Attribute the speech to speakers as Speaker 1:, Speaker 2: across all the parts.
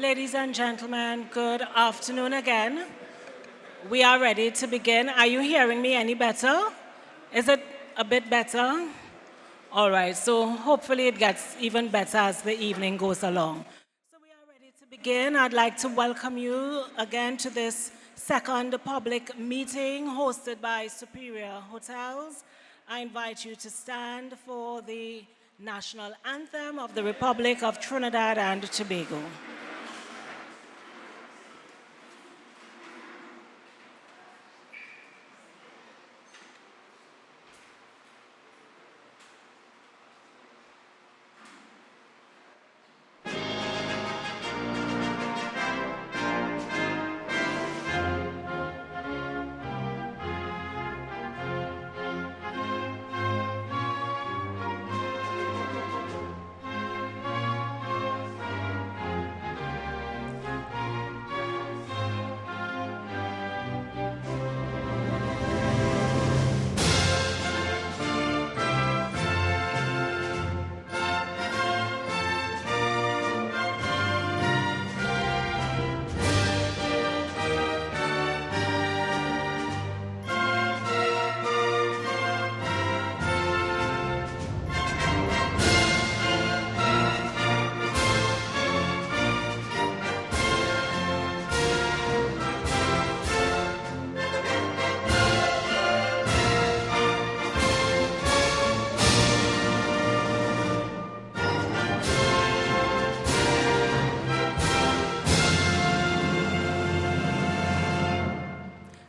Speaker 1: Ladies and gentlemen, good afternoon again. We are ready to begin. Are you hearing me any better? Is it a bit better? All right, so hopefully it gets even better as the evening goes along. So we are ready to begin. I'd like to welcome you again to this second public meeting hosted by Superior Hotels. I invite you to stand for the national anthem of the Republic of Trinidad and Tobago.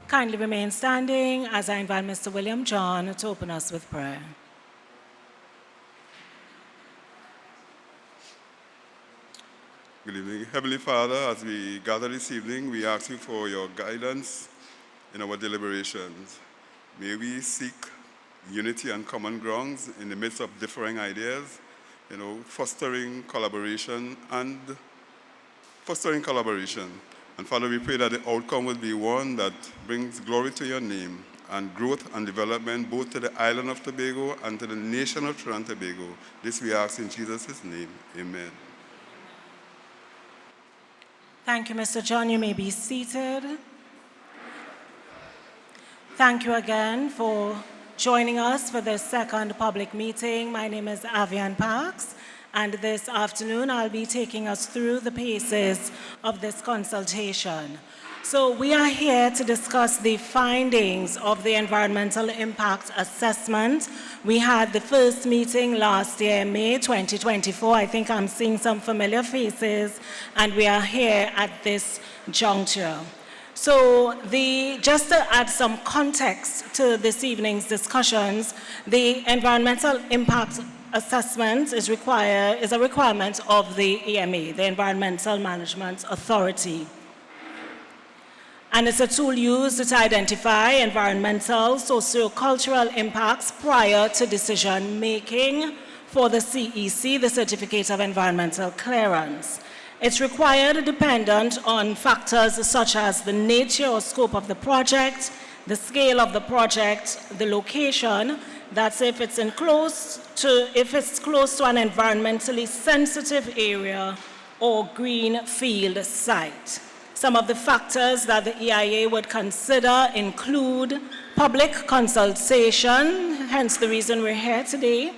Speaker 1: Kindly remain standing as I invite Mr. William John to open us with prayer.
Speaker 2: Good evening. Heavenly Father, as we gather this evening, we ask you for your guidance in our deliberations. May we seek unity and common grounds in the midst of differing ideas, fostering collaboration. And Father, we pray that the outcome will be one that brings glory to your name and growth and development both to the island of Tobago and to the nation of Trinidad and Tobago. This we ask in Jesus' name. Amen.
Speaker 1: Thank you, Mr. John. You may be seated. Thank you again for joining us for this second public meeting. My name is Avian Parks. And this afternoon, I'll be taking us through the paces of this consultation. So we are here to discuss the findings of the environmental impact assessment. We had the first meeting last year, May 2024. I think I'm seeing some familiar faces, and we are here at this juncture. So just to add some context to this evening's discussions, the environmental impact assessment is a requirement of the EMA, the Environmental Management Authority. And it's a tool used to identify environmental, socio-cultural impacts prior to decision making for the CEC, the Certificate of Environmental Clearance. It's required dependent on factors such as the nature or scope of the project, the scale of the project, the location. That's if it's close to an environmentally sensitive area or green field site. Some of the factors that the EIA would consider include public consultation, hence the reason we're here today,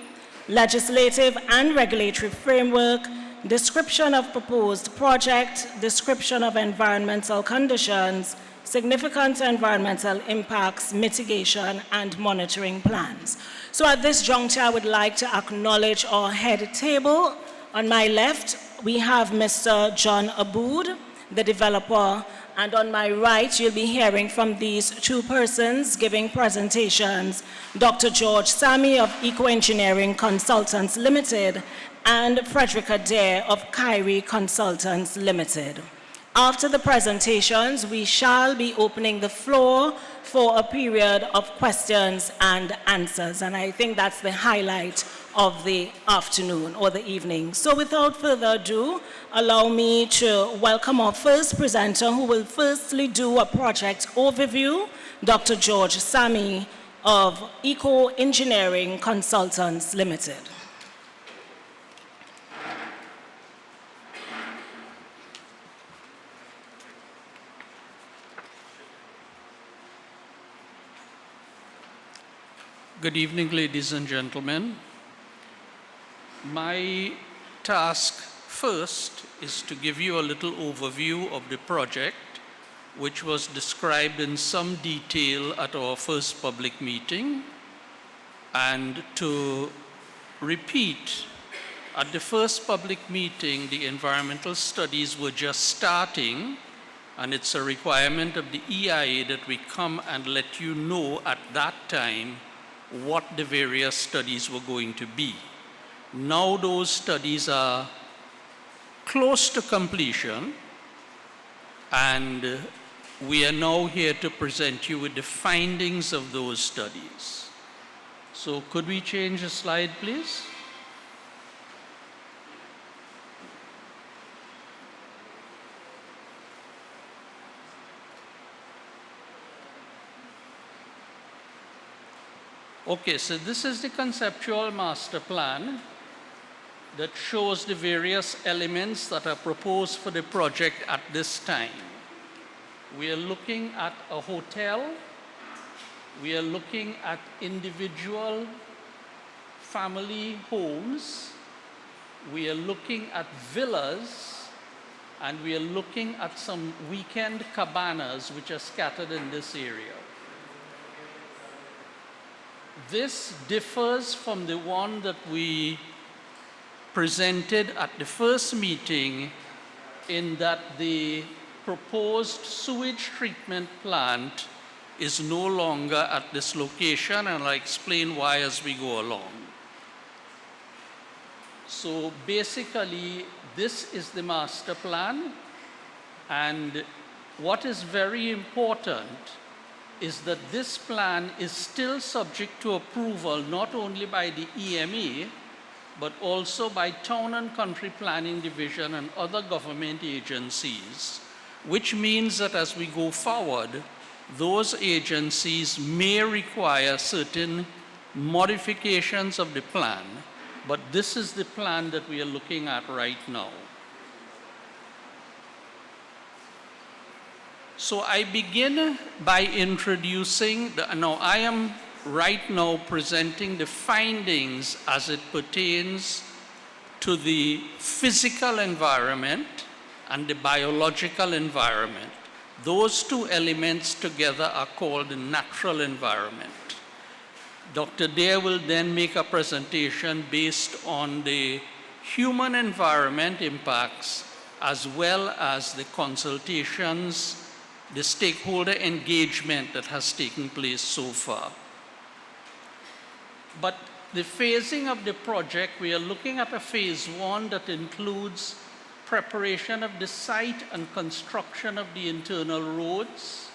Speaker 1: legislative and regulatory framework, description of proposed project, description of environmental conditions, significant environmental impacts, mitigation, and monitoring plans. So at this juncture, I would like to acknowledge our head table. On my left, we have Mr. John Aboud, the developer, and on my right, you'll be hearing from these two persons giving presentations, Dr. George Sammy of Eco Engineering Consultants Limited and Fredericka Deare of Kairi Consultants Limited. After the presentations, we shall be opening the floor for a period of questions and answers, and I think that's the highlight of the afternoon or the evening. So without further ado, allow me to welcome our first presenter who will firstly do a project overview, Dr. George Sammy of Eco Engineering Consultants Limited.
Speaker 3: Good evening, ladies and gentlemen. My task first is to give you a little overview of the project, which was described in some detail at our first public meeting, and to repeat. At the first public meeting, the environmental studies were just starting, and it's a requirement of the EIA that we come and let you know at that time what the various studies were going to be. Now those studies are close to completion, and we are now here to present you with the findings of those studies. So could we change the slide, please? Okay, so this is the conceptual master plan that shows the various elements that are proposed for the project at this time. We are looking at a hotel. We are looking at individual family homes. We are looking at villas, and we are looking at some weekend cabanas which are scattered in this area. This differs from the one that we presented at the first meeting in that the proposed sewage treatment plant is no longer at this location, and I'll explain why as we go along. So basically, this is the master plan, and what is very important is that this plan is still subject to approval not only by the EMA, but also by Town and Country Planning Division and other government agencies, which means that as we go forward, those agencies may require certain modifications of the plan, but this is the plan that we are looking at right now. So I begin by introducing, now I am right now presenting the findings as it pertains to the physical environment and the biological environment. Those two elements together are called the natural environment. Dr. Deare will then make a presentation based on the human environment impacts as well as the consultations, the stakeholder engagement that has taken place so far. But the phasing of the project, we are looking at a phase one that includes preparation of the site and construction of the internal roads,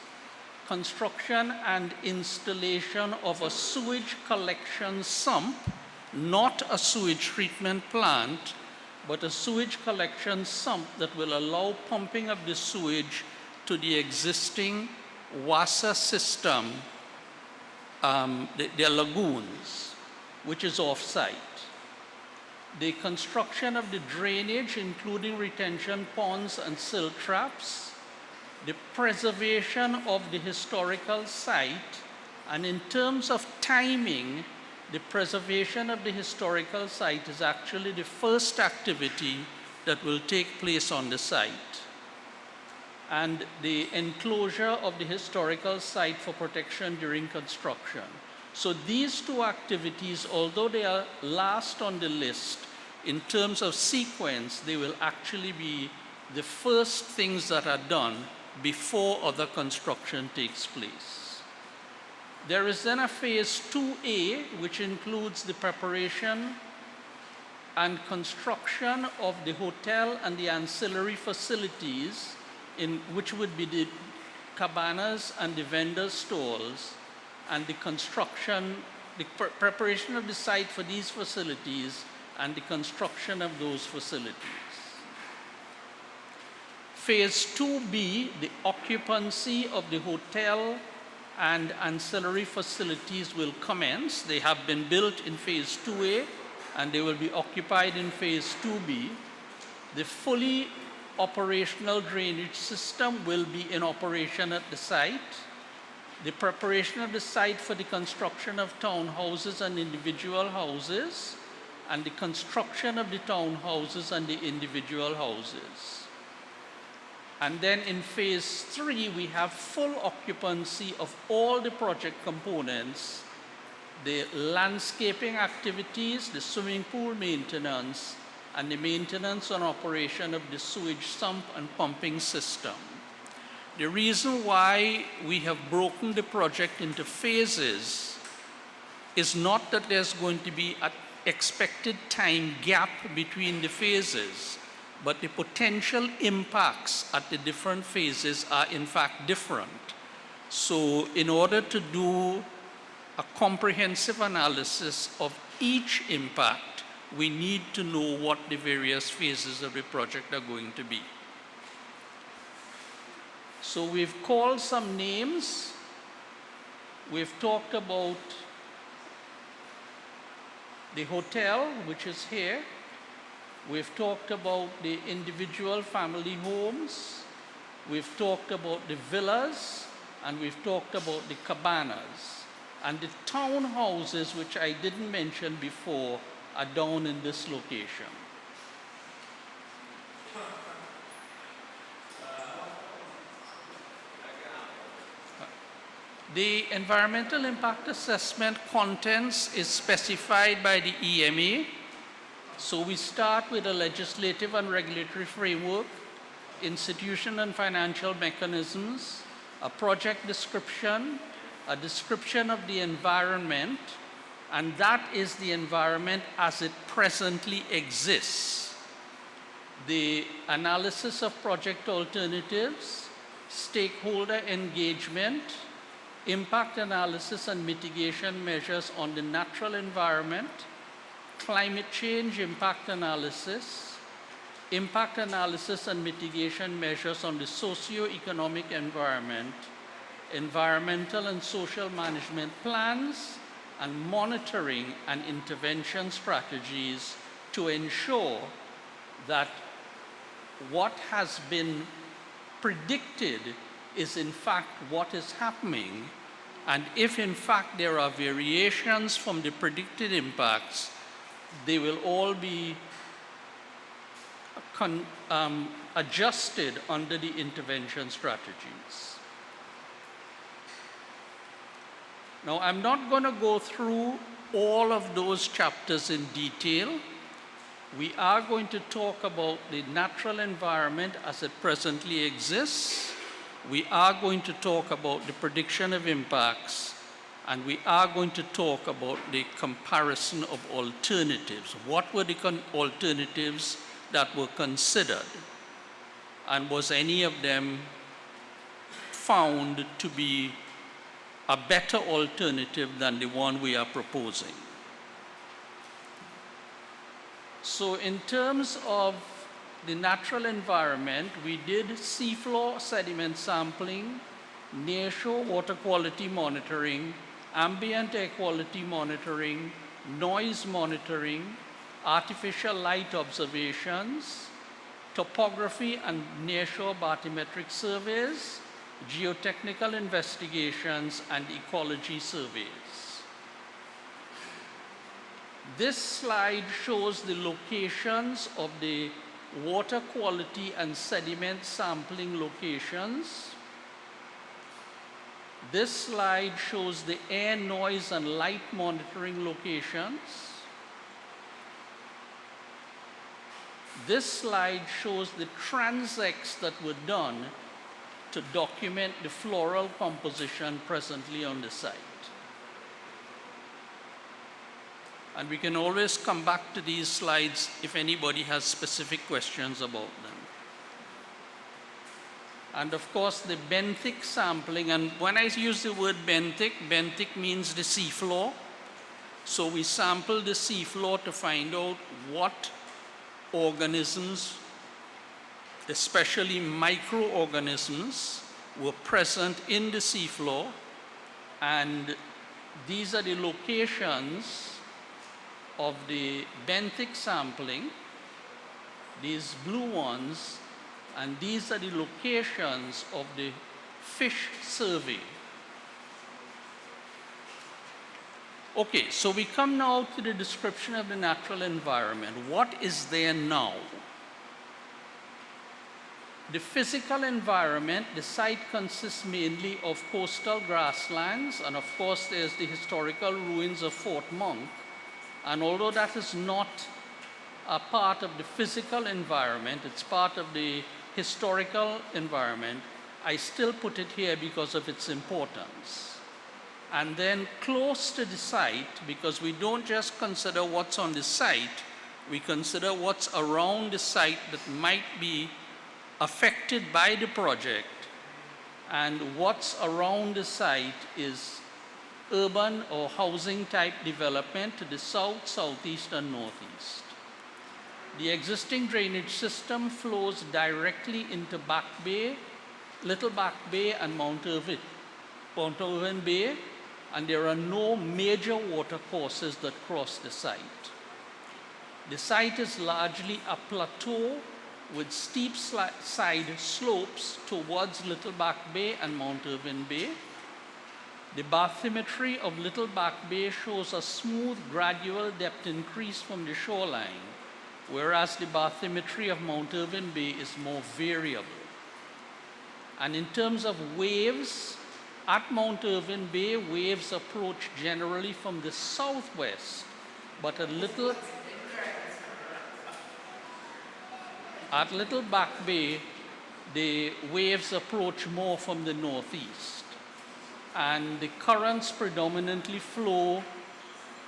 Speaker 3: construction and installation of a sewage collection sump, not a sewage treatment plant, but a sewage collection sump that will allow pumping of the sewage to the existing WASA system, their lagoons, which is off-site. The construction of the drainage, including retention ponds and silt traps, the preservation of the historical site, and in terms of timing, the preservation of the historical site is actually the first activity that will take place on the site, and the enclosure of the historical site for protection during construction. So these two activities, although they are last on the list, in terms of sequence, they will actually be the first things that are done before other construction takes place. There is then a phase 2A, which includes the preparation and construction of the hotel and the ancillary facilities, in which would be the cabanas and the vendor stalls, and the construction, the preparation of the site for these facilities and the construction of those facilities. Phase 2B, the occupancy of the hotel and ancillary facilities will commence. They have been built in phase 2A and they will be occupied in phase 2B. The fully operational drainage system will be in operation at the site. the preparation of the site for the construction of townhouses and individual houses, and the construction of the townhouses and the individual houses. And then in phase 3, we have full occupancy of all the project components, the landscaping activities, the swimming pool maintenance, and the maintenance and operation of the sewage sump and pumping system. The reason why we have broken the project into phases is not that there's going to be an expected time gap between the phases, but the potential impacts at the different phases are in fact different. So in order to do a comprehensive analysis of each impact, we need to know what the various phases of the project are going to be. So we've called some names. We've talked about the hotel, which is here. We've talked about the individual family homes. We've talked about the villas, and we've talked about the cabanas. And the townhouses, which I didn't mention before, are down in this location. The environmental impact assessment contents is specified by the EMA. So we start with a legislative and regulatory framework, institution and financial mechanisms, a project description, a description of the environment, and that is the environment as it presently exists. The analysis of project alternatives, stakeholder engagement, impact analysis and mitigation measures on the natural environment, climate change impact analysis and mitigation measures on the socio-economic environment, environmental and social management plans, and monitoring and intervention strategies to ensure that what has been predicted is in fact what is happening, and if in fact there are variations from the predicted impacts, they will all be adjusted under the intervention strategies. Now, I'm not going to go through all of those chapters in detail. We are going to talk about the natural environment as it presently exists. We are going to talk about the prediction of impacts, and we are going to talk about the comparison of alternatives. What were the alternatives that were considered? And was any of them found to be a better alternative than the one we are proposing? So in terms of the natural environment, we did seafloor sediment sampling, nearshore water quality monitoring, ambient air quality monitoring, noise monitoring, artificial light observations, topography and nearshore bathymetric surveys, geotechnical investigations, and ecology surveys. This slide shows the locations of the water quality and sediment sampling locations. This slide shows the air, noise, and light monitoring locations. This slide shows the transects that were done to document the floral composition presently on the site. And we can always come back to these slides if anybody has specific questions about them. And of course, the benthic sampling, and when I use the word benthic means the seafloor. So we sampled the seafloor to find out what organisms, especially microorganisms, were present in the seafloor. And these are the locations of the benthic sampling, these blue ones, and these are the locations of the fish survey. Okay, so we come now to the description of the natural environment. What is there now? The physical environment, the site consists mainly of coastal grasslands, and of course there's the historical ruins of Fort Monk. And although that is not a part of the physical environment, it's part of the historical environment, I still put it here because of its importance. And then close to the site, because we don't just consider what's on the site, we consider what's around the site that might be affected by the project, and what's around the site is urban or housing type development to the south, southeast, and northeast. The existing drainage system flows directly into Back Bay, Little Back Bay, and Mount Irvin Bay, and there are no major water courses that cross the site. The site is largely a plateau with steep side slopes towards Little Back Bay and Mount Irvin Bay. The bathymetry of Little Back Bay shows a smooth, gradual depth increase from the shoreline, whereas the bathymetry of Mount Irvin Bay is more variable. And in terms of waves, at Mount Irvin Bay, waves approach generally from the southwest, but at Little Back Bay, the waves approach more from the northeast. And the currents predominantly flow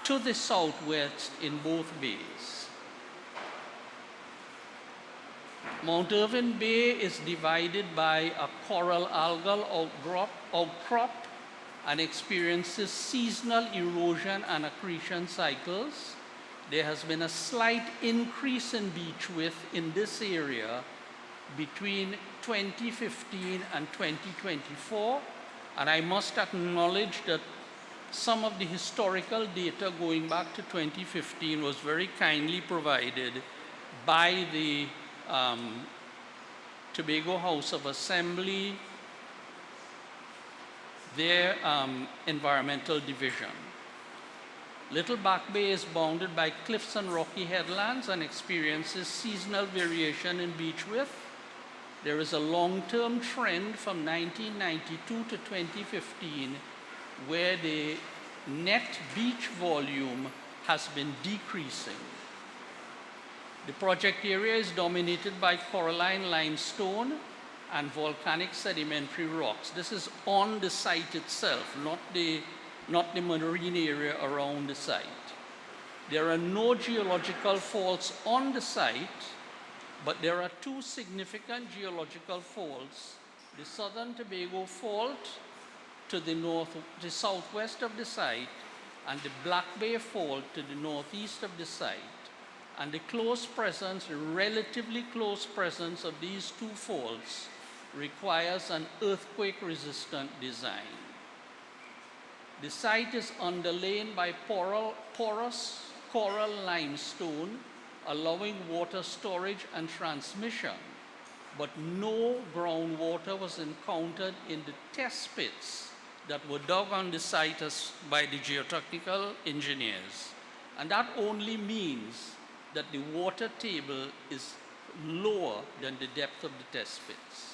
Speaker 3: to the southwest in both bays. Mount Irvin Bay is divided by a coral algal outcrop and experiences seasonal erosion and accretion cycles. There has been a slight increase in beach width in this area between 2015 and 2024, and I must acknowledge that some of the historical data going back to 2015 was very kindly provided by the Tobago House of Assembly, their environmental division. Little Back Bay is bounded by cliffs and rocky headlands and experiences seasonal variation in beach width. There is a long-term trend from 1992 to 2015 where the net beach volume has been decreasing. The project area is dominated by coralline limestone and volcanic sedimentary rocks. This is on the site itself, not the marine area around the site. There are no geological faults on the site, but there are two significant geological faults: the Southern Tobago Fault to the southwest of the site, and the Black Bay Fault to the northeast of the site. And the relatively close presence of these two faults requires an earthquake-resistant design. The site is underlain by porous coral limestone, allowing water storage and transmission, but no groundwater was encountered in the test pits that were dug on the site by the geotechnical engineers. And that only means that the water table is lower than the depth of the test pits.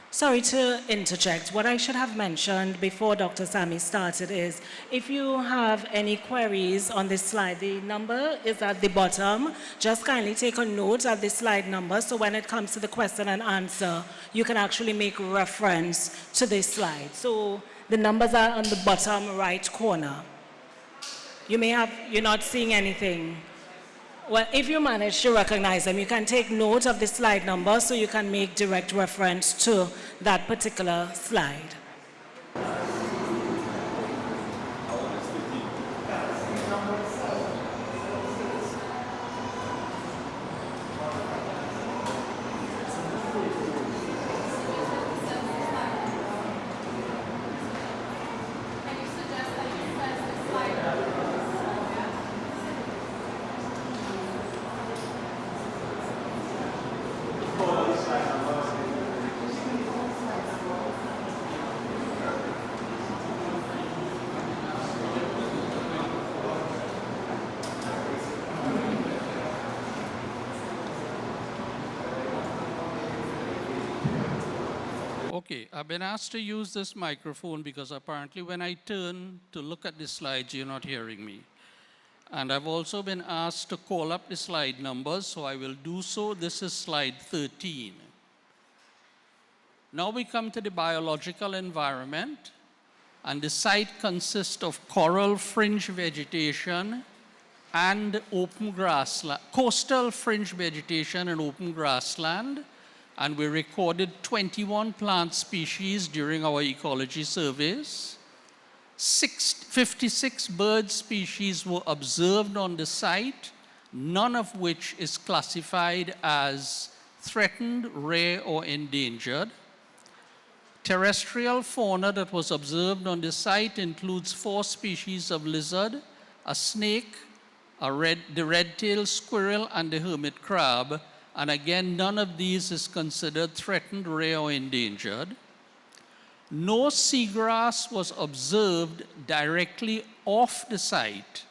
Speaker 1: Sorry to interject. What I should have mentioned before Dr. Sammy started is, if you have any queries on this slide, the number is at the bottom. Just kindly take a note of the slide number, so when it comes to the question and answer, you can actually make reference to this slide. So the numbers are on the bottom right corner. You're not seeing anything. Well, if you manage to recognize them, you can take note of the slide number so you can make direct reference to that particular slide.
Speaker 3: Okay, I've been asked to use this microphone because apparently when I turn to look at the slides, you're not hearing me. And I've also been asked to call up the slide numbers, so I will do so. This is slide 13. Now we come to the biological environment, and the site consists of coral fringe vegetation and open grassland, coastal fringe vegetation and open grassland. And we recorded 21 plant species during our ecology surveys. 56 bird species were observed on the site, none of which is classified as threatened, rare, or endangered. Terrestrial fauna that was observed on the site includes 4 species of lizard, a snake, the red-tailed squirrel, and the hermit crab. And again, none of these is considered threatened, rare, or endangered. No seagrass was observed directly off the site,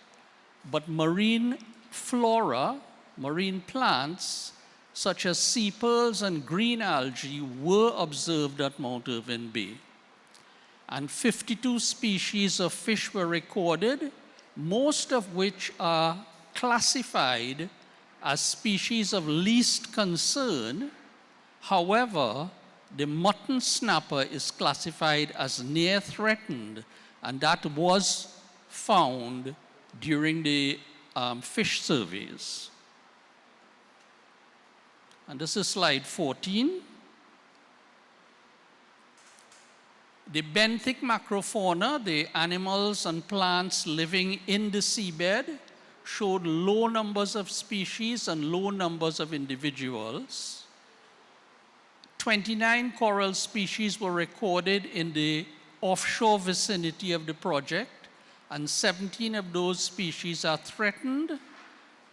Speaker 3: but marine flora, marine plants, such as sea pearls and green algae were observed at Mount Irving Bay. And 52 species of fish were recorded, most of which are classified as species of least concern. However, the mutton snapper is classified as near threatened, and that was found during the fish surveys. And this is slide 14. The benthic macrofauna, the animals and plants living in the seabed, showed low numbers of species and low numbers of individuals. 29 coral species were recorded in the offshore vicinity of the project, and 17 of those species are threatened,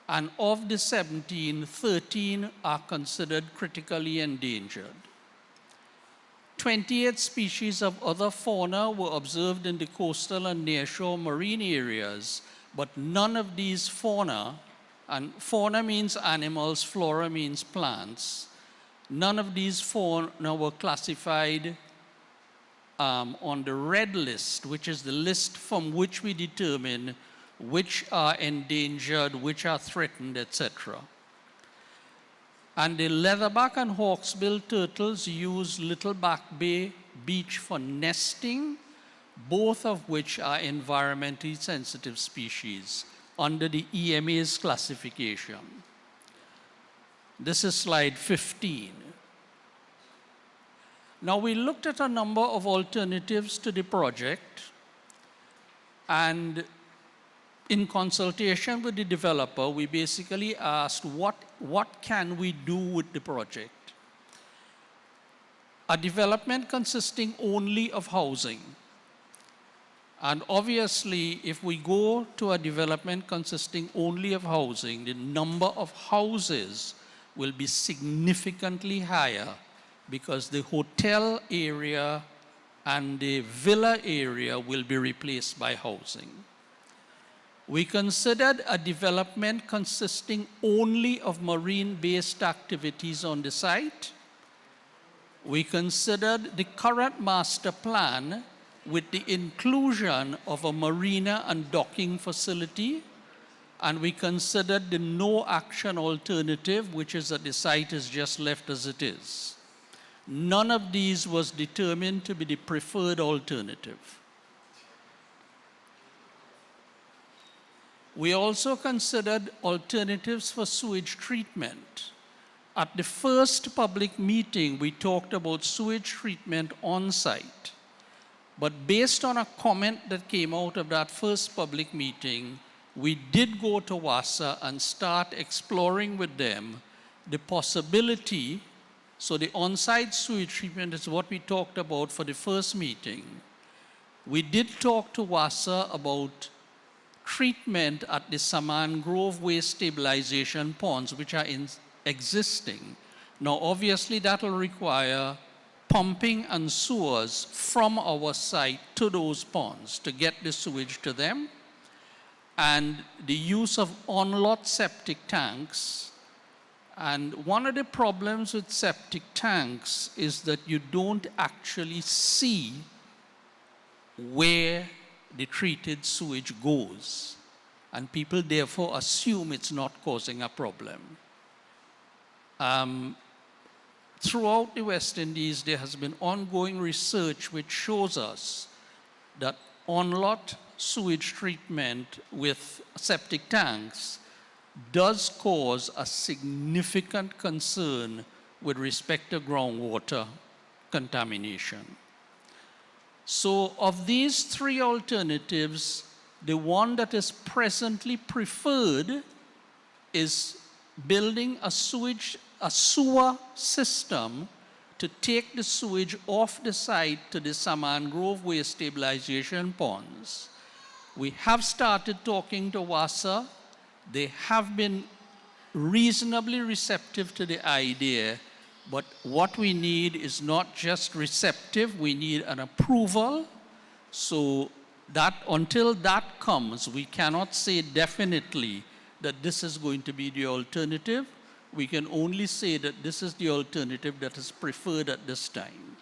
Speaker 3: and of the 17, 13 are considered critically endangered. 28 species of other fauna were observed in the coastal and nearshore marine areas, but none of these fauna, and fauna means animals, flora means plants, none of these fauna were classified on the red list, which is the list from which we determine which are endangered, which are threatened, etc. And the leatherback and hawksbill turtles use Little Back Bay Beach for nesting, both of which are environmentally sensitive species under the EMA's classification. This is slide 15. Now we looked at a number of alternatives to the project, and in consultation with the developer, we basically asked what can we do with the project? A development consisting only of housing. And obviously, if we go to a development consisting only of housing, the number of houses will be significantly higher because the hotel area and the villa area will be replaced by housing. We considered a development consisting only of marine-based activities on the site. We considered the current master plan with the inclusion of a marina and docking facility, and we considered the no action alternative, which is that the site is just left as it is. None of these was determined to be the preferred alternative. We also considered alternatives for sewage treatment. At the first public meeting, we talked about sewage treatment on site. But based on a comment that came out of that first public meeting, we did go to WASA and start exploring with them the possibility. So the on-site sewage treatment is what we talked about for the first meeting. We did talk to WASA about treatment at the Saman Grove waste stabilization ponds, which are existing. Now, obviously, that will require pumping and sewers from our site to those ponds to get the sewage to them, and the use of on-lot septic tanks And one of the problems with septic tanks is that you don't actually see where the treated sewage goes. And people therefore assume it's not causing a problem. Throughout the West Indies, there has been ongoing research which shows us that on-lot sewage treatment with septic tanks does cause a significant concern with respect to groundwater contamination. So of these three alternatives, the one that is presently preferred is building a sewer system to take the sewage off the site to the Saman Grove waste stabilization ponds. We have started talking to WASA. They have been reasonably receptive to the idea, but what we need is not just receptive, we need an approval. So that until that comes, we cannot say definitely that this is going to be the alternative. We can only say that this is the alternative that is preferred at this time.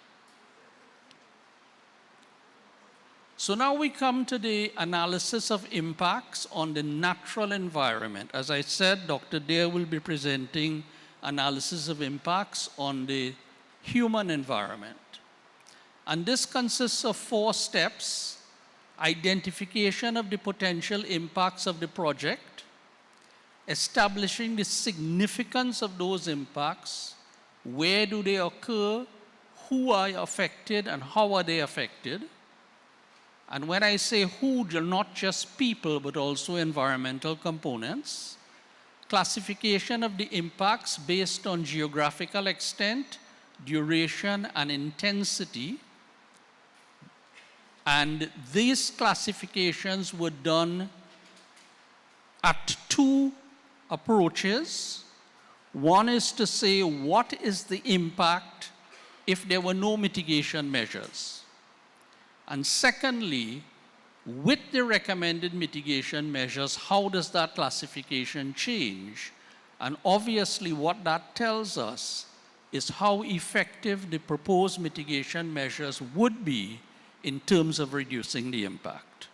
Speaker 3: So now we come to the analysis of impacts on the natural environment. As I said, Dr. Deare will be presenting analysis of impacts on the human environment. And this consists of 4 steps: identification of the potential impacts of the project, establishing the significance of those impacts, where do they occur, who are affected, and how are they affected. And when I say who, not just people, but also environmental components. Classification of the impacts based on geographical extent, duration, and intensity. And these classifications were done at 2 approaches. One is to say, what is the impact if there were no mitigation measures? And secondly, with the recommended mitigation measures, how does that classification change? And obviously what that tells us is how effective the proposed mitigation measures would be in terms of reducing the impact.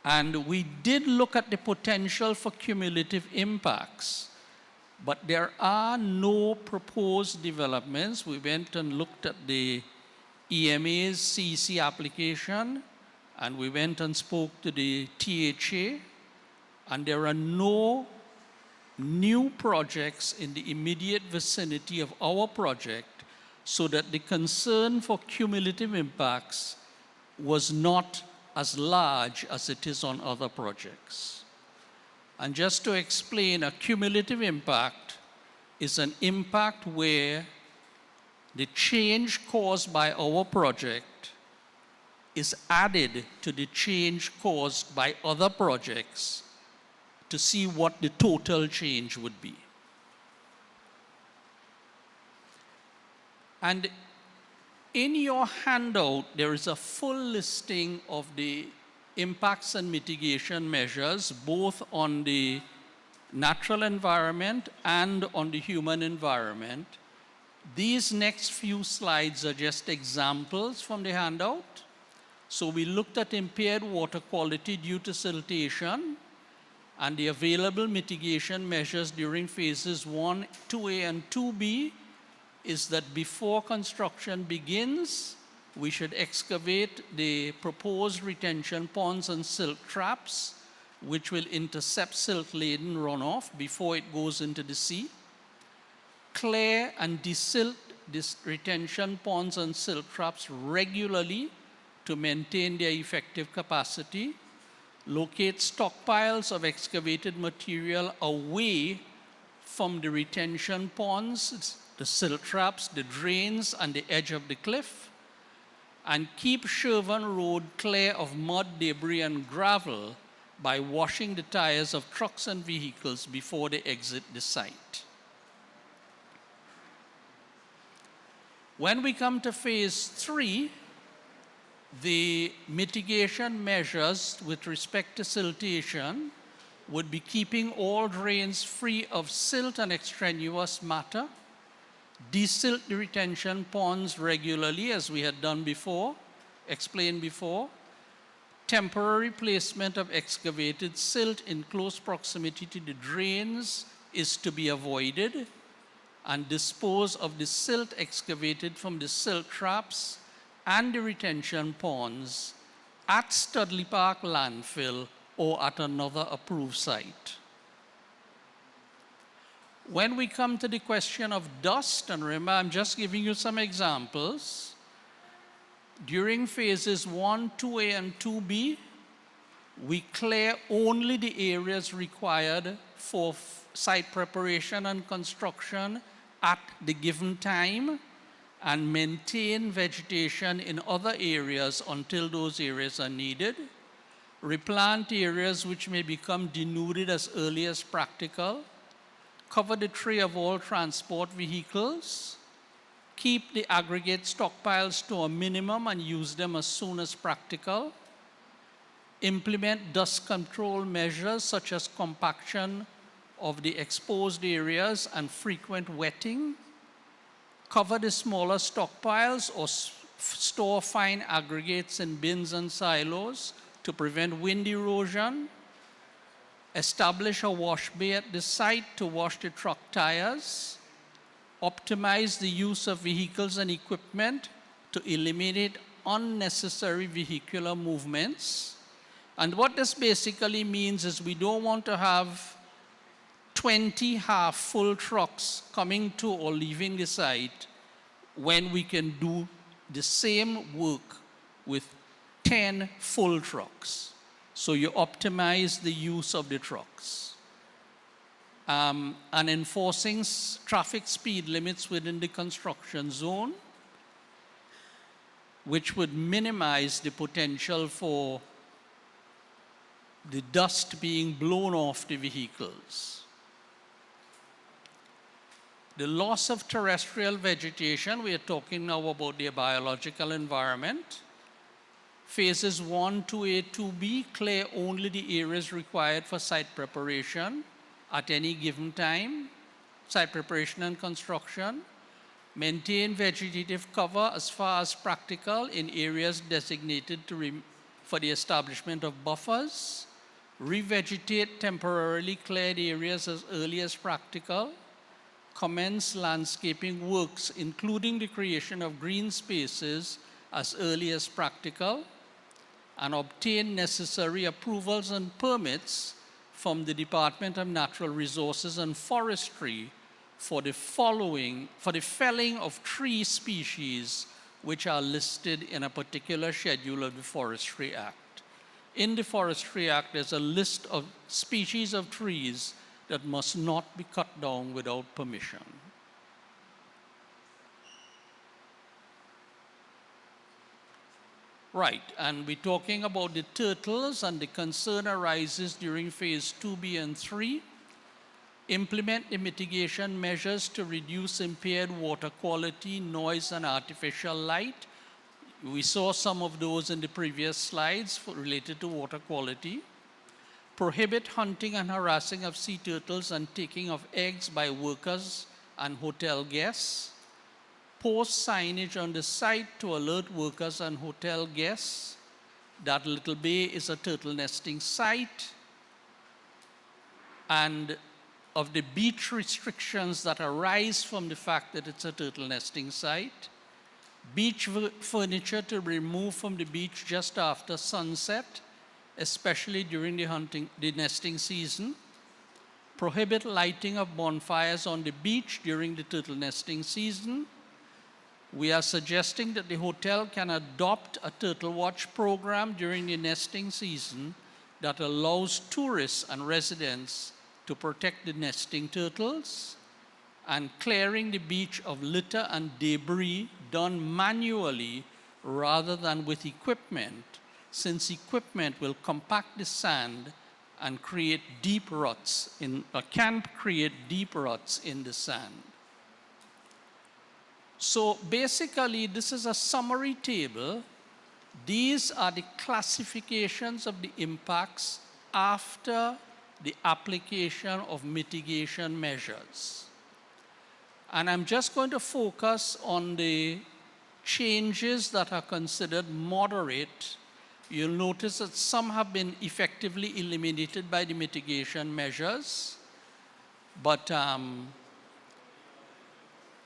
Speaker 3: And we did look at the potential for cumulative impacts, but there are no proposed developments. We went and looked at the EMA's CEC application, and we went and spoke to the THA, and there are no new projects in the immediate vicinity of our project, so that the concern for cumulative impacts was not as large as it is on other projects. And just to explain, a cumulative impact is an impact where the change caused by our project is added to the change caused by other projects to see what the total change would be. And in your handout, there is a full listing of the impacts and mitigation measures, both on the natural environment and on the human environment. These next few slides are just examples from the handout. So we looked at impaired water quality due to siltation and the available mitigation measures during phases 1, 2A, and 2B is that before construction begins, we should excavate the proposed retention ponds and silt traps, which will intercept silt-laden runoff before it goes into the sea. Clear and desilt these retention ponds and silt traps regularly to maintain their effective capacity. Locate stockpiles of excavated material away from the retention ponds, the silt traps, the drains, and the edge of the cliff. And keep Shervan Road clear of mud, debris, and gravel by washing the tires of trucks and vehicles before they exit the site. When we come to phase 3, the mitigation measures with respect to siltation would be keeping all drains free of silt and extraneous matter, desilt the retention ponds regularly, as we had done before, explained before, temporary placement of excavated silt in close proximity to the drains is to be avoided, and dispose of the silt excavated from the silt traps and the retention ponds at Studley Park landfill or at another approved site. When we come to the question of dust, and remember, I'm just giving you some examples, during phases 1, 2A, and 2B, we clear only the areas required for site preparation and construction at the given time and maintain vegetation in other areas until those areas are needed. Replant areas which may become denuded as early as practical. Cover the tray of all transport vehicles. Keep the aggregate stockpiles to a minimum and use them as soon as practical. Implement dust control measures such as compaction of the exposed areas and frequent wetting. Cover the smaller stockpiles or store fine aggregates in bins and silos to prevent wind erosion. Establish a wash bay at the site to wash the truck tires. Optimize the use of vehicles and equipment to eliminate unnecessary vehicular movements. And what this basically means is we don't want to have 20 half-full trucks coming to or leaving the site when we can do the same work with 10 full trucks. So you optimize the use of the trucks. And enforcing traffic speed limits within the construction zone, which would minimize the potential for the dust being blown off the vehicles. The loss of terrestrial vegetation, we are talking now about the biological environment. Phases 1, 2A, 2B clear only the areas required for site preparation at any given time, site preparation and construction. Maintain vegetative cover as far as practical in areas designated for the establishment of buffers. Revegetate temporarily cleared areas as early as practical. Commence landscaping works, including the creation of green spaces as early as practical. And obtain necessary approvals and permits from the Department of Natural Resources and Forestry for the felling of tree species which are listed in a particular schedule of the Forestry Act. In the Forestry Act, there's a list of species of trees that must not be cut down without permission. Right, and we're talking about the turtles, and the concern arises during phase 2B and 3. Implement the mitigation measures to reduce impaired water quality, noise, and artificial light. We saw some of those in the previous slides related to water quality. Prohibit hunting and harassing of sea turtles and taking of eggs by workers and hotel guests. Post signage on the site to alert workers and hotel guests that Little Bay is a turtle nesting site, and of the beach restrictions that arise from the fact that it's a turtle nesting site. Beach furniture to be removed from the beach just after sunset, especially during the nesting season. Prohibit lighting of bonfires on the beach during the turtle nesting season. We are suggesting that the hotel can adopt a turtle watch program during the nesting season that allows tourists and residents to protect the nesting turtles, and clearing the beach of litter and debris done manually rather than with equipment, since equipment will compact the sand and create deep ruts can create deep ruts in the sand. So basically, this is a summary table. These are the classifications of the impacts after the application of mitigation measures. And I'm just going to focus on the changes that are considered moderate. You'll notice that some have been effectively eliminated by the mitigation measures, but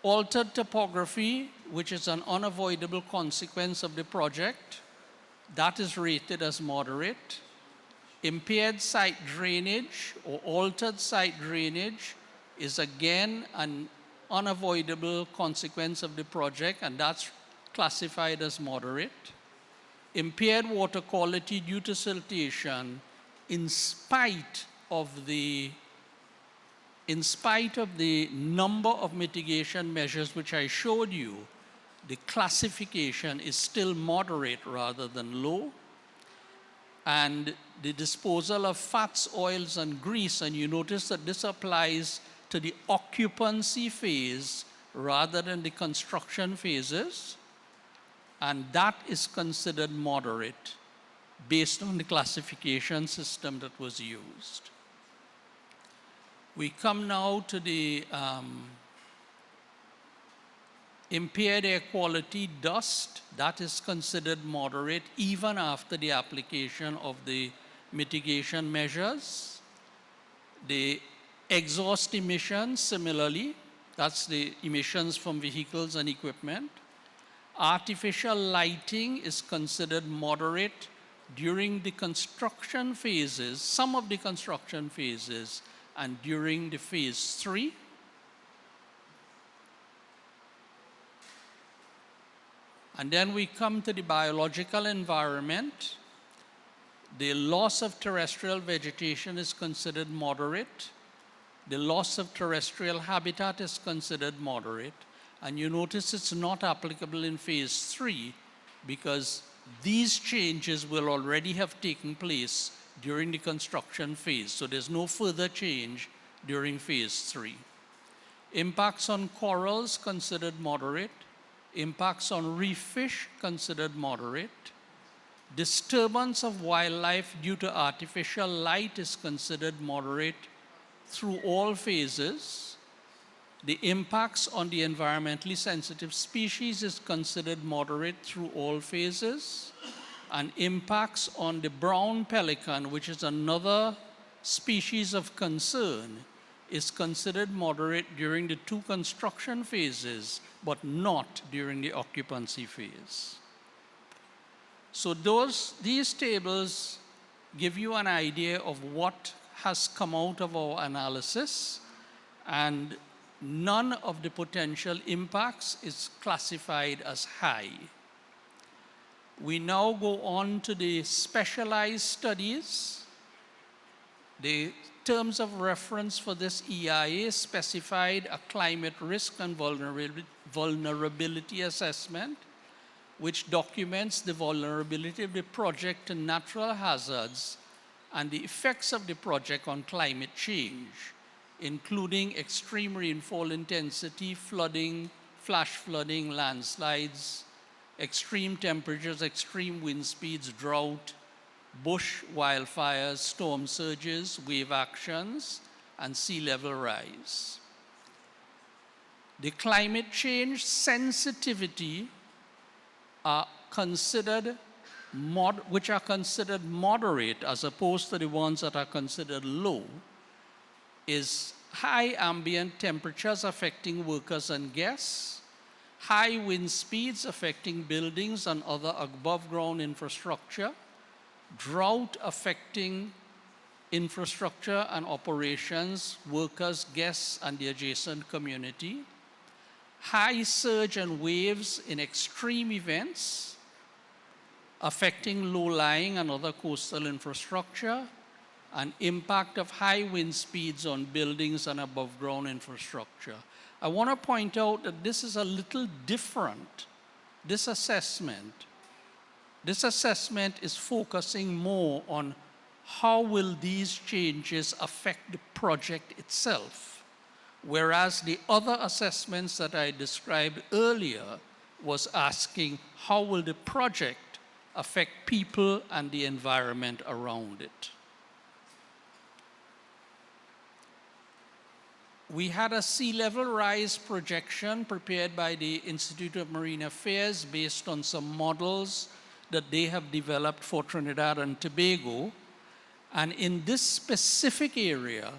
Speaker 3: altered topography, which is an unavoidable consequence of the project, that is rated as moderate. Impaired site drainage or altered site drainage is again an unavoidable consequence of the project, and that's classified as moderate. Impaired water quality due to siltation in spite of the number of mitigation measures which I showed you, the classification is still moderate rather than low. And the disposal of fats, oils, and grease, and you notice that this applies to the occupancy phase rather than the construction phases, and that is considered moderate based on the classification system that was used. We come now to the impaired air quality, dust. That is considered moderate even after the application of the mitigation measures. The exhaust emissions, similarly, that's the emissions from vehicles and equipment. Artificial lighting is considered moderate during the construction phases, some of the construction phases, and during the phase 3. And then we come to the biological environment. The loss of terrestrial vegetation is considered moderate. The loss of terrestrial habitat is considered moderate. And you notice it's not applicable in phase 3 because these changes will already have taken place during the construction phase. So there's no further change during phase 3. Impacts on corals considered moderate. Impacts on reef fish considered moderate. Disturbance of wildlife due to artificial light is considered moderate through all phases. The impacts on the environmentally sensitive species is considered moderate through all phases. And impacts on the brown pelican, which is another species of concern, is considered moderate during the 2 construction phases, but not during the occupancy phase. So these tables give you an idea of what has come out of our analysis, and none of the potential impacts is classified as high. We now go on to the specialized studies. The terms of reference for this EIA specified a climate risk and vulnerability assessment, which documents the vulnerability of the project to natural hazards and the effects of the project on climate change, including extreme rainfall intensity, flooding, flash flooding, landslides, extreme temperatures, extreme wind speeds, drought, bush wildfires, storm surges, wave actions, and sea level rise. The climate change sensitivity which are considered moderate as opposed to the ones that are considered low, is high ambient temperatures affecting workers and guests, high wind speeds affecting buildings and other above ground infrastructure, drought affecting infrastructure and operations, workers, guests, and the adjacent community, high surge and waves in extreme events affecting low-lying and other coastal infrastructure, and impact of high wind speeds on buildings and above-ground infrastructure. I want to point out that this is a little different, this assessment. This assessment is focusing more on how will these changes affect the project itself, whereas the other assessments that I described earlier was asking how will the project affect people and the environment around it. We had a sea level rise projection prepared by the Institute of Marine Affairs based on some models that they have developed for Trinidad and Tobago. And in this specific area,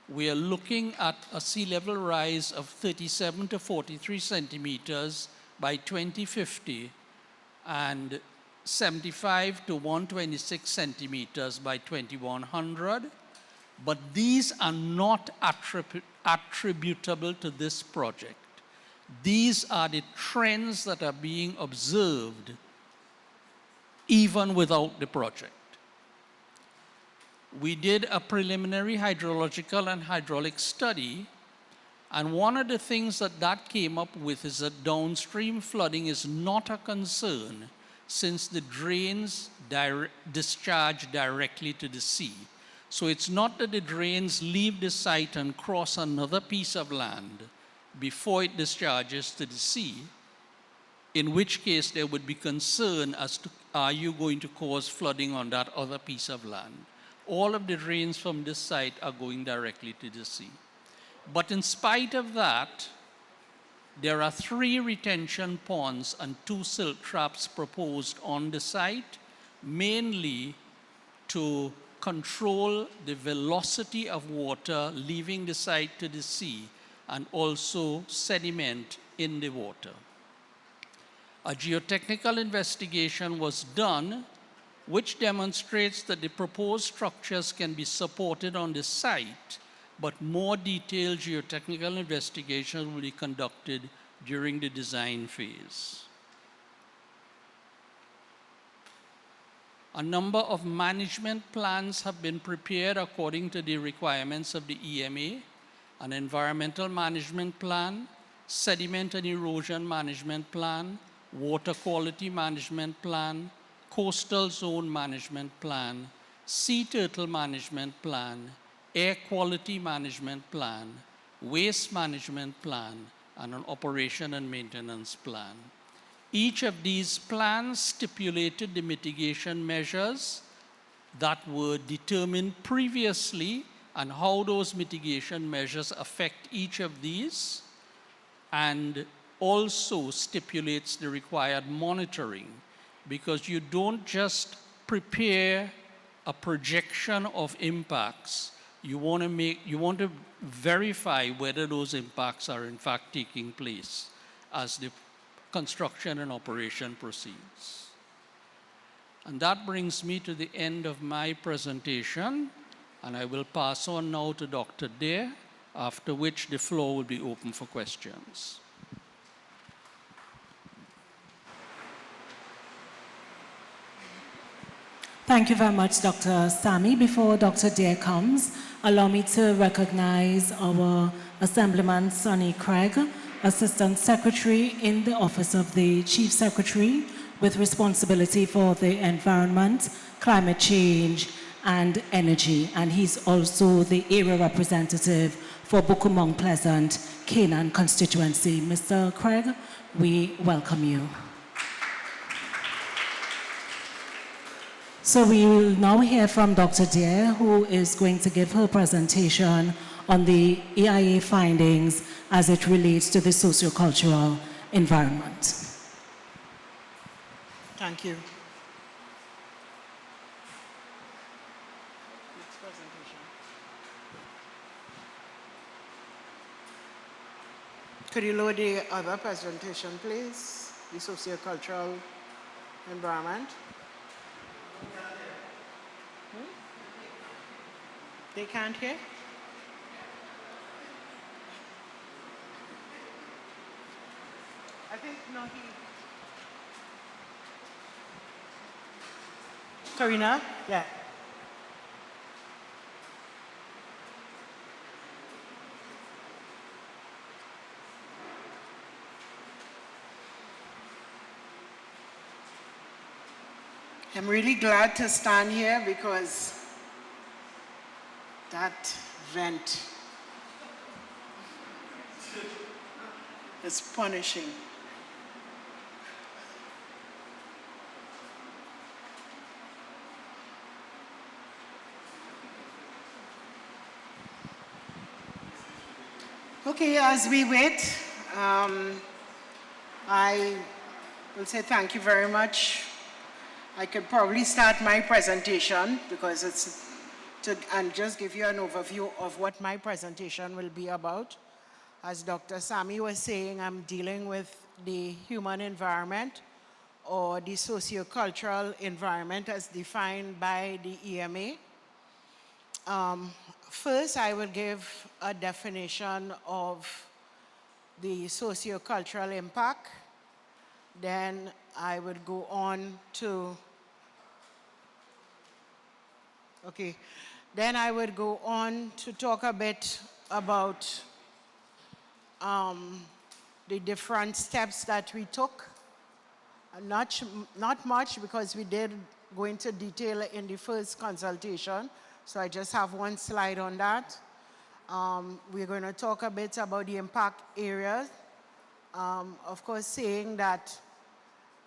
Speaker 3: we are looking at a sea level rise of 37 to 43 centimeters by 2050 and 75 to 126 centimeters by 2100. But these are not attributable to this project. These are the trends that are being observed even without the project. We did a preliminary hydrological and hydraulic study, and one of the things that came up with is that downstream flooding is not a concern since the drains discharge directly to the sea. So it's not that the drains leave the site and cross another piece of land before it discharges to the sea, in which case there would be concern as to, are you going to cause flooding on that other piece of land? All of the drains from this site are going directly to the sea. But in spite of that, there are 3 retention ponds and 2 silt traps proposed on the site, mainly to control the velocity of water leaving the site to the sea and also sediment in the water. A geotechnical investigation was done which demonstrates that the proposed structures can be supported on the site, but more detailed geotechnical investigation will be conducted during the design phase. A number of management plans have been prepared according to the requirements of the EMA, an environmental management plan, sediment and erosion management plan, water quality management plan, coastal zone management plan, sea turtle management plan, air quality management plan, waste management plan, and an operation and maintenance plan. Each of these plans stipulated the mitigation measures that were determined previously and how those mitigation measures affect each of these, and also stipulates the required monitoring, because you don't just prepare a projection of impacts. You want to verify whether those impacts are in fact taking place as the construction and operation proceeds. And that brings me to the end of my presentation, and I will pass on now to Dr. Deare, after which the floor will be open for questions.
Speaker 1: Thank you very much, Dr. Sammy. Before Dr. Deare comes, allow me to recognize our Assemblyman Sonny Craig, Assistant Secretary in the Office of the Chief Secretary with responsibility for the environment, climate change, and energy. And he's also the area representative for Bukumong Pleasant, Canaan constituency. Mr. Craig, we welcome you. So we will now hear from Dr. Deare, who is going to give her presentation on the EIA findings as it relates to the sociocultural environment.
Speaker 4: Thank you. Could you load the other presentation, please? The sociocultural environment. They can't hear? I think no, Karina? Yeah. I'm really glad to stand here because that vent is punishing. Okay, as we wait, I will say thank you very much. I could probably start my presentation because and just give you an overview of what my presentation will be about. As Dr. Sammy was saying, I'm dealing with the human environment or the socio-cultural environment as defined by the EMA. First, I will give a definition of the socio-cultural impact. Then I will go on to, then I would go on to talk a bit about the different steps that we took. Not much because we did go into detail in the first consultation, so I just have one slide on that. We're going to talk a bit about the impact areas. Of course, saying that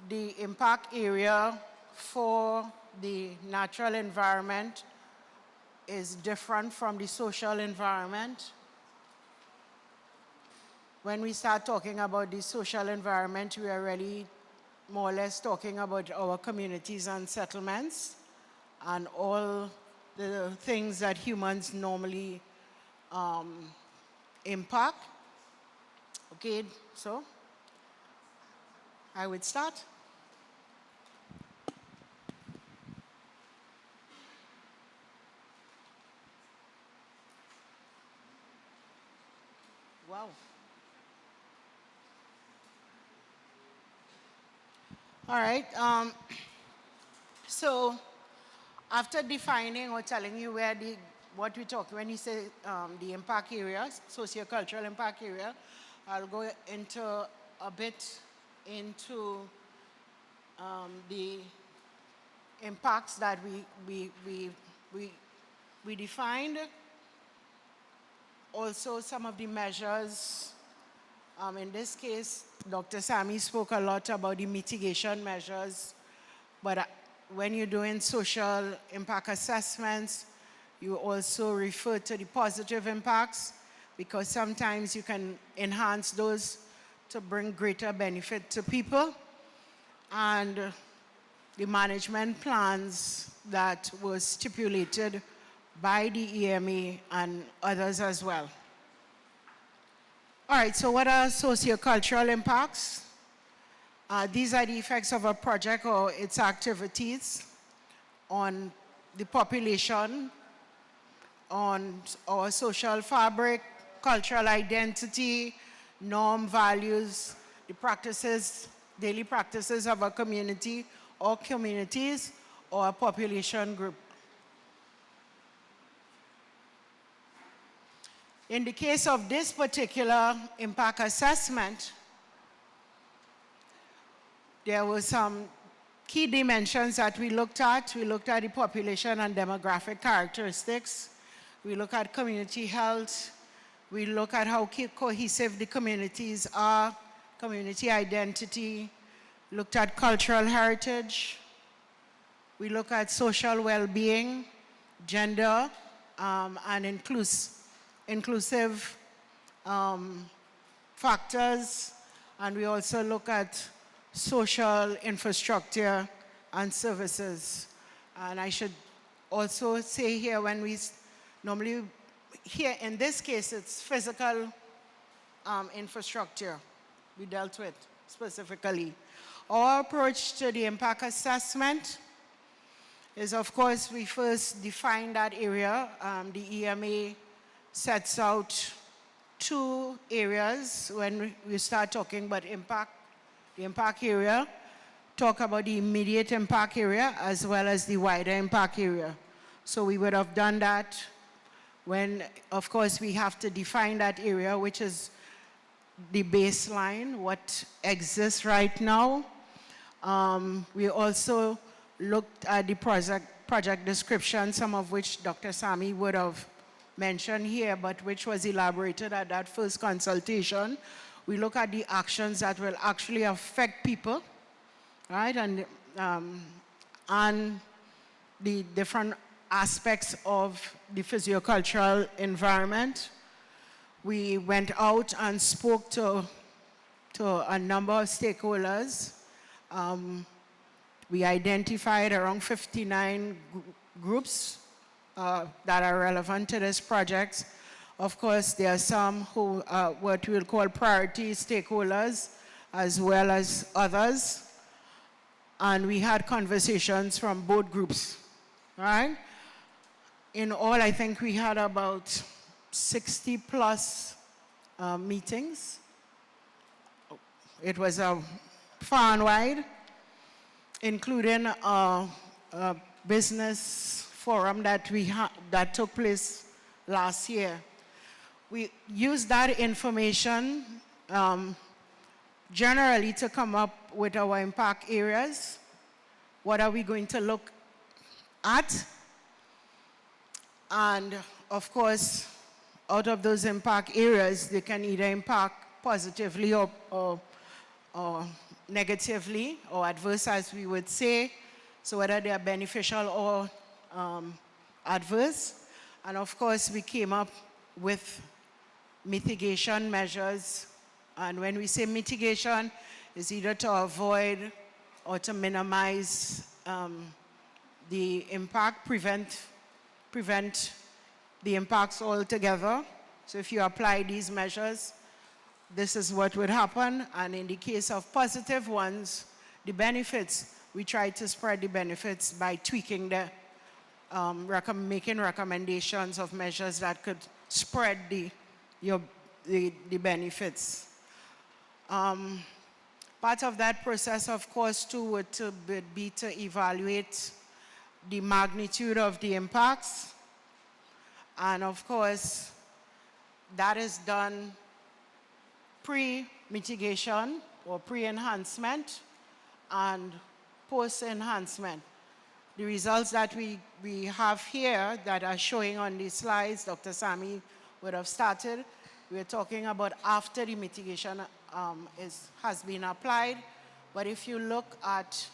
Speaker 4: the impact area for the natural environment is different from the social environment. When we start talking about the social environment, we are really more or less talking about our communities and settlements and all the things that humans normally impact. Okay, so I would start. Wow. All right. So after defining or telling you what we talk, when you say the impact areas, sociocultural impact area, I'll go into a bit into the impacts that we defined. Also, some of the measures. In this case, Dr. Sammy spoke a lot about the mitigation measures, but when you're doing social impact assessments, you also refer to the positive impacts because sometimes you can enhance those to bring greater benefit to people, and the management plans that were stipulated by the EMA and others as well. All right, so what are sociocultural impacts? These are the effects of a project or its activities on the population, on our social fabric, cultural identity, norm, values, the practices, daily practices of a community or communities or a population group. In the case of this particular impact assessment, there were some key dimensions that we looked at. We looked at the population and demographic characteristics. We look at community health. We look at how cohesive the communities are, community identity. Looked at cultural heritage. We look at social well-being, gender, and inclusive factors, and we also look at social infrastructure and services. And I should also say here, when we normally, here in this case, it's physical infrastructure we dealt with specifically. Our approach to the impact assessment is, of course, we first define that area. The EMA sets out two areas when we start talking about impact. The impact area, talk about the immediate impact area as well as the wider impact area. So we would have done that when, of course, we have to define that area, which is the baseline, what exists right now. We also looked at the project description, some of which Dr. Sammy would have mentioned here, but which was elaborated at that first consultation. We look at the actions that will actually affect people, right? And the different aspects of the physiocultural environment. We went out and spoke to a number of stakeholders. We identified around 59 groups that are relevant to this project. Of course, there are some who are what we'll call priority stakeholders, as well as others. And we had conversations from both groups, right? In all, I think we had about 60 plus meetings. It was far and wide, including a business forum that took place last year. We used that information generally to come up with our impact areas. What are we going to look at? And of course, out of those impact areas, they can either impact positively or negatively, or adverse, as we would say. So whether they are beneficial or adverse. And of course, we came up with mitigation measures. And when we say mitigation, it's either to avoid or to minimize the impact, prevent the impacts altogether. So if you apply these measures, this is what would happen. And in the case of positive ones, the benefits, we try to spread the benefits by tweaking the, making recommendations of measures that could spread the benefits. Part of that process, of course, too, would be to evaluate the magnitude of the impacts. And of course, that is done pre-mitigation or pre-enhancement and post-enhancement. The results that we have here that are showing on these slides, Dr. Sammy would have started. We're talking about after the mitigation has been applied. But if you look at,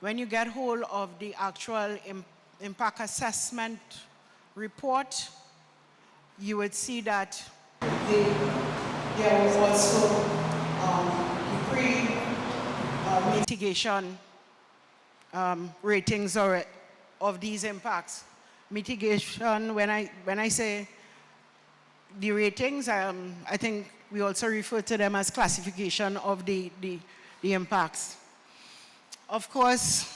Speaker 4: when you get hold of the actual impact assessment report, you would see that there was also the pre-mitigation ratings of these impacts. Mitigation, when I say the ratings, I think we also refer to them as classification of the impacts. Of course,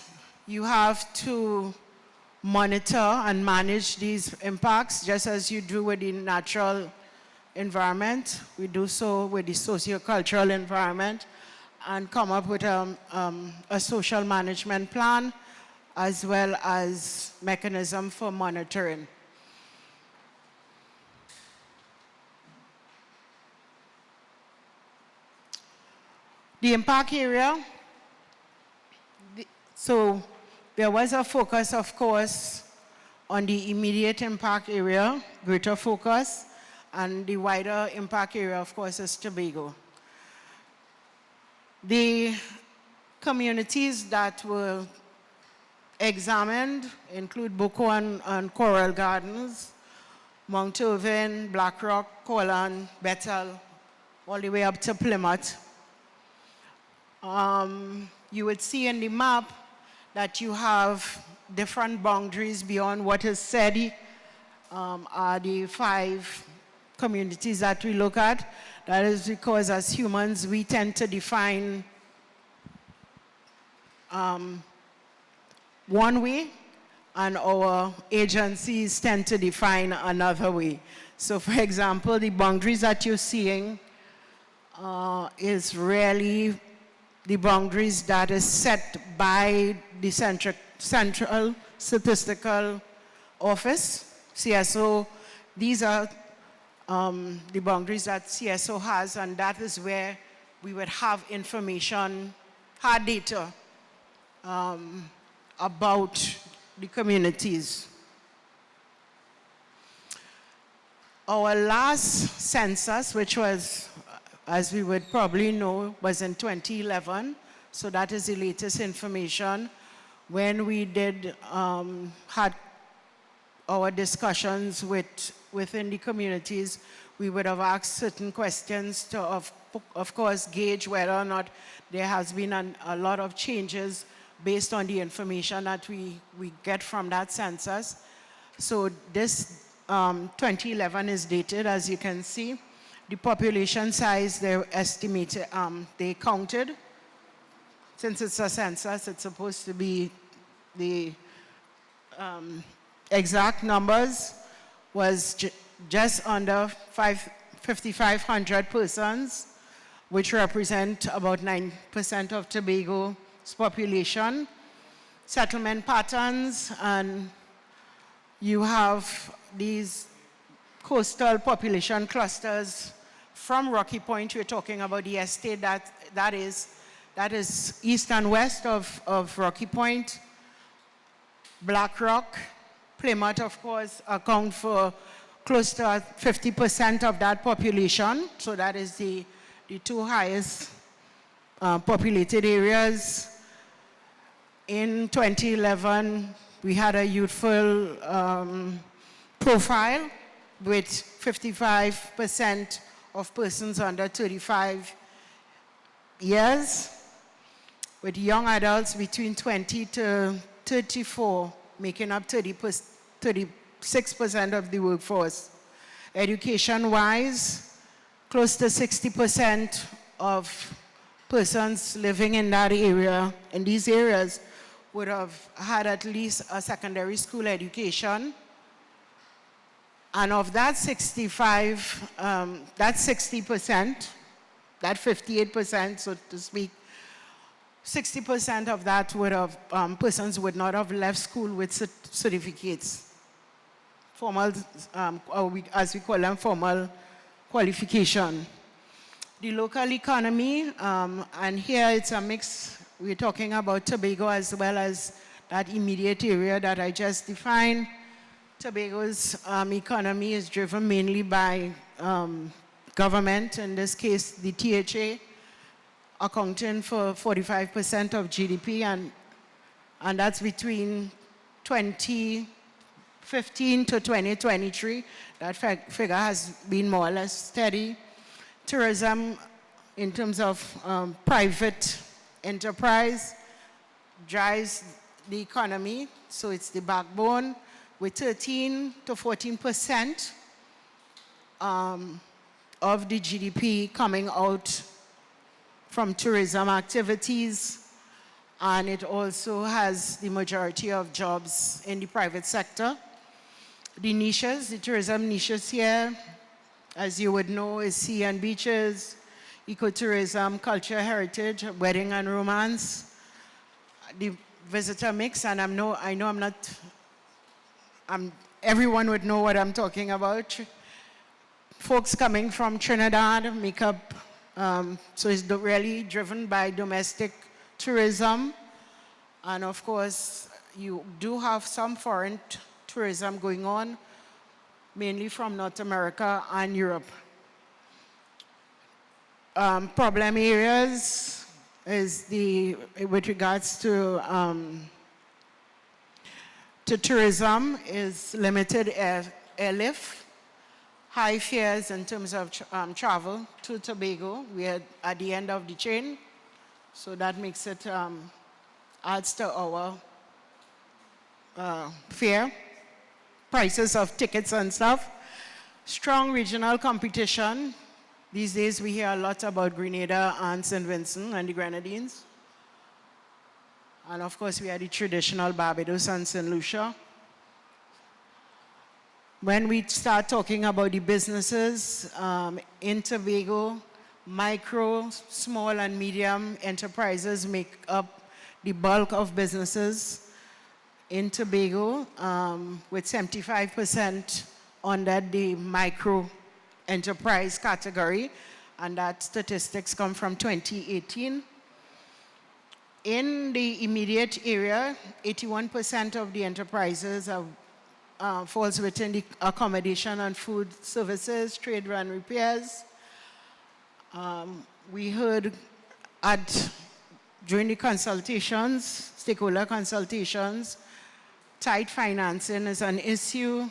Speaker 4: you have to monitor and manage these impacts just as you do with the natural environment. We do so with the socio-cultural environment and come up with a social management plan as well as mechanism for monitoring. The impact area, so there was a focus, of course, on the immediate impact area, greater focus, and the wider impact area, of course, is Tobago. The communities that were examined include Boko and Coral Gardens, Mount Irving, Black Rock, Colan, Bethel, all the way up to Plymouth. You would see in the map that you have different boundaries beyond what is said are the 5 communities that we look at. That is because as humans, we tend to define one way, and our agencies tend to define another way. So for example, the boundaries that you're seeing is really the boundaries that is set by the Central Statistical Office, CSO. These are the boundaries that CSO has, and that is where we would have information, hard data about the communities. Our last census, which was, as we would probably know, was in 2011. So that is the latest information. When we did, had our discussions within the communities, we would have asked certain questions to, of course, gauge whether or not there has been a lot of changes based on the information that we get from that census. So this 2011 is dated, as you can see. The population size, they estimated, they counted. Since it's a census, it's supposed to be the exact numbers was just under 5,500 persons, which represent about 9% of Tobago's population. Settlement patterns, and you have these coastal population clusters from Rocky Point. We're talking about the estate that is east and west of Rocky Point. Black Rock, Plymouth, of course, account for close to 50% of that population. So that is the two highest populated areas. In 2011, we had a youthful profile with 55% of persons under 35 years, with young adults between 20 to 34, making up 36% of the workforce. Education-wise, close to 60% of persons living in that area, in these areas, would have had at least a secondary school education. And of that 65, that 60%, that 58%, so to speak, 60% of that would have, persons would not have left school with certificates. Formal, as we call them, formal qualification. The local economy, and here it's a mix. We're talking about Tobago as well as that immediate area that I just defined. Tobago's economy is driven mainly by government, in this case the THA, accounting for 45% of GDP, and that's between 2015 to 2023. That figure has been more or less steady. Tourism, in terms of private enterprise, drives the economy, so it's the backbone, with 13 to 14% of the GDP coming out from tourism activities, and it also has the majority of jobs in the private sector. The niches, the tourism niches here, as you would know, is sea and beaches, ecotourism, culture, heritage, wedding and romance. The visitor mix, and everyone would know what I'm talking about. Folks coming from Trinidad make up, so it's really driven by domestic tourism. And of course, you do have some foreign tourism going on, mainly from North America and Europe. Problem areas is with regards to tourism, is limited airlift, high fares in terms of travel to Tobago. We are at the end of the chain, so that makes it, adds to our fare, prices of tickets and stuff. Strong regional competition. These days we hear a lot about Grenada and St. Vincent and the Grenadines. And of course we had the traditional Barbados and St. Lucia. When we start talking about the businesses in Tobago, micro, small and medium enterprises make up the bulk of businesses in Tobago, with 75% under the micro enterprise category, and that statistics come from 2018. In the immediate area, 81% of the enterprises falls within the accommodation and food services, trade and repairs. We heard during the consultations, stakeholder consultations, tight financing is an issue.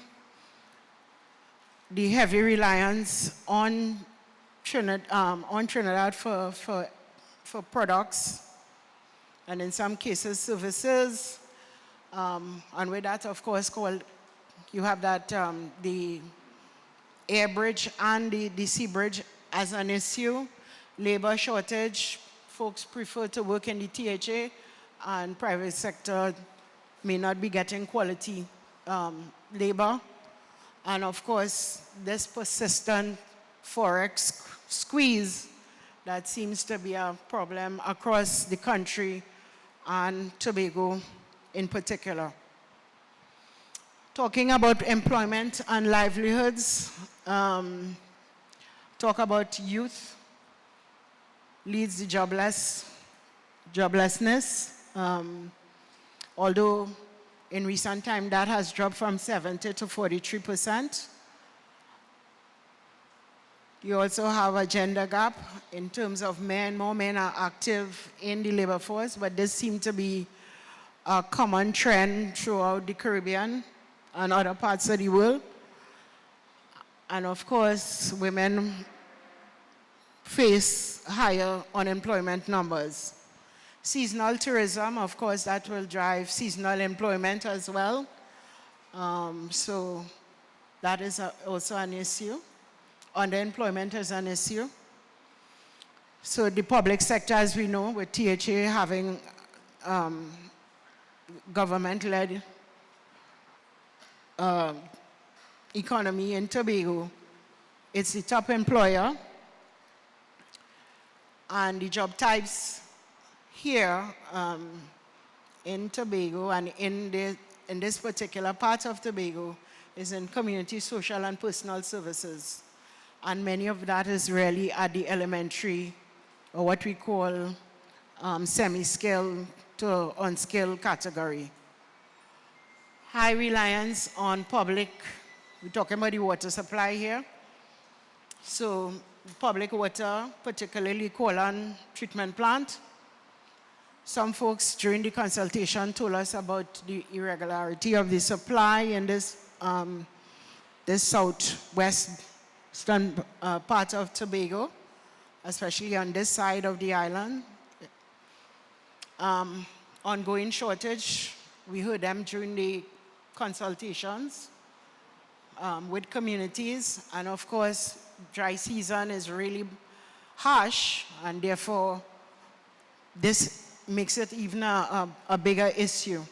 Speaker 4: The heavy reliance on Trinidad for products, and in some cases services. And with that, of course, you have that the air bridge and the sea bridge as an issue. Labor shortage, folks prefer to work in the THA, and private sector may not be getting quality labor. And of course, this persistent forex squeeze that seems to be a problem across the country and Tobago in particular. Talking about employment and livelihoods, talk about youth leads the joblessness. Although in recent time that has dropped from 70 to 43%. You also have a gender gap in terms of more men are active in the labor force, but this seems to be a common trend throughout the Caribbean and other parts of the world. And of course, women face higher unemployment numbers. Seasonal tourism, of course, that will drive seasonal employment as well. So that is also an issue. Underemployment is an issue. So the public sector, as we know, with THA having government-led economy in Tobago, it's the top employer. And the job types here in Tobago and in this particular part of Tobago is in community, social, and personal services. And many of that is really at the elementary, or what we call semi-skilled to unskilled category. High reliance on public, we're talking about the water supply here. So public water, particularly colon treatment plant. Some folks during the consultation told us about the irregularity of the supply in this southwestern part of Tobago, especially on this side of the island. Ongoing shortage, we heard them during the consultations with communities, and of course, dry season is really harsh, and therefore, this makes it even a bigger issue.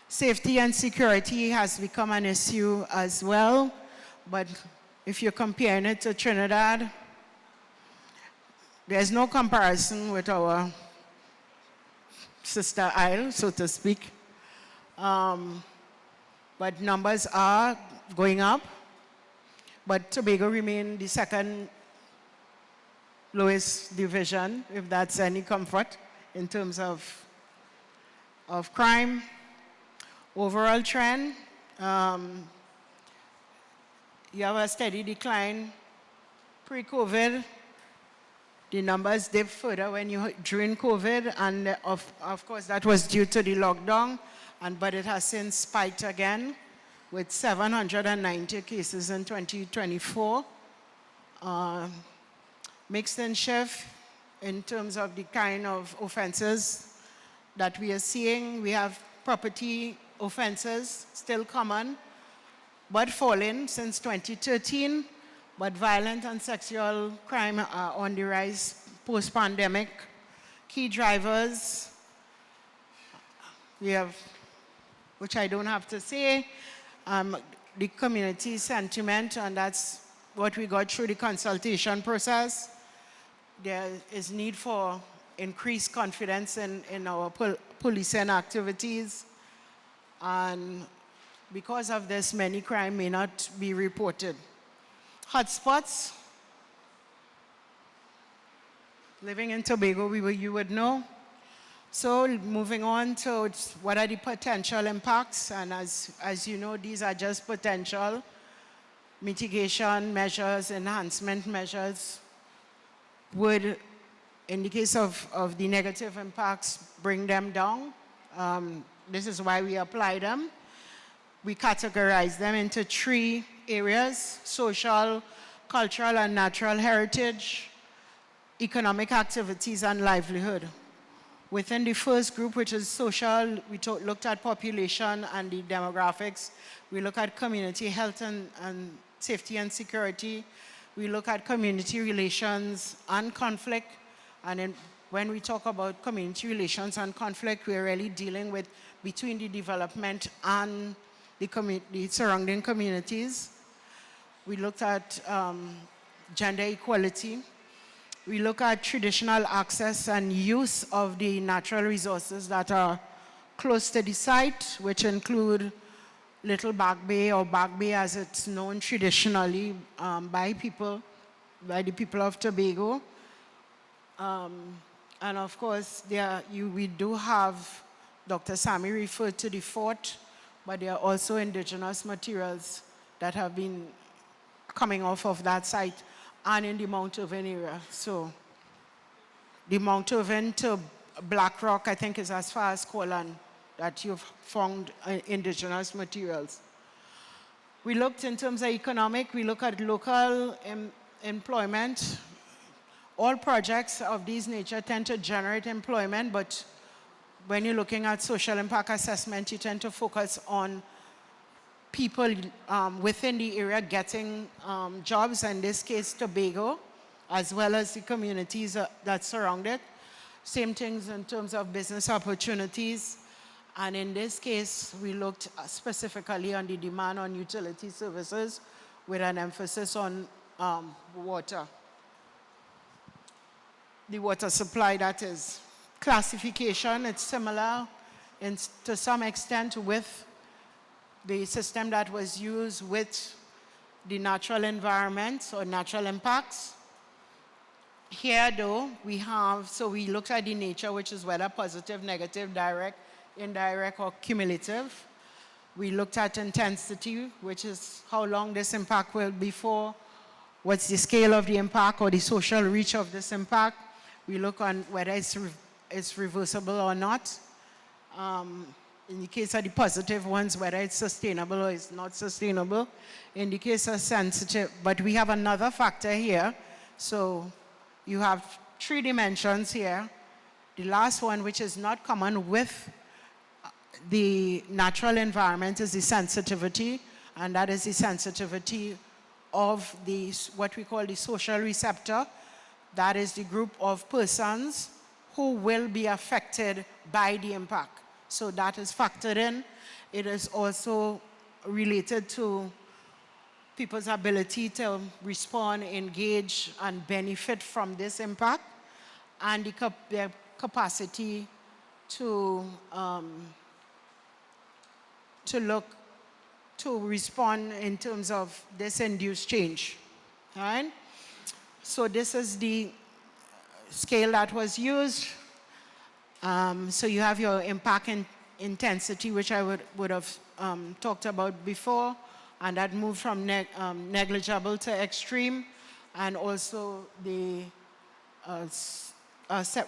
Speaker 4: Safety and security has become an issue as well, but if you're comparing it to Trinidad, there's no comparison with our sister isle, so to speak. But numbers are going up, but Tobago remains the second lowest division, if that's any comfort, in terms of crime. Overall trend, you have a steady decline. Pre-COVID, the numbers dipped further during COVID, and of course that was due to the lockdown, but it has since spiked again with 790 cases in 2024. Mixed and shift in terms of the kind of offenses that we are seeing. We have property offenses still common, but falling since 2013. But violent and sexual crime are on the rise post-pandemic. Key drivers, we have, which I don't have to say, the community sentiment, and that's what we got through the consultation process. There is need for increased confidence in our policing activities, and because of this, many crime may not be reported. Hotspots, living in Tobago, you would know. So moving on to what are the potential impacts, and as you know, these are just potential mitigation measures, enhancement measures would, in the case of the negative impacts, bring them down. this is why we apply them. We categorize them into 3 areas: social, cultural, and natural heritage, economic activities, and livelihood. Within the first group, which is social, we looked at population and the demographics. We look at community health and safety and security. We look at community relations and conflict. And then when we talk about community relations and conflict, we're really dealing with between the development and the surrounding communities. We looked at gender equality. We look at traditional access and use of the natural resources that are close to the site, which include Little Back Bay, or Back Bay as it's known traditionally by the people of Tobago. And of course, we do have, Dr. Sammy referred to the fort, but there are also indigenous materials that have been coming off of that site and in the Mount Irving area. So the Mount Irving to Black Rock, I think, is as far as Colan that you've found indigenous materials. We looked in terms of economic, we look at local employment. All projects of this nature tend to generate employment, but when you're looking at social impact assessment, you tend to focus on people within the area getting jobs, in this case Tobago, as well as the communities that surround it. Same things in terms of business opportunities. And in this case, we looked specifically on the demand on utility services with an emphasis on water. The water supply, that is. Classification, it's similar to some extent with the system that was used with the natural environment or natural impacts. Here though, we looked at the nature, which is whether positive, negative, direct, indirect, or cumulative. We looked at intensity, which is how long this impact will be for, what's the scale of the impact or the social reach of this impact. We look on whether it's reversible or not. In the case of the positive ones, whether it's sustainable or it's not sustainable. In the case of sensitive, but we have another factor here. So you have 3 dimensions here. The last one, which is not common with the natural environment, is the sensitivity, and that is the sensitivity of what we call the social receptor. That is the group of persons who will be affected by the impact. So that is factored in. It is also related to people's ability to respond, engage, and benefit from this impact, and their capacity to respond in terms of this induced change. All right? So this is the scale that was used. So you have your impact intensity, which I would have talked about before, and that moved from negligible to extreme, and also the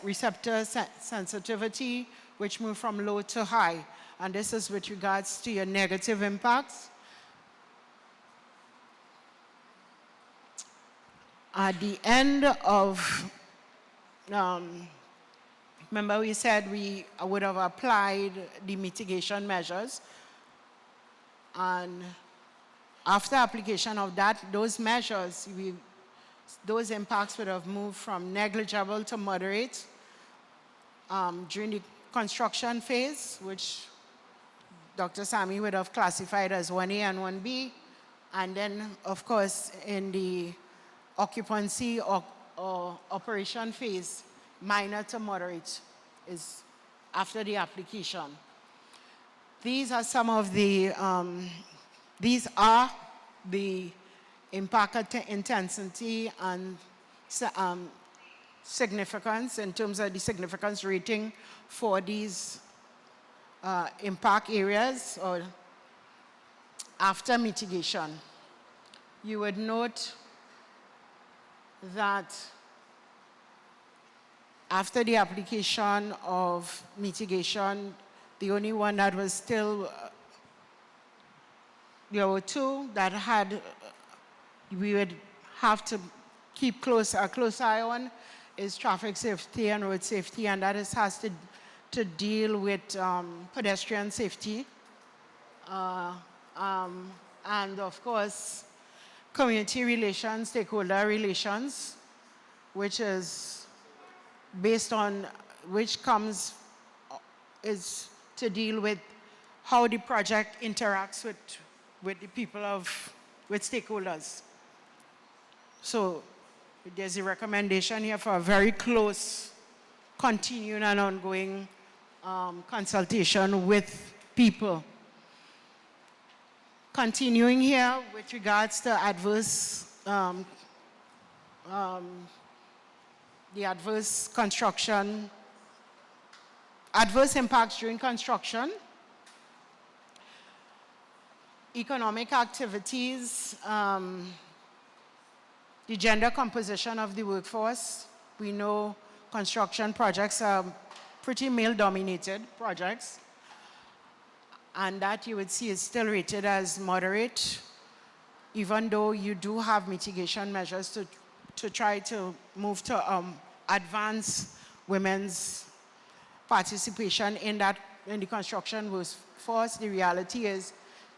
Speaker 4: receptor sensitivity, which moved from low to high. And this is with regards to your negative impacts. At the end of, remember we said we would have applied the mitigation measures, and after application of those measures, those impacts would have moved from negligible to moderate during the construction phase, which Dr. Sammy would have classified as 1A and 1B, and then of course in the occupancy or operation phase, minor to moderate is after the application. These are some of the, these are the impact intensity and significance in terms of the significance rating for these impact areas or after mitigation. You would note that after the application of mitigation, The only one that was still, there were two that had, we would have to keep a close eye on is traffic safety and road safety, and that has to deal with pedestrian safety. And of course, community relations, stakeholder relations, which is based on, is to deal with how the project interacts with the people with stakeholders. So there's a recommendation here for a very close, continuing and ongoing consultation with people. Continuing here with regards to the adverse impacts during construction, economic activities, the gender composition of the workforce. We know construction projects are pretty male-dominated projects, and that you would see is still rated as moderate, even though you do have mitigation measures to try to move to advance women's participation in the construction workforce. The reality is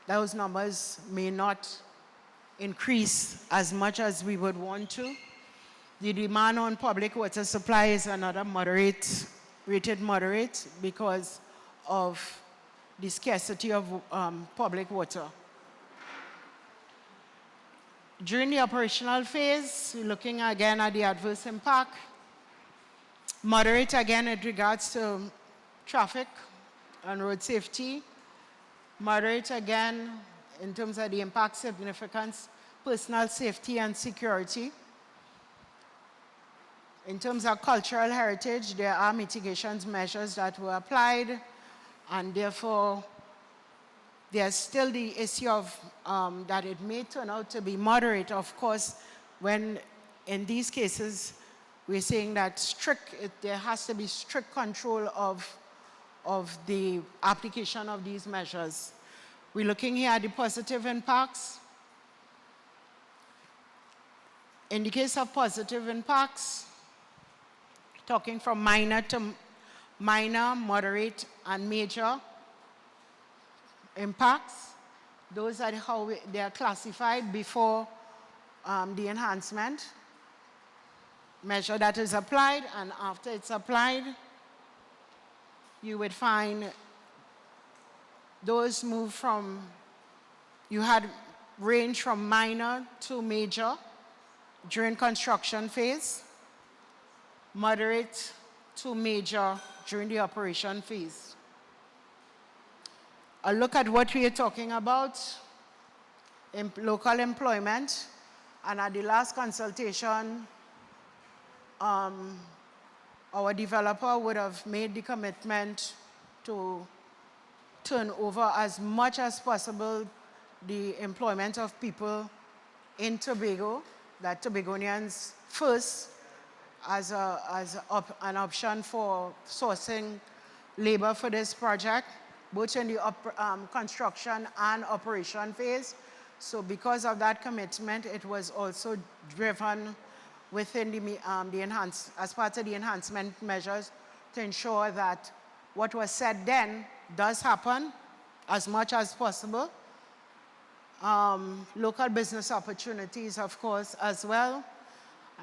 Speaker 4: those numbers may not increase as much as we would want to. The demand on public water supply is another rated moderate because of the scarcity of public water. During the operational phase, we're looking again at the adverse impact. Moderate again in regards to traffic and road safety. Moderate again in terms of the impact significance, personal safety and security. In terms of cultural heritage, there are mitigation measures that were applied, and therefore there's still the issue of that it may turn out to be moderate. Of course, when in these cases we're saying that there has to be strict control of the application of these measures. We're looking here at the positive impacts. In the case of positive impacts, talking from minor, moderate, and major impacts, those are how they are classified before the enhancement measure that is applied, and after it's applied, you would find those move from, you had range from minor to major during construction phase, moderate to major during the operation phase. A look at what we are talking about, local employment, and at the last consultation, our developer would have made the commitment to turn over as much as possible the employment of people in Tobago, that Tobagonians first, as an option for sourcing labor for this project, both in the construction and operation phase. So because of that commitment, it was also driven within as part of the enhancement measures to ensure that what was said then does happen as much as possible. Local business opportunities, of course, as well.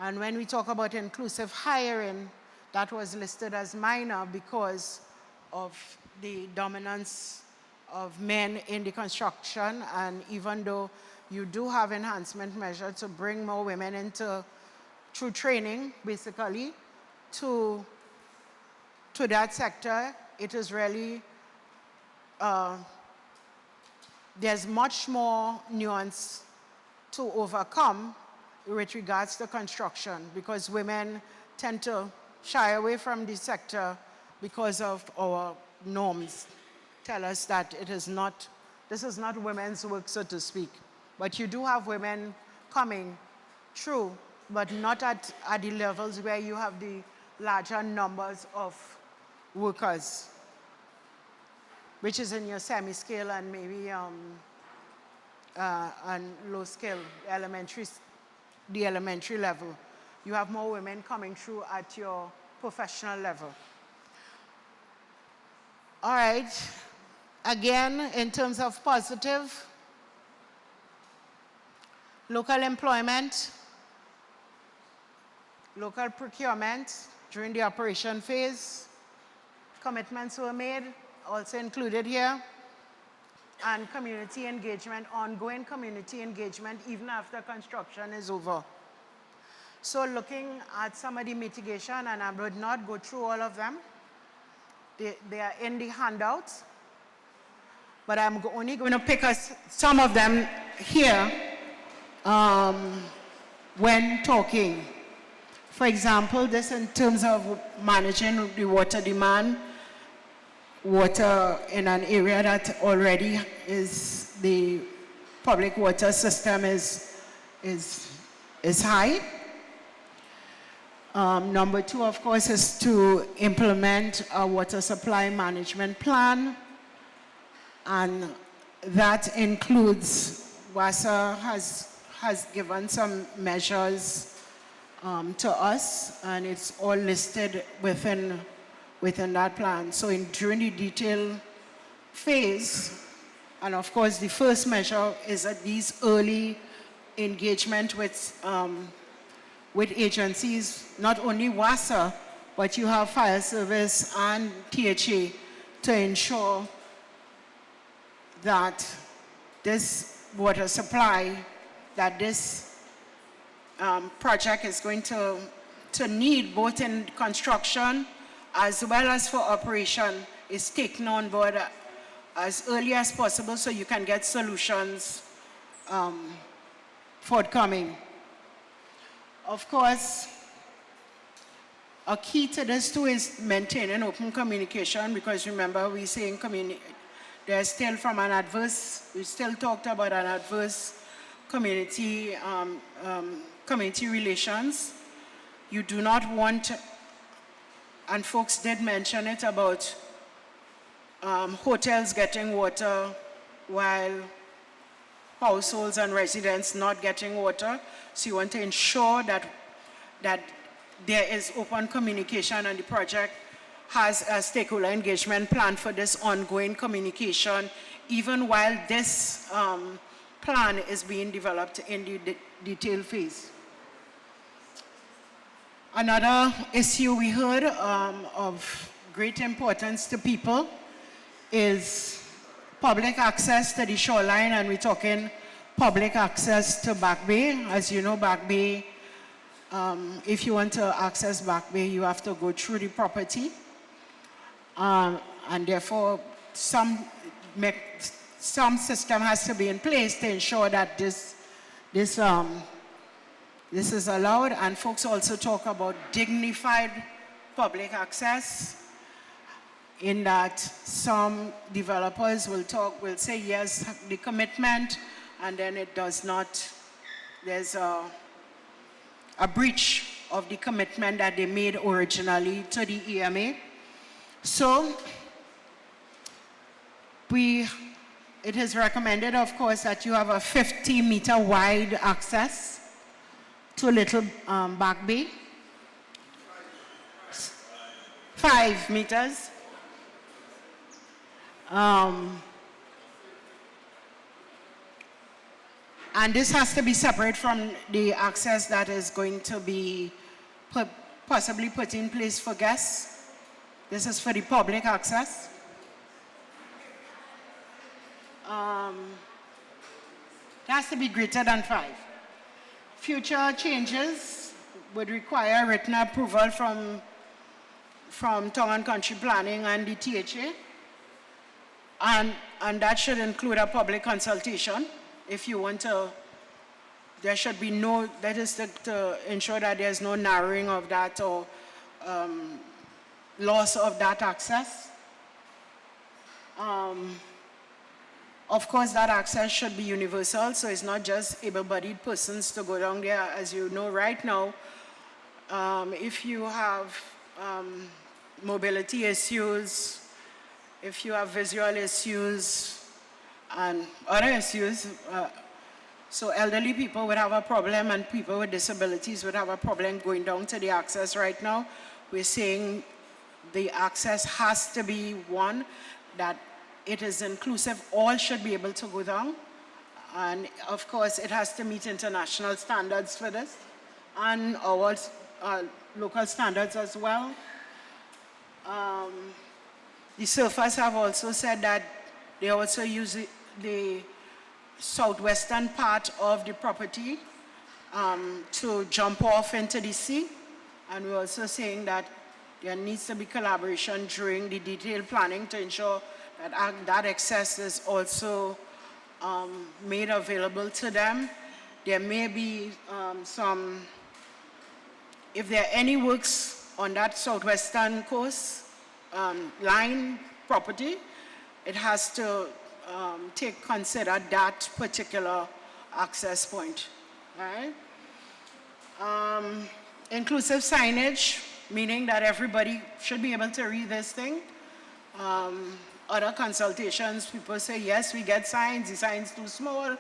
Speaker 4: And when we talk about inclusive hiring, that was listed as minor because of the dominance of men in the construction. And even though you do have enhancement measures to bring more women through training, basically, to that sector, it is really, there's much more nuance to overcome with regards to construction, because women tend to shy away from the sector because of our norms. Tell us that this is not women's work, so to speak. But you do have women coming through, but not at the levels where you have the larger numbers of workers. which is in your semi-scale and maybe and low scale, the elementary level. You have more women coming through at your professional level. All right. Again, in terms of positive, local employment, local procurement during the operation phase, commitments were made, also included here, and community engagement, ongoing community engagement even after construction is over. So looking at some of the mitigation, and I would not go through all of them, they are in the handouts, but I'm only going to pick some of them here when talking. For example, this in terms of managing the water demand, water in an area that already is the public water system is high. Number two, of course, is to implement a water supply management plan. And that includes, WASA has given some measures to us, and it's all listed within that plan. So during the detail phase, and of course the first measure is that these early engagement with agencies, not only WASA, but you have fire service and THA to ensure that this water supply, that this project is going to need both in construction as well as for operation is taken on board as early as possible so you can get solutions forthcoming. Of course, a key to this too is maintaining open communication, because remember we saying there's still from an adverse, we still talked about an adverse community relations. You do not want, and folks did mention it about hotels getting water while households and residents not getting water. So you want to ensure that there is open communication, and the project has a stakeholder engagement plan for this ongoing communication, even while this plan is being developed in the detail phase. Another issue we heard of great importance to people is public access to the shoreline, and we're talking public access to Back Bay. As you know, Back Bay, if you want to access Back Bay, you have to go through the property. And therefore, some system has to be in place to ensure that this is allowed. And folks also talk about dignified public access, in that some developers will say yes, the commitment, and then it does not. There's a breach of the commitment that they made originally to the EMA. So it is recommended, of course, that you have a 50-meter wide access to Little Back Bay. 5 meters. And this has to be separate from the access that is going to be possibly put in place for guests. This is for the public access. It has to be greater than 5. Future changes would require written approval from Town and Country Planning and the THA. And that should include a public consultation. If you want to, there should be no, that is to ensure that there's no narrowing of that or loss of that access. Of course, that access should be universal, so it's not just able-bodied persons to go down there. As you know right now, if you have mobility issues, if you have visual issues and other issues, so elderly people would have a problem and people with disabilities would have a problem going down to the access right now. We're saying the access has to be one, that it is inclusive, all should be able to go down. And of course, it has to meet international standards for this and our local standards as well. The surfers have also said that they also use the southwestern part of the property to jump off into the sea. And we're also saying that there needs to be collaboration during the detailed planning to ensure that that access is also made available to them. There may be if there are any works on that southwestern coast line property, it has to consider that particular access point, right? Inclusive signage, meaning that everybody should be able to read this thing. Other consultations, people say, yes, we get signs, the sign's too small,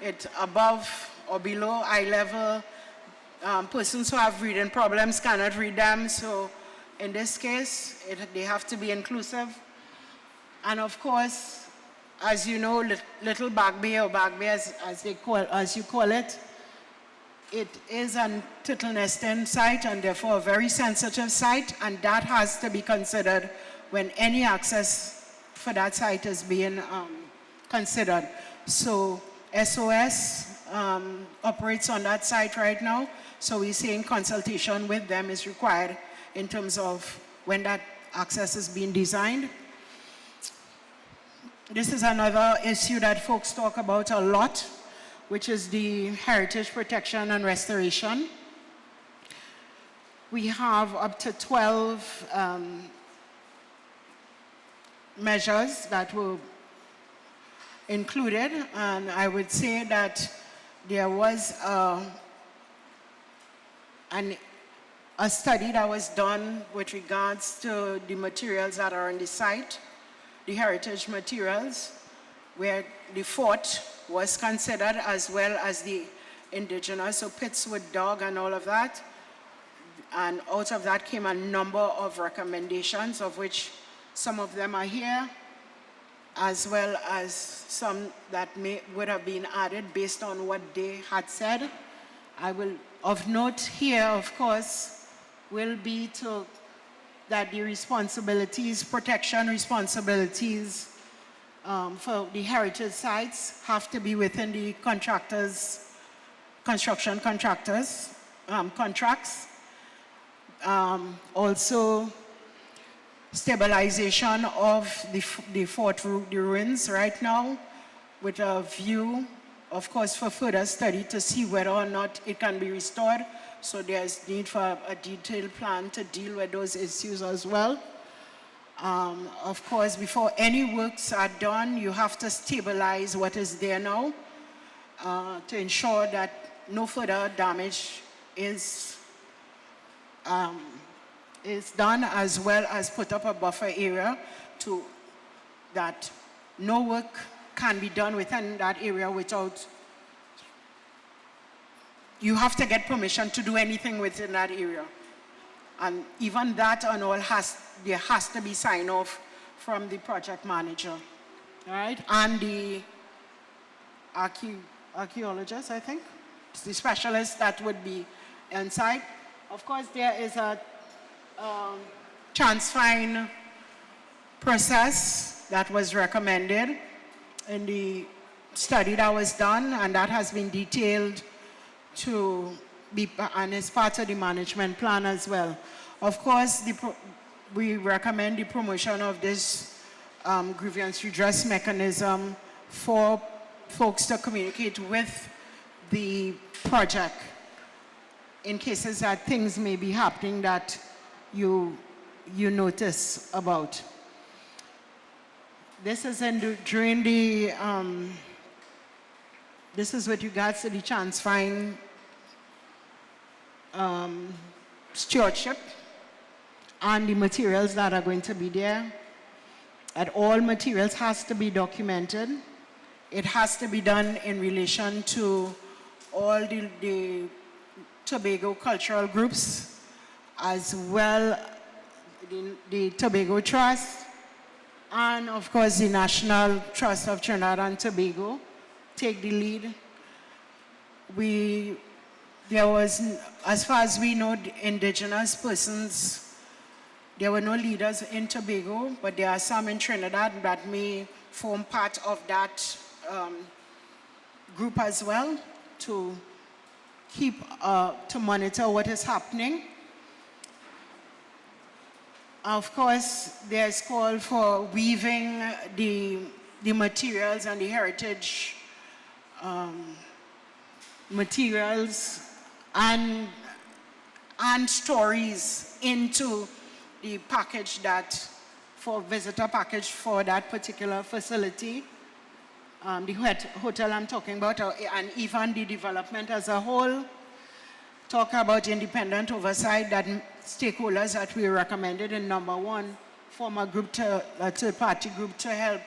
Speaker 4: it's above or below eye level. Persons who have reading problems cannot read them, so in this case, they have to be inclusive. And of course, as you know, Little Back Bay, or Back Bay as you call it, it is a turtle nesting site and therefore a very sensitive site, and that has to be considered when any access for that site is being considered. So SOS operates on that site right now, so we're saying consultation with them is required in terms of when that access is being designed. This is another issue that folks talk about a lot, which is the heritage protection and restoration. We have up to 12 measures that were included, and I would say that there was a study that was done with regards to the materials that are on the site, the heritage materials, where the fort was considered as well as the indigenous, so pits with dog and all of that. And out of that came a number of recommendations, of which some of them are here, as well as some that would have been added based on what they had said. Of note here, of course, will be that the responsibilities, protection responsibilities for the heritage sites have to be within the construction contractors' contracts. Also, stabilization of the fort the ruins right now, with a view, of course, for further study to see whether or not it can be restored. So there's need for a detailed plan to deal with those issues as well. Of course, before any works are done, you have to stabilize what is there now to ensure that no further damage is done, as well as put up a buffer area to that no work can be done within that area without, you have to get permission to do anything within that area. And even that and all there has to be sign off from the project manager, all right? And the archaeologist, I think, the specialist that would be inside. Of course, there is a transfine process that was recommended in the study that was done, and that has been detailed to be, and is part of the management plan as well. Of course, we recommend the promotion of this grievance redress mechanism for folks to communicate with the project in cases that things may be happening that you notice about. This is during the, this is with regards to the transfine stewardship and the materials that are going to be there. that all materials has to be documented. It has to be done in relation to all the Tobago cultural groups, as well the Tobago Trust, and of course the National Trust of Trinidad and Tobago take the lead. There was, as far as we know, indigenous persons, there were no leaders in Tobago, but there are some in Trinidad that may form part of that group as well to keep, to monitor what is happening. Of course, there's call for weaving the materials and the heritage materials and stories into the package that, for visitor package for that particular facility. The hotel I'm talking about, and even the development as a whole. Talk about independent oversight that stakeholders that we recommended in number 1, form a group a third-party group to help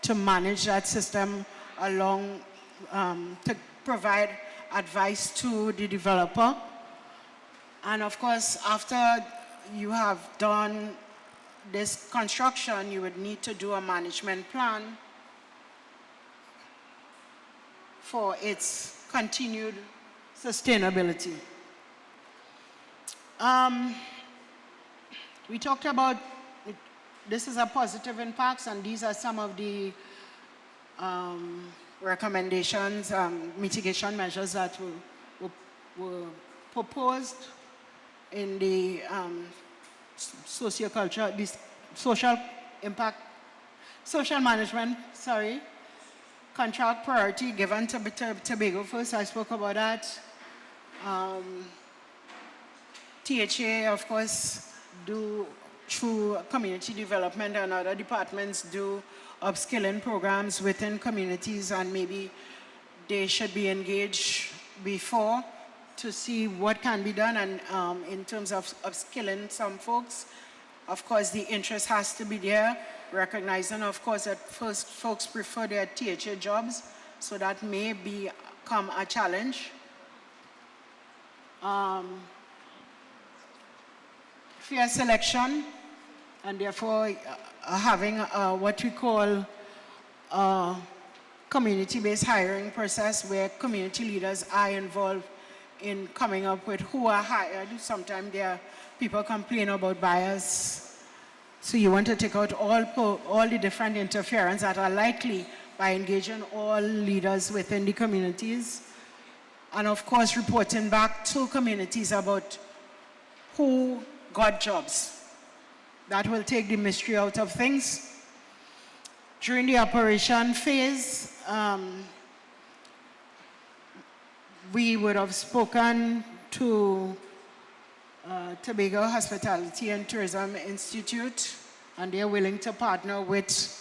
Speaker 4: to manage that system along, to provide advice to the developer. And of course, after you have done this construction, you would need to do a management plan for its continued sustainability. We talked about, this is a positive impacts, and these are some of the recommendations, mitigation measures that were proposed in the sociocultural, this social impact, social management, contract priority given to Tobago first. I spoke about that. THA, of course, do through community development, and other departments do upskilling programs within communities, and maybe they should be engaged before to see what can be done. And in terms of upskilling some folks, of course, the interest has to be there, recognizing, of course, that first folks prefer their THA jobs, so that may become a challenge. Fair selection, and therefore having what we call a community-based hiring process where community leaders are involved in coming up with who are hired. Sometimes there are people complain about bias. So you want to take out all the different interference that are likely by engaging all leaders within the communities. And of course, reporting back to communities about who got jobs. That will take the mystery out of things. During the operation phase, we would have spoken to Tobago Hospitality and Tourism Institute, and they're willing to partner with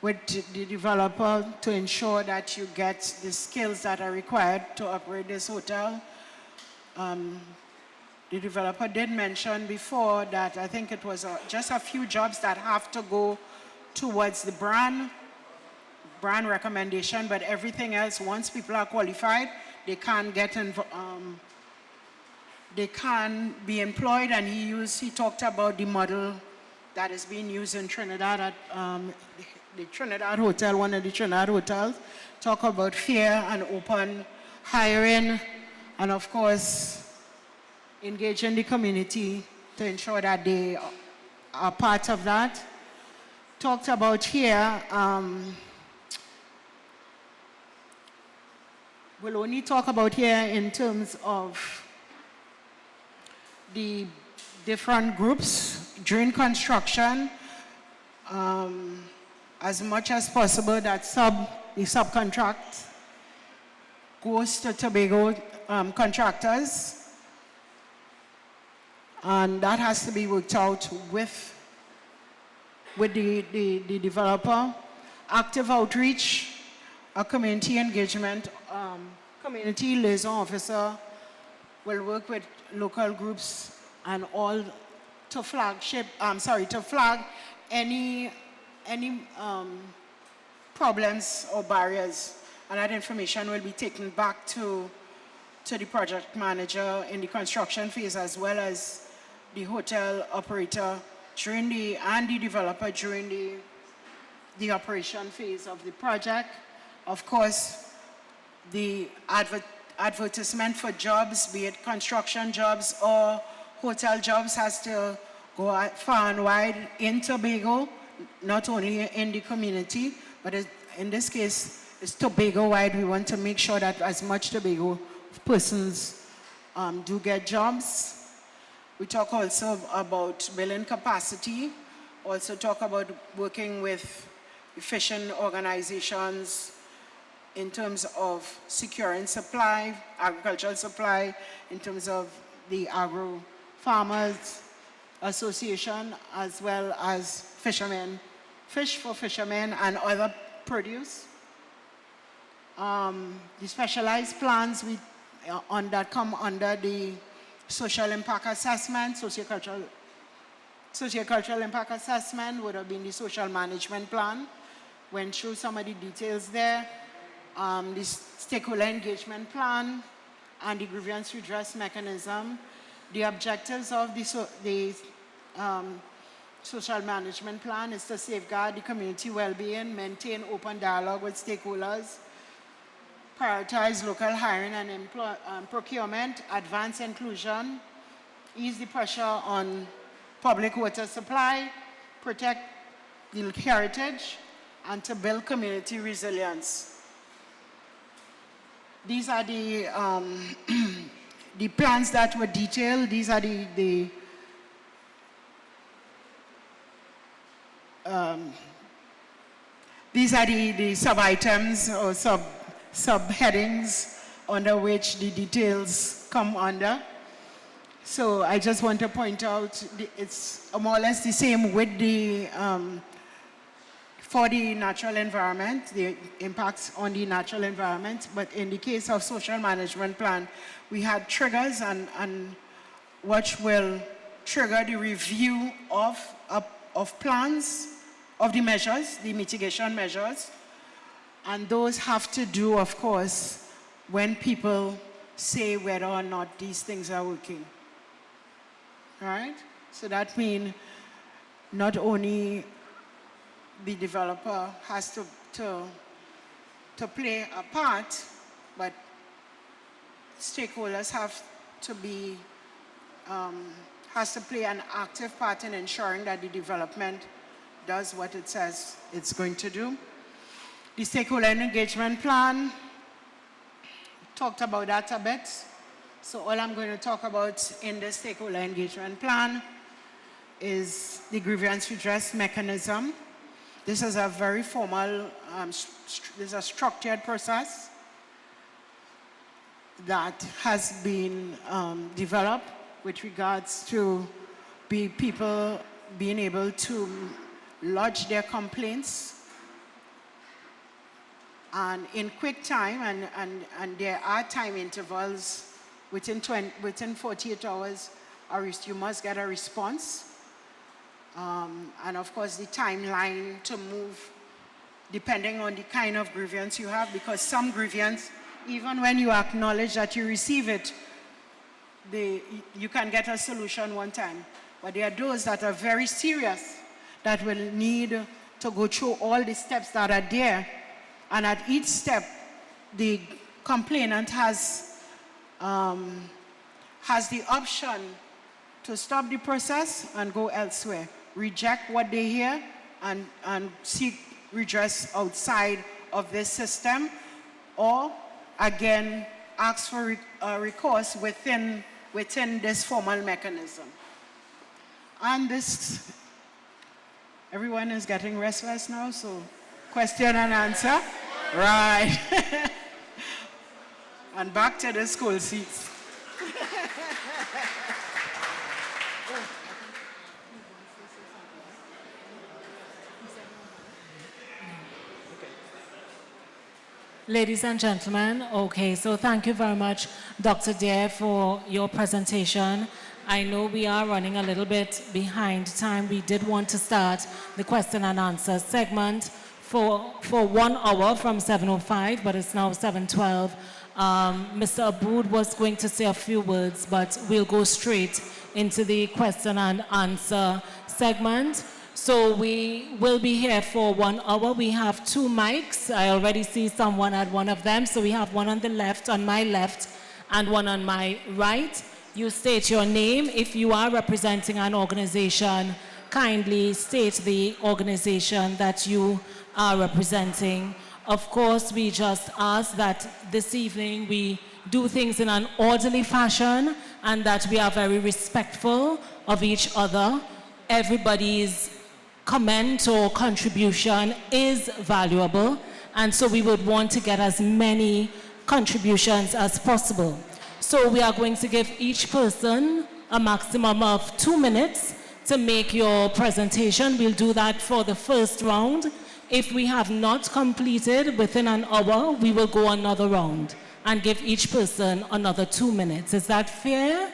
Speaker 4: the developer to ensure that you get the skills that are required to operate this hotel. The developer did mention before that I think it was just a few jobs that have to go towards the brand recommendation, but everything else, once people are qualified, they can they can be employed. And he talked about the model that is being used in Trinidad at the Trinidad Hotel, one of the Trinidad hotels, talk about fair and open hiring, and of course, engaging the community to ensure that they are part of that. Talked about here, we'll only talk about here in terms of the different groups during construction, as much as possible that the subcontract goes to Tobago contractors. And that has to be worked out with the developer. Active outreach, a community engagement, community liaison officer will work with local groups and all to flag any any problems or barriers, and that information will be taken back to the project manager in the construction phase, as well as the hotel operator and the developer during the operation phase of the project. Of course, the advertisement for jobs, be it construction jobs or hotel jobs, has to go far and wide in Tobago, not only in the community, but in this case, it's Tobago-wide. We want to make sure that as much Tobago persons do get jobs. We talk also about building capacity, also talk about working with efficient organizations in terms of securing supply, agricultural supply, in terms of the Agro Farmers Association, as well as fishermen, fish for fishermen and other produce. The specialized plans that come under the social impact assessment, sociocultural impact assessment would have been the social management plan. Went through some of the details there. The stakeholder engagement plan and the grievance redress mechanism. The objectives of the social management plan is to safeguard the community well-being, maintain open dialogue with stakeholders, prioritize local hiring and procurement, advance inclusion, ease the pressure on public water supply, protect the heritage, and to build community resilience. These are the the plans that were detailed. These are the sub-items or sub-headings under which the details come under. So I just want to point out it's more or less the same with the for the natural environment, the impacts on the natural environment. But in the case of social management plan, we had triggers and which will trigger the review of plans, of the measures, the mitigation measures. And those have to do, of course, when people say whether or not these things are working. All right? So that means not only the developer has to play a part, but stakeholders have to be, has to play an active part in ensuring that the development does what it says it's going to do. The stakeholder engagement plan, talked about that a bit. So all I'm going to talk about in the stakeholder engagement plan is the grievance redress mechanism. This is a very formal, this is a structured process that has been developed with regards to people being able to lodge their complaints and in quick time, and there are time intervals within 48 hours, you must get a response. And of course the timeline to move depending on the kind of grievance you have, because some grievance, even when you acknowledge that you receive it, you can get a solution one time. But there are those that are very serious that will need to go through all the steps that are there. And at each step, the complainant has the option to stop the process and go elsewhere, reject what they hear, and seek redress outside of this system, or again, ask for recourse within this formal mechanism. And this, everyone is getting restless now, so question and answer. Right. And back to the school seats.
Speaker 1: Ladies and gentlemen, okay, so thank you very much, Dr. Deare, for your presentation. I know we are running a little bit behind time. We did want to start the question and answer segment for 1 hour from 7:05, but it's now 7:12. Mr. Aboud was going to say a few words, but we'll go straight into the question and answer segment. So we will be here for 1 hour. We have 2 mics. I already see someone at one of them. So we have one on the left, on my left, and one on my right. You state your name. If you are representing an organization, kindly state the organization that you are representing. Of course, we just ask that this evening we do things in an orderly fashion and that we are very respectful of each other. Everybody's comment or contribution is valuable, and so we would want to get as many contributions as possible. So we are going to give each person a maximum of 2 minutes to make your presentation. We'll do that for the first round. If we have not completed within an hour, we will go another round and give each person another 2 minutes. Is that fair?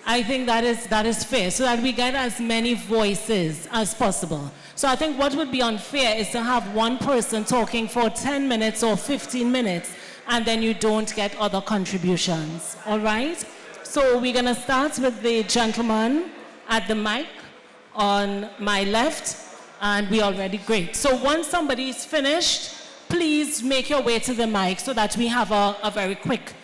Speaker 1: I think that is fair, so that we get as many voices as possible. So I think what would be unfair is to have one person talking for 10 minutes or 15 minutes, and then you don't get other contributions, all right? So we're gonna start with the gentleman at the mic on my left, and we already, great. So once somebody is finished, please make your way to the mic so that we have a very quick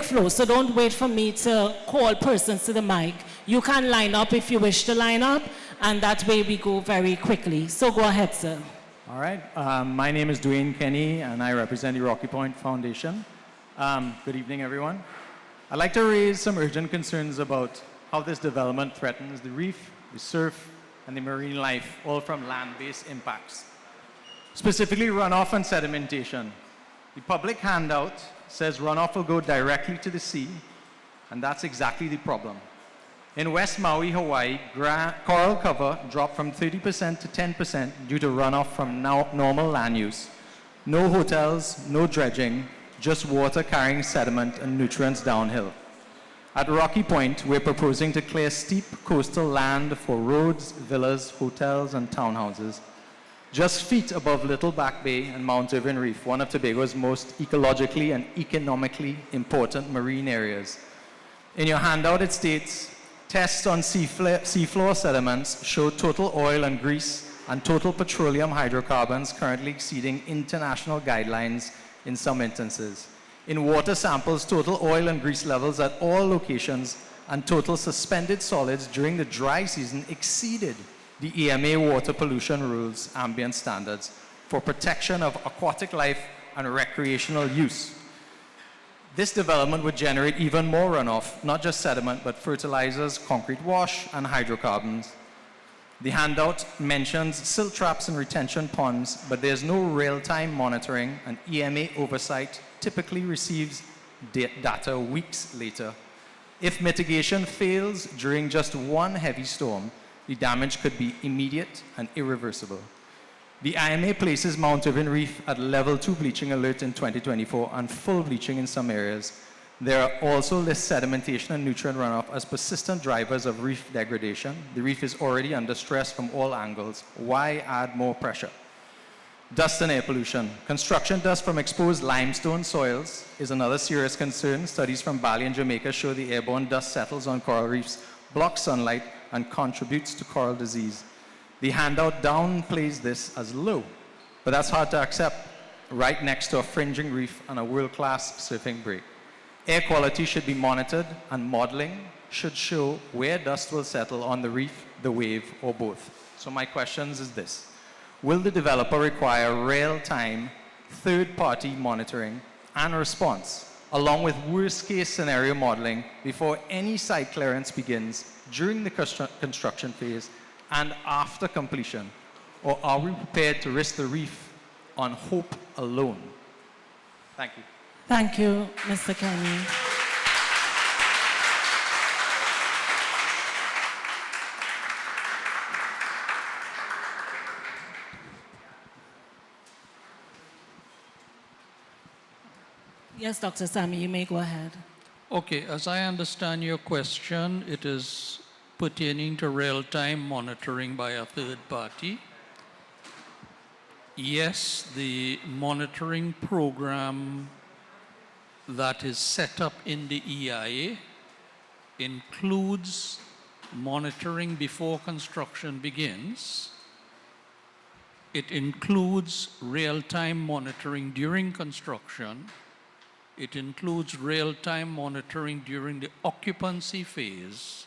Speaker 1: flow. So don't wait for me to call persons to the mic. You can line up if you wish to line up, and that way we go very quickly. So go ahead, sir.
Speaker 5: All right. My name is Dwayne Kenny, and I represent the Rocky Point Foundation. Good evening, everyone. I'd like to raise some urgent concerns about how this development threatens the reef, the surf, and the marine life, all from land-based impacts. Specifically, runoff and sedimentation. The public handout says runoff will go directly to the sea, and that's exactly the problem. In West Maui, Hawaii, coral cover dropped from 30% to 10% due to runoff from normal land use. No hotels, no dredging, just water carrying sediment and nutrients downhill. At Rocky Point, we're proposing to clear steep coastal land for roads, villas, hotels, and townhouses, just feet above Little Back Bay and Mount Irving Reef, one of Tobago's most ecologically and economically important marine areas. In your handout, it states, tests on seafloor sediments show total oil and grease and total petroleum hydrocarbons currently exceeding international guidelines in some instances. In water samples, total oil and grease levels at all locations and total suspended solids during the dry season exceeded the EMA water pollution rules ambient standards for protection of aquatic life and recreational use. This development would generate even more runoff, not just sediment, but fertilizers, concrete wash, and hydrocarbons. The handout mentions silt traps and retention ponds, but there's no real-time monitoring, and EMA oversight typically receives data weeks later. If mitigation fails during just one heavy storm, the damage could be immediate and irreversible. The IMA places Mount Irving Reef at level 2 bleaching alert in 2024 and full bleaching in some areas. There are also lists sedimentation and nutrient runoff as persistent drivers of reef degradation. The reef is already under stress from all angles. Why add more pressure? Dust and air pollution. Construction dust from exposed limestone soils is another serious concern. Studies from Bali and Jamaica show the airborne dust settles on coral reefs, blocks sunlight, and contributes to coral disease. The handout downplays this as low, but that's hard to accept right next to a fringing reef and a world-class surfing break. Air quality should be monitored, and modeling should show where dust will settle on the reef, the wave, or both. So my questions is this. Will the developer require real-time, third-party monitoring and response, along with worst-case scenario modeling before any site clearance begins, during the construction phase, and after completion? Or are we prepared to risk the reef on hope alone? Thank you.
Speaker 1: Thank you, Mr. Kenny. Yes, Dr. Sammy, you may go ahead.
Speaker 3: Okay, as I understand your question, it is pertaining to real-time monitoring by a third party. Yes, the monitoring program that is set up in the EIA includes monitoring before construction begins. It includes real-time monitoring during construction. It includes real-time monitoring during the occupancy phase.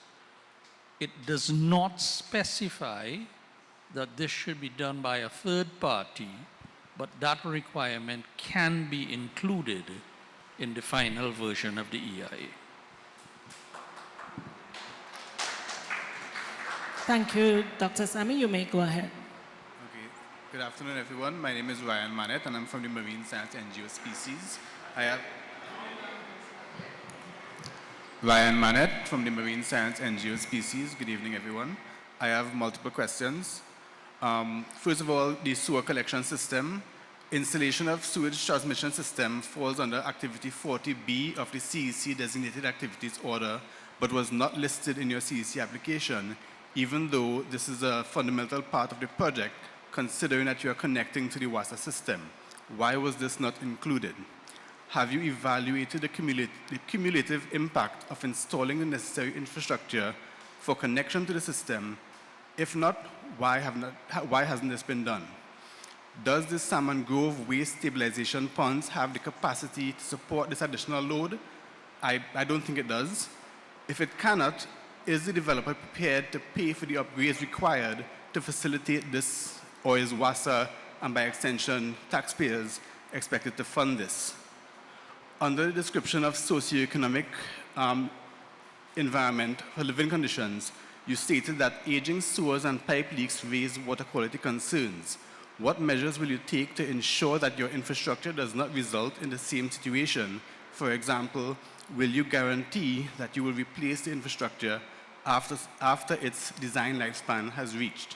Speaker 3: It does not specify that this should be done by a third party, but that requirement can be included in the final version of the EIA.
Speaker 1: Thank you, Dr. Sammy. You may go ahead.
Speaker 6: Okay. Good afternoon, everyone. My name is Ryan Manet, and I'm from the Marine Science and Geospecies. I have Ryan Manet from the Marine Science and Geospecies. Good evening, everyone. I have multiple questions. First of all, the sewer collection system. Installation of sewage transmission system falls under Activity 40B of the CEC Designated Activities Order, but was not listed in your CEC application, even though this is a fundamental part of the project, considering that you are connecting to the WASA system. Why was this not included? Have you evaluated the cumulative impact of installing the necessary infrastructure for connection to the system? If not, why hasn't this been done? Does the Salmon Grove waste stabilization ponds have the capacity to support this additional load? I don't think it does. If it cannot, is the developer prepared to pay for the upgrades required to facilitate this, or is WASA, and by extension, taxpayers, expected to fund this? Under the description of socioeconomic environment for living conditions, you stated that aging sewers and pipe leaks raise water quality concerns. What measures will you take to ensure that your infrastructure does not result in the same situation? For example, will you guarantee that you will replace the infrastructure after its design lifespan has reached?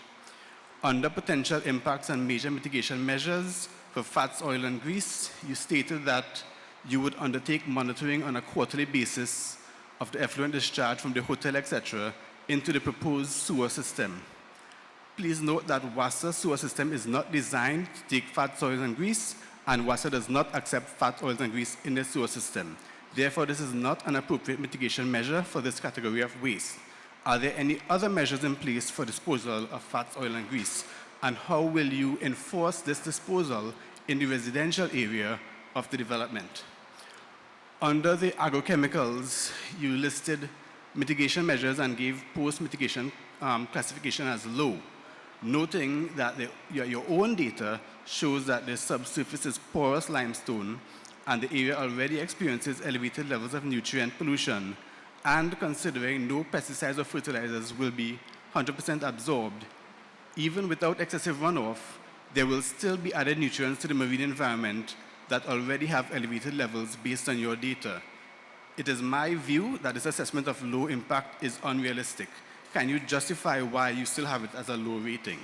Speaker 6: Under potential impacts and major mitigation measures for fats, oil, and grease, you stated that you would undertake monitoring on a quarterly basis of the effluent discharge from the hotel, etc., into the proposed sewer system. Please note that WASA sewer system is not designed to take fat, oils, and grease, and WASA does not accept fat, oils, and grease in the sewer system. Therefore, this is not an appropriate mitigation measure for this category of waste. Are there any other measures in place for disposal of fat, oil, and grease? And how will you enforce this disposal in the residential area of the development? Under the agrochemicals, you listed mitigation measures and gave post-mitigation classification as low, noting that your own data shows that the subsurface is porous limestone and the area already experiences elevated levels of nutrient pollution, and considering no pesticides or fertilizers will be 100% absorbed, even without excessive runoff, there will still be added nutrients to the marine environment that already have elevated levels based on your data. It is my view that this assessment of low impact is unrealistic. Can you justify why you still have it as a low rating?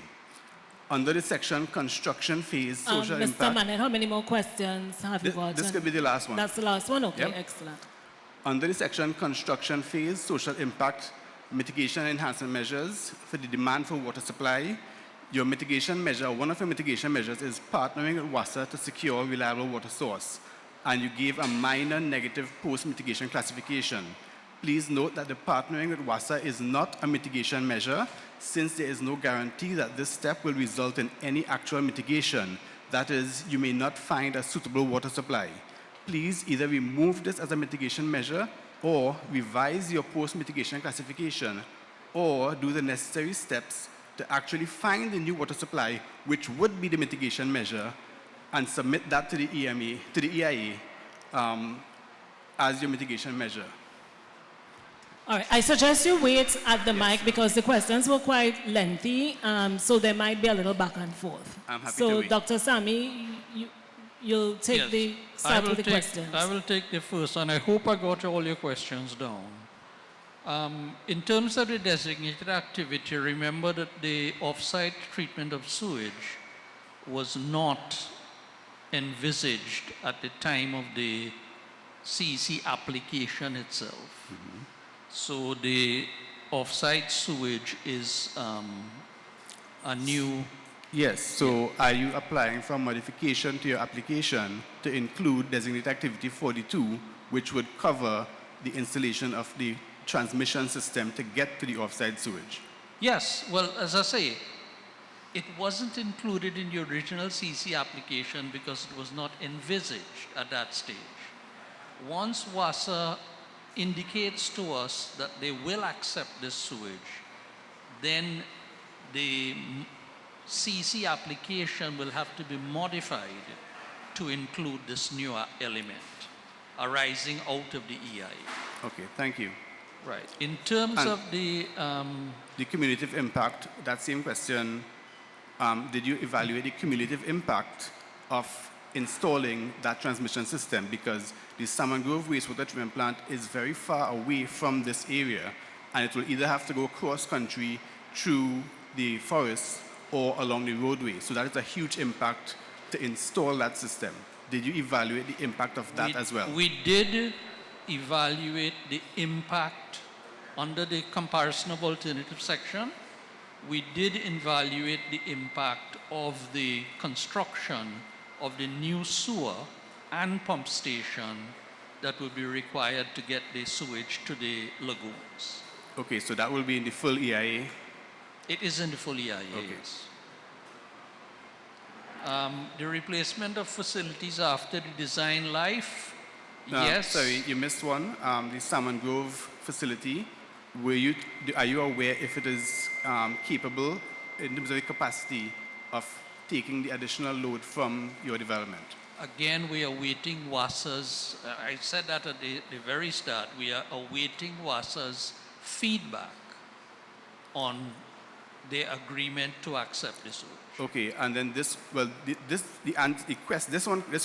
Speaker 6: Under the section construction phase, social
Speaker 1: Mr.
Speaker 6: impact.
Speaker 1: Manet, how many more questions have you got?
Speaker 6: This could be the last one.
Speaker 1: That's the last one? Okay,
Speaker 6: Yep.
Speaker 1: excellent.
Speaker 6: Under the section construction phase, social impact, mitigation and enhancement measures for the demand for water supply, your mitigation measure, one of your mitigation measures is partnering with WASA to secure reliable water source. And you gave a minor negative post-mitigation classification. Please note that the partnering with WASA is not a mitigation measure, since there is no guarantee that this step will result in any actual mitigation. That is, you may not find a suitable water supply. Please either remove this as a mitigation measure or revise your post-mitigation classification or do the necessary steps to actually find the new water supply, which would be the mitigation measure, and submit that to the EIA as your mitigation measure.
Speaker 1: All right, I suggest you wait at the mic because the questions were quite lengthy, so there might be a little back and forth.
Speaker 6: I'm happy to
Speaker 1: so,
Speaker 6: wait.
Speaker 1: Dr. Sammy, you'll take
Speaker 3: Yes,
Speaker 1: start with the questions.
Speaker 3: I will take the first, and I hope I got all your questions down. In terms of the designated activity, remember that the off-site treatment of sewage was not envisaged at the time of the CEC application itself. So the off-site sewage is a new.
Speaker 6: Yes, so are you applying for modification to your application to include designated activity 42, which would cover the installation of the transmission system to get to the off-site sewage?
Speaker 3: Yes, well, as I say, it wasn't included in the original CC application because it was not envisaged at that stage. Once WASA indicates to us that they will accept this sewage, then the CC application will have to be modified to include this new element arising out of the EIA.
Speaker 6: Okay, thank you.
Speaker 3: Right. In terms
Speaker 6: And
Speaker 3: of the
Speaker 6: cumulative impact, that same question, did you evaluate the cumulative impact of installing that transmission system? Because the Salmon Grove wastewater treatment plant is very far away from this area, and it will either have to go cross-country through the forest or along the roadway. So that is a huge impact to install that system. Did you evaluate the impact of that as well?
Speaker 3: We did evaluate the impact under the comparison of alternative section. We did evaluate the impact of the construction of the new sewer and pump station that will be required to get the sewage to the lagoons.
Speaker 6: Okay, so that will be in the full EIA?
Speaker 3: It is in the full EIA,
Speaker 6: Okay.
Speaker 3: yes. The replacement of facilities after the design life, yes.
Speaker 6: Sorry, you missed one. The Salmon Grove facility. Are you aware if it is capable in terms of the capacity of taking the additional load from your development?
Speaker 3: Again, we are awaiting WASA's, I said that at the very start, we are awaiting WASA's feedback on their agreement to accept this sewage.
Speaker 6: Okay, and then this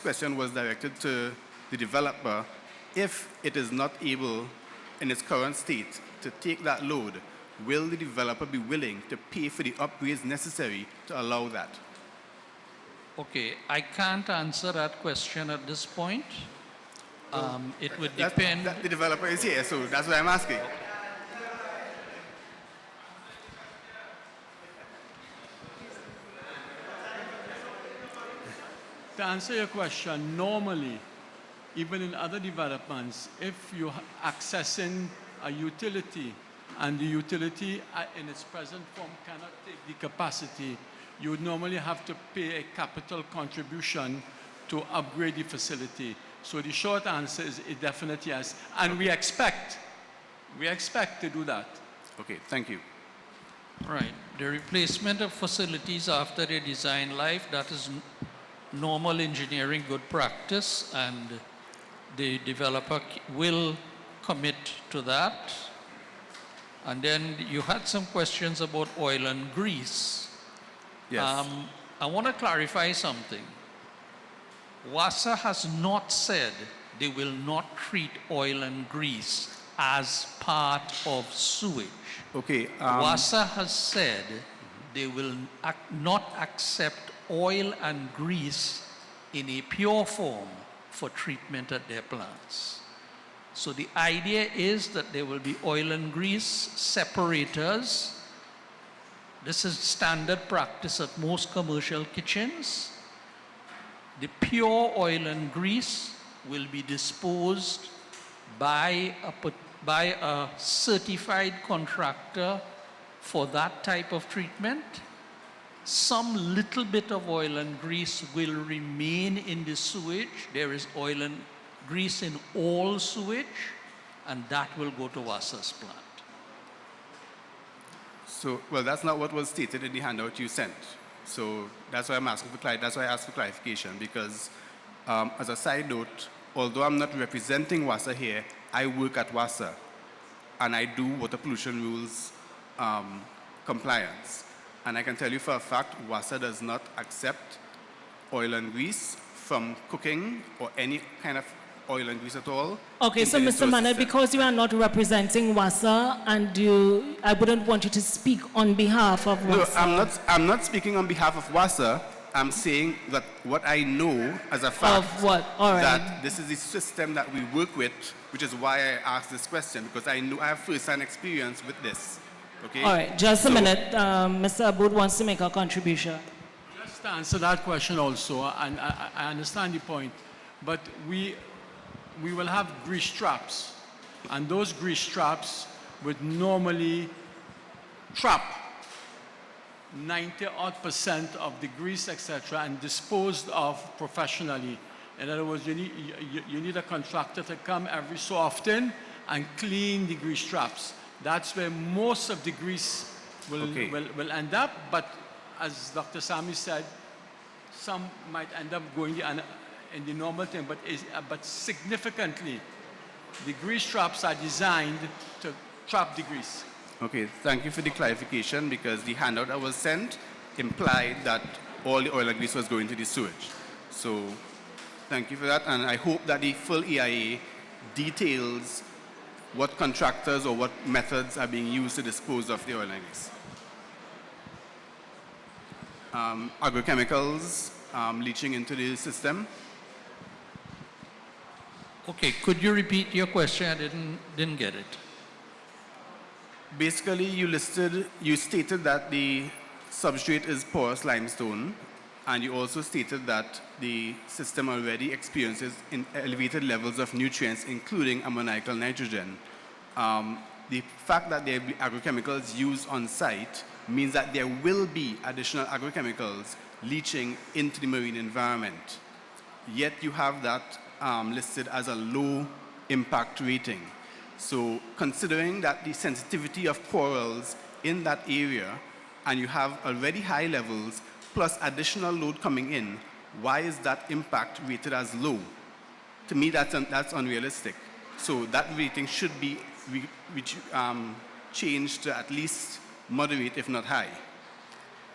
Speaker 6: question was directed to the developer. If it is not able in its current state to take that load, will the developer be willing to pay for the upgrades necessary to allow that?
Speaker 3: Okay, I can't answer that question at this point. It would depend.
Speaker 6: The developer is here, so that's what I'm asking.
Speaker 7: To answer your question, normally, even in other developments, if you're accessing a utility and the utility in its present form cannot take the capacity, you would normally have to pay a capital contribution to upgrade the facility. So the short answer is a definite yes. And we expect to do that.
Speaker 6: Okay, thank you.
Speaker 3: Right. The replacement of facilities after their design life, that is normal engineering good practice, and the developer will commit to that. And then you had some questions about oil and grease.
Speaker 6: Yes.
Speaker 3: I want to clarify something. WASA has not said they will not treat oil and grease as part of sewage.
Speaker 6: Okay.
Speaker 3: WASA has said they will not accept oil and grease in a pure form for treatment at their plants. So the idea is that there will be oil and grease separators. This is standard practice at most commercial kitchens. The pure oil and grease will be disposed by a certified contractor for that type of treatment. Some little bit of oil and grease will remain in the sewage. There is oil and grease in all sewage, and that will go to WASA's plant.
Speaker 6: So, well, that's not what was stated in the handout you sent. So that's why I'm asking for that's why I asked for clarification, because as a side note, although I'm not representing WASA here, I work at WASA, and I do water pollution rules compliance. And I can tell you for a fact, WASA does not accept oil and grease from cooking or any kind of oil and grease at all.
Speaker 1: Okay, so Mr. Manner, because you are not representing WASA, and I wouldn't want you to speak on behalf of WASA.
Speaker 6: No, I'm not speaking on behalf of WASA. I'm saying that what I know as a fact,
Speaker 1: Of what? All right.
Speaker 6: that this is the system that we work with, which is why I asked this question, because I know I have first-hand experience with this. Okay?
Speaker 1: All right, just a
Speaker 6: So-
Speaker 1: minute. Mr. Aboud wants to make a contribution.
Speaker 7: Just to answer that question also, and I understand the point, but we will have grease traps, and those grease traps would normally trap 90% of the grease, etc., and disposed of professionally. In other words, you need a contractor to come every so often and clean the grease traps. That's where most of the grease will end up, but as Dr. Sammy said, some might end up going in the normal thing, but significantly, the grease traps are designed to trap the grease.
Speaker 6: Okay, thank you for the clarification, because the handout that was sent implied that all the oil and grease was going to the sewage. So thank you for that, and I hope that the full EIA details what contractors or what methods are being used to dispose of the oil and grease. Agrochemicals leaching into the system.
Speaker 3: Okay, could you repeat your question? I didn't get it.
Speaker 6: Basically, you stated that the substrate is porous limestone, and you also stated that the system already experiences elevated levels of nutrients, including ammoniacal nitrogen. The fact that there will be agrochemicals used on site means that there will be additional agrochemicals leaching into the marine environment. Yet you have that listed as a low impact rating. So considering that the sensitivity of corals in that area, and you have already high levels plus additional load coming in, why is that impact rated as low? To me, that's unrealistic. So that rating should be changed to at least moderate, if not high.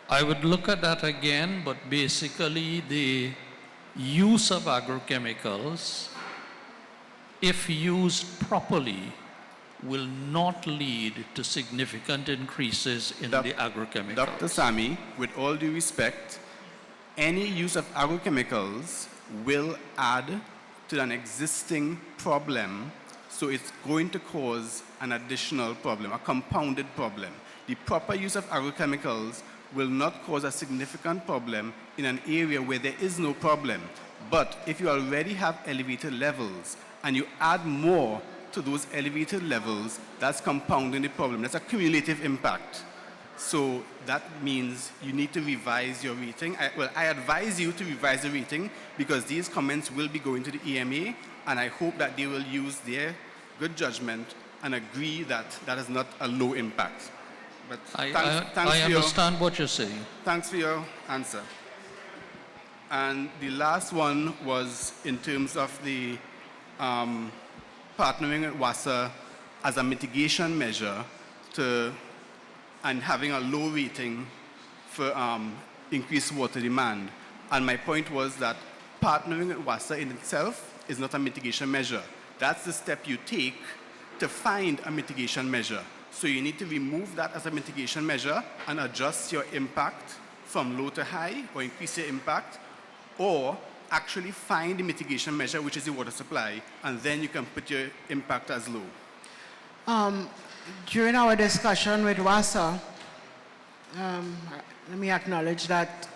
Speaker 3: I would look at that again, but basically the use of agrochemicals, if used properly, will not lead to significant increases in the agrochemicals.
Speaker 6: Dr. Sammy, with all due respect, any use of agrochemicals will add to an existing problem, so it's going to cause an additional problem, a compounded problem. The proper use of agrochemicals will not cause a significant problem in an area where there is no problem. But if you already have elevated levels and you add more to those elevated levels, that's compounding the problem. That's a cumulative impact. So that means you need to revise your rating. I advise you to revise the rating, because these comments will be going to the EMA, and I hope that they will use their good judgment and agree that that is not a low impact. But
Speaker 3: I understand what you're saying.
Speaker 6: Thanks for your answer. And the last one was in terms of the partnering with WASA as a mitigation measure and having a low rating for increased water demand. And my point was that partnering with WASA in itself is not a mitigation measure. That's the step you take to find a mitigation measure. So you need to remove that as a mitigation measure and adjust your impact from low to high, or increase your impact, or actually find the mitigation measure, which is the water supply, and then you can put your impact as low.
Speaker 4: During our discussion with WASA, let me acknowledge that,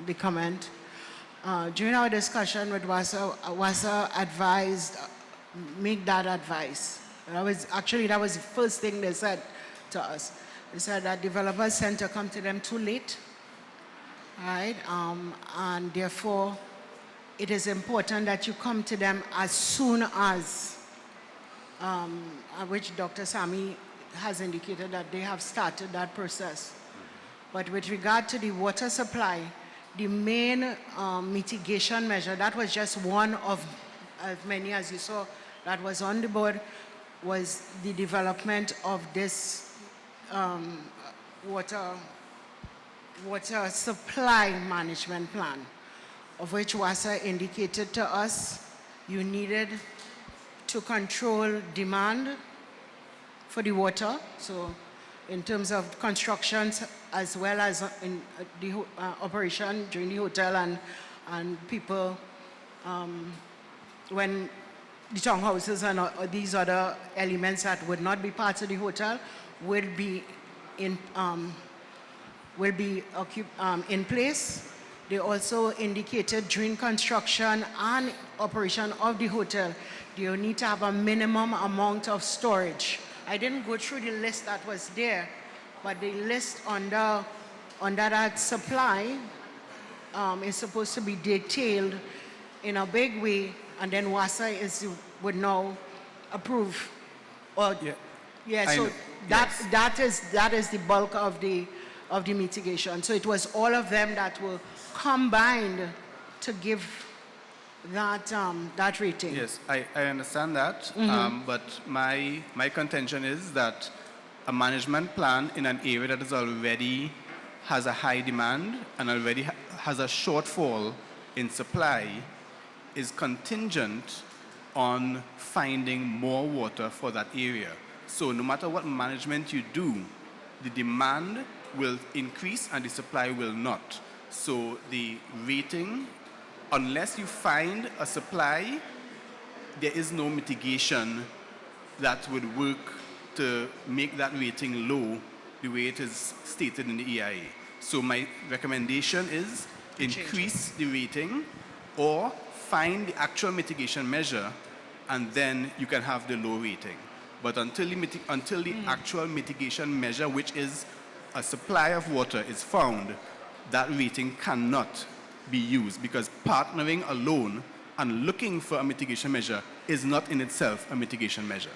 Speaker 4: the comment. During our discussion with WASA advised, make that advice. That was the first thing they said to us. They said that developers tend to come to them too late, right? And therefore, it is important that you come to them as soon as, which Dr. Sammy has indicated that they have started that process. But with regard to the water supply, the main mitigation measure, that was just one of as many as you saw that was on the board, was the development of this water supply management plan, of which WASA indicated to us you needed to control demand for the water. So in terms of constructions as well as in the operation during the hotel and people when the townhouses and these other elements that would not be part of the hotel will be in place. They also indicated during construction and operation of the hotel, you need to have a minimum amount of storage. I didn't go through the list that was there, but the list under that supply is supposed to be detailed in a big way, and then WASA would now approve. Or, so that is the bulk of the mitigation. So it was all of them that were combined to give that rating.
Speaker 6: Yes, I understand that, but my contention is that a management plan in an area that is already has a high demand and already has a shortfall in supply is contingent on finding more water for that area. So no matter what management you do, the demand will increase and the supply will not. So the rating, unless you find a supply, there is no mitigation that would work to make that rating low the way it is stated in the EIA. So my recommendation is increase the rating or find the actual mitigation measure and then you can have the low rating. But until the actual mitigation measure, which is a supply of water, is found, that rating cannot be used because partnering alone and looking for a mitigation measure is not in itself a mitigation measure.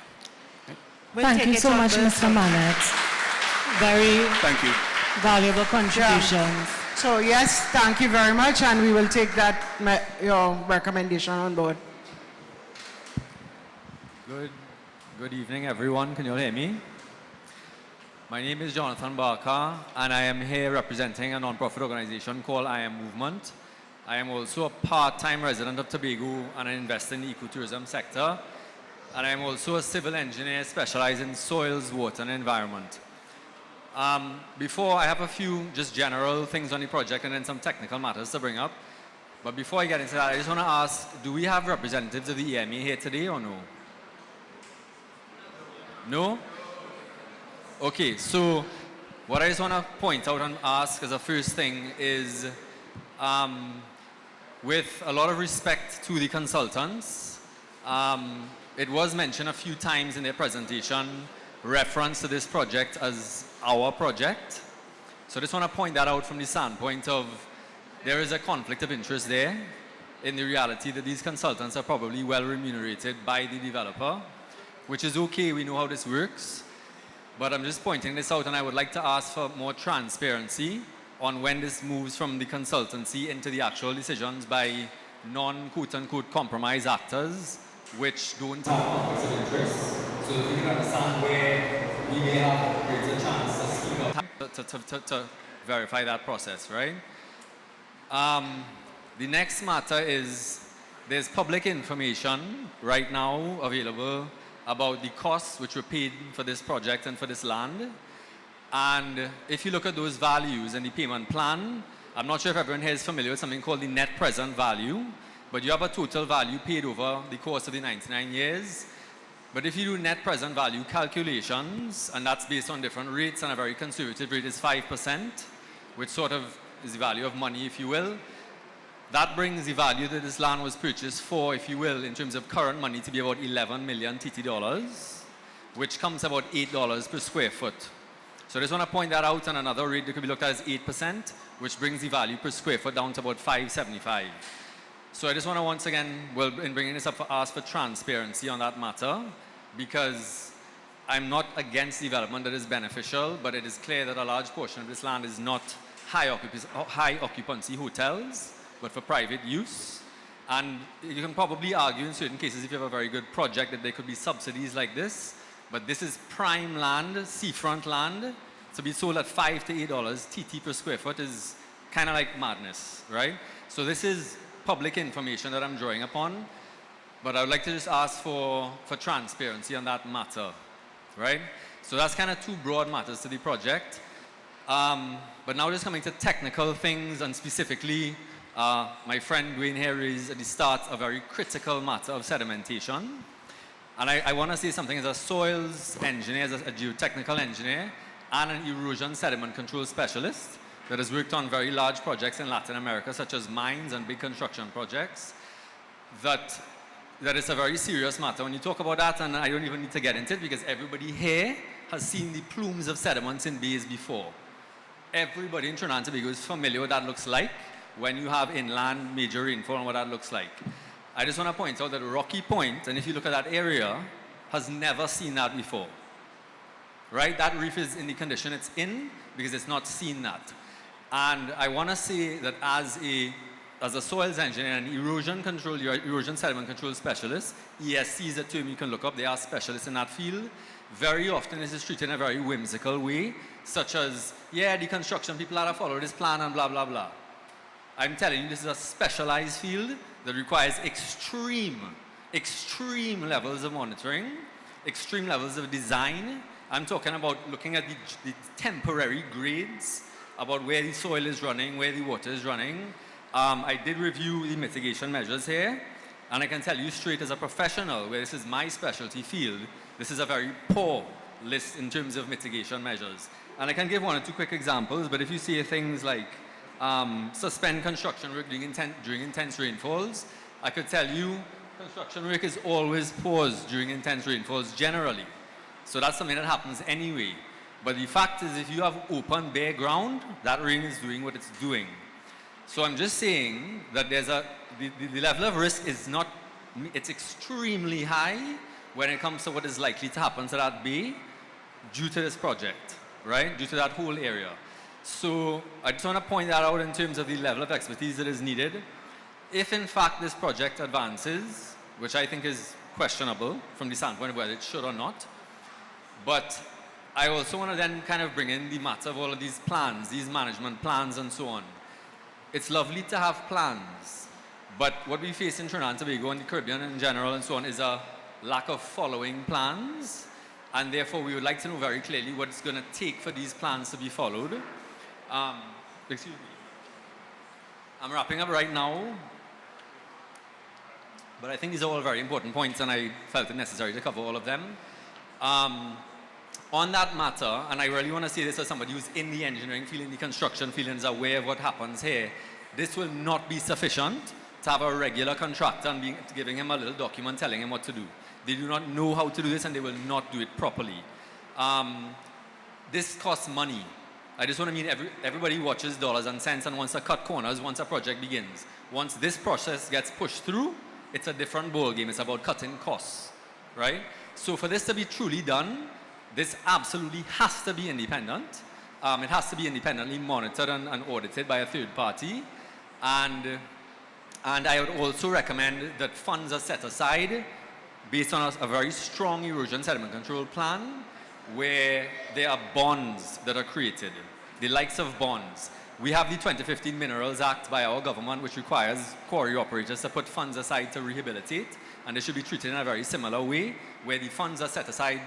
Speaker 1: Thank you so much, Mr. Manet. Very
Speaker 6: Thank you.
Speaker 1: valuable contributions.
Speaker 4: So yes, thank you very much, and we will take your recommendation on board.
Speaker 8: Good evening, everyone. Can you all hear me? My name is Jonathan Barker, and I am here representing a non-profit organization called I Am Movement. I am also a part-time resident of Tobago and I invest in the ecotourism sector. And I am also a civil engineer specialized in soils, water, and environment. Before, I have a few just general things on the project and then some technical matters to bring up. But before I get into that, I just want to ask, do we have representatives of the EMA here today or no? No? Okay, so what I just want to point out and ask as a first thing is, with a lot of respect to the consultants, it was mentioned a few times in their presentation, reference to this project as our project. So I just want to point that out from the standpoint of there is a conflict of interest there in the reality that these consultants are probably well remunerated by the developer, which is okay, we know how this works. But I'm just pointing this out and I would like to ask for more transparency on when this moves from the consultancy into the actual decisions by non-quote-unquote compromise actors, which don't have conflicts of interest. So if you can understand where we may have a greater chance to speak up to verify that process, right? The next matter is there's public information right now available about the costs which were paid for this project and for this land. And if you look at those values in the payment plan, I'm not sure if everyone here is familiar with something called the net present value, but you have a total value paid over the course of the 99 years. But if you do net present value calculations, and that's based on different rates, and a very conservative rate is 5%, which sort of is the value of money, if you will, that brings the value that this land was purchased for, if you will, in terms of current money to be about 11 million TT dollars, which comes about $8 per square foot. So I just want to point that out, and another rate that could be looked at is 8%, which brings the value per square foot down to about $5.75. So I just want to once again, well, in bringing this up, ask for transparency on that matter, because I'm not against development that is beneficial, but it is clear that a large portion of this land is not high occupancy hotels, but for private use. And you can probably argue in certain cases, if you have a very good project, that there could be subsidies like this, but this is prime land, seafront land, to be sold at $5 to $8 TT per square foot is kind of like madness, right? So this is public information that I'm drawing upon, but I would like to just ask for transparency on that matter, right? So that's kind of two broad matters to the project. But now just coming to technical things, and specifically, my friend Dwayne here raised at the start a very critical matter of sedimentation. And I want to say something as a soils engineer, as a geotechnical engineer, and an erosion sediment control specialist that has worked on very large projects in Latin America, such as mines and big construction projects, that it's a very serious matter. When you talk about that, and I don't even need to get into it because everybody here has seen the plumes of sediments in bays before. Everybody in Trinidad and Tobago is familiar with what that looks like when you have inland major rainfall and what that looks like. I just want to point out that Rocky Point, and if you look at that area, has never seen that before. Right? That reef is in the condition it's in because it's not seen that. And I want to say that as a soils engineer and erosion sediment control specialist, ESC is a term you can look up, they are specialists in that field. Very often this is treated in a very whimsical way, such as, yeah, the construction people have to follow this plan and blah, blah, blah. I'm telling you, this is a specialized field that requires extreme levels of monitoring, extreme levels of design. I'm talking about looking at the temporary grades, about where the soil is running, where the water is running. I did review the mitigation measures here, and I can tell you straight as a professional, where this is my specialty field, this is a very poor list in terms of mitigation measures. And I can give one or two quick examples, but if you see things like suspend construction work during intense rainfalls, I could tell you construction work is always paused during intense rainfalls generally. So that's something that happens anyway. But the fact is, if you have open, bare ground, that rain is doing what it's doing. So I'm just saying that there's the level of risk is not, it's extremely high when it comes to what is likely to happen to that bay due to this project, right? Due to that whole area. So I just want to point that out in terms of the level of expertise that is needed. If in fact this project advances, which I think is questionable from the standpoint of whether it should or not, but I also want to then kind of bring in the matter of all of these plans, these management plans and so on. It's lovely to have plans, but what we face in Trinidad and Tobago and the Caribbean in general and so on is a lack of following plans, and therefore we would like to know very clearly what it's going to take for these plans to be followed. Excuse me. I'm wrapping up right now, but I think these are all very important points and I felt it necessary to cover all of them. On that matter, and I really want to say this as somebody who's in the engineering field, in the construction field, and is aware of what happens here, this will not be sufficient to have a regular contractor and giving him a little document telling him what to do. They do not know how to do this and they will not do it properly. This costs money. I just want to mean everybody watches dollars and cents and wants to cut corners once a project begins. Once this process gets pushed through, it's a different ball game. It's about cutting costs, right? So for this to be truly done, this absolutely has to be independent. It has to be independently monitored and audited by a third party. And I would also recommend that funds are set aside based on a very strong erosion sediment control plan where there are bonds that are created, the likes of bonds. We have the 2015 Minerals Act by our government, which requires quarry operators to put funds aside to rehabilitate, and they should be treated in a very similar way, where the funds are set aside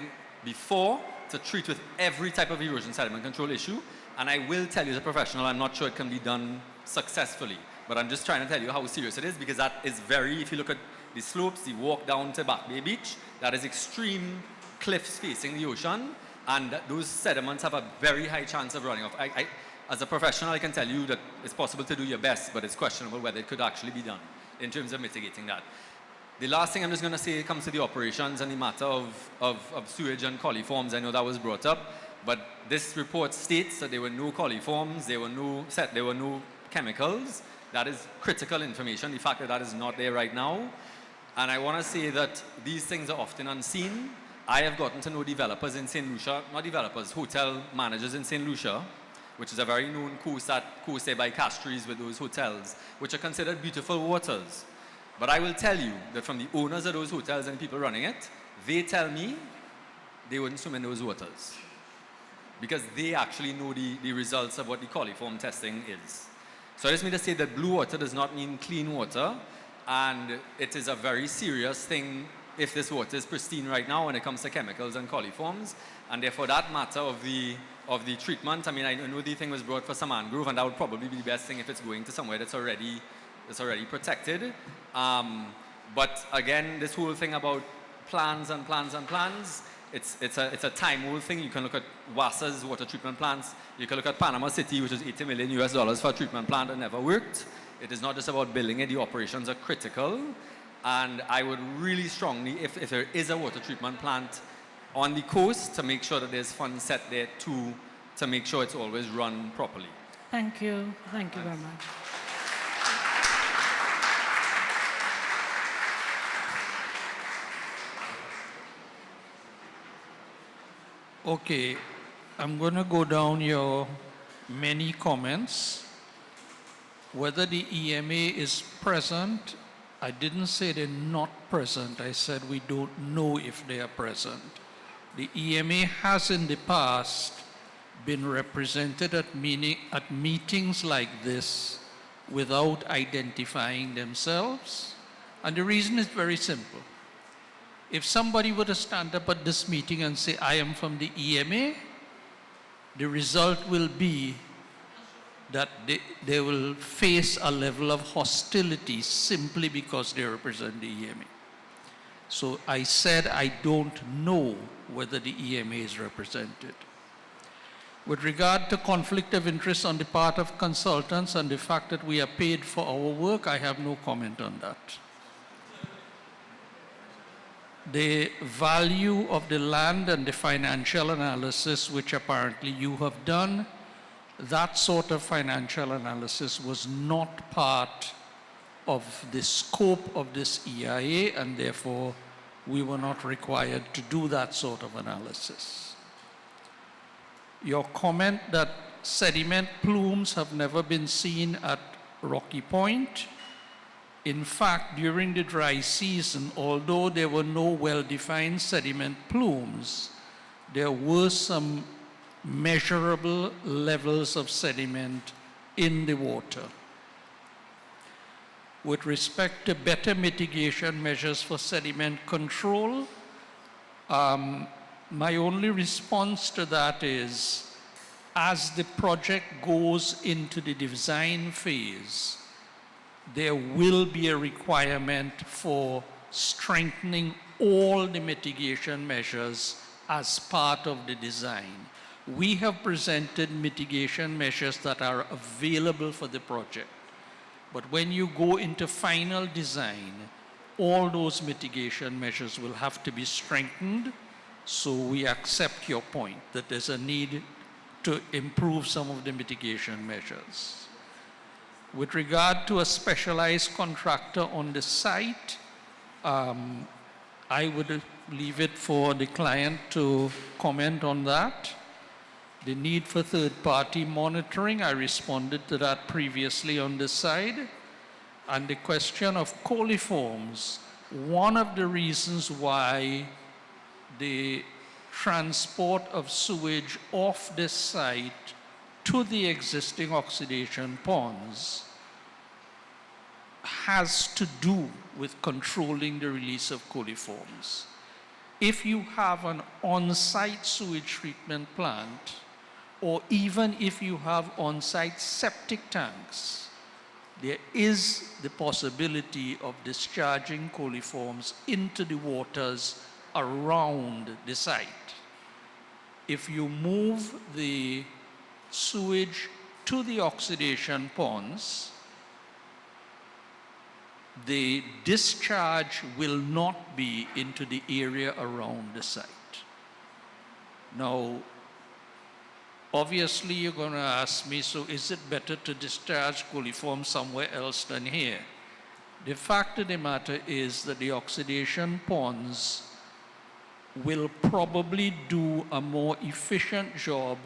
Speaker 8: before to treat with every type of erosion sediment control issue. And I will tell you as a professional, I'm not sure it can be done successfully, but I'm just trying to tell you how serious it is, because that is very, if you look at the slopes, the walk down to Back Bay Beach, that is extreme cliffs facing the ocean, and those sediments have a very high chance of running off. As a professional, I can tell you that it's possible to do your best, but it's questionable whether it could actually be done in terms of mitigating that. The last thing I'm just going to say comes to the operations and the matter of sewage and coliforms. I know that was brought up, but this report states that there were no coliforms, there were no chemicals. That is critical information, the fact that that is not there right now. And I want to say that these things are often unseen. I have gotten to know developers in St. Lucia, not developers, hotel managers in St. Lucia, which is a very known coast by Castries with those hotels, which are considered beautiful waters. But I will tell you that from the owners of those hotels and people running it, they tell me they wouldn't swim in those waters because they actually know the results of what the coliform testing is. So I just mean to say that blue water does not mean clean water, and it is a very serious thing if this water is pristine right now when it comes to chemicals and coliforms. And therefore that matter of the treatment, I mean, I know the thing was brought for some mangrove, and that would probably be the best thing if it's going to somewhere that's already protected. But again, this whole thing about plans and plans and plans, it's a time-old thing. You can look at WASA's water treatment plants. You can look at Panama City, which is $80 million for a treatment plant that never worked. It is not just about building it. The operations are critical. And I would really strongly, if there is a water treatment plant on the coast, to make sure that there's funds set there to make sure it's always run properly.
Speaker 1: Thank you. Thank you very much.
Speaker 9: Okay, I'm going to go down your many comments. Whether the EMA is present, I didn't say they're not present. I said we don't know if they are present. The EMA has in the past been represented at meetings like this without identifying themselves. And the reason is very simple. If somebody were to stand up at this meeting and say, I am from the EMA, the result will be that they will face a level of hostility simply because they represent the EMA. So I said I don't know whether the EMA is represented. With regard to conflict of interest on the part of consultants and the fact that we are paid for our work, I have no comment on that. The value of the land and the financial analysis, which apparently you have done, that sort of financial analysis was not part of the scope of this EIA, and therefore we were not required to do that sort of analysis. Your comment that sediment plumes have never been seen at Rocky Point. In fact, during the dry season, although there were no well-defined sediment plumes, there were some measurable levels of sediment in the water. With respect to better mitigation measures for sediment control, my only response to that is, as the project goes into the design phase, there will be a requirement for strengthening all the mitigation measures as part of the design. We have presented mitigation measures that are available for the project. But when you go into final design, all those mitigation measures will have to be strengthened. So we accept your point that there's a need to improve some of the mitigation measures. With regard to a specialized contractor on the site, I would leave it for the client to comment on that. The need for third-party monitoring, I responded to that previously on this side. And the question of coliforms, one of the reasons why the transport of sewage off this site to the existing oxidation ponds has to do with controlling the release of coliforms. If you have an on-site sewage treatment plant, or even if you have on-site septic tanks, there is the possibility of discharging coliforms into the waters around the site. If you move the sewage to the oxidation ponds, the discharge will not be into the area around the site. Now, obviously you're going to ask me, so is it better to discharge coliform somewhere else than here? The fact of the matter is that the oxidation ponds will probably do a more efficient job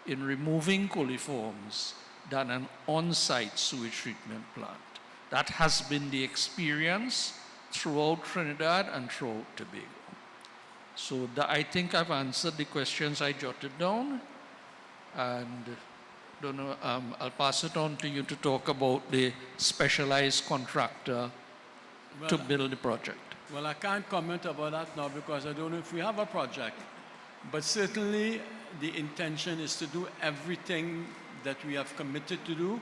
Speaker 9: in removing coliforms than an on-site sewage treatment plant. That has been the experience throughout Trinidad and throughout Tobago. So I think I've answered the questions I jotted down, and don't know, I'll pass it on to you to talk about the specialized contractor to build the project.
Speaker 7: Well, I can't comment about that now because I don't know if we have a project. But certainly the intention is to do everything that we have committed to do.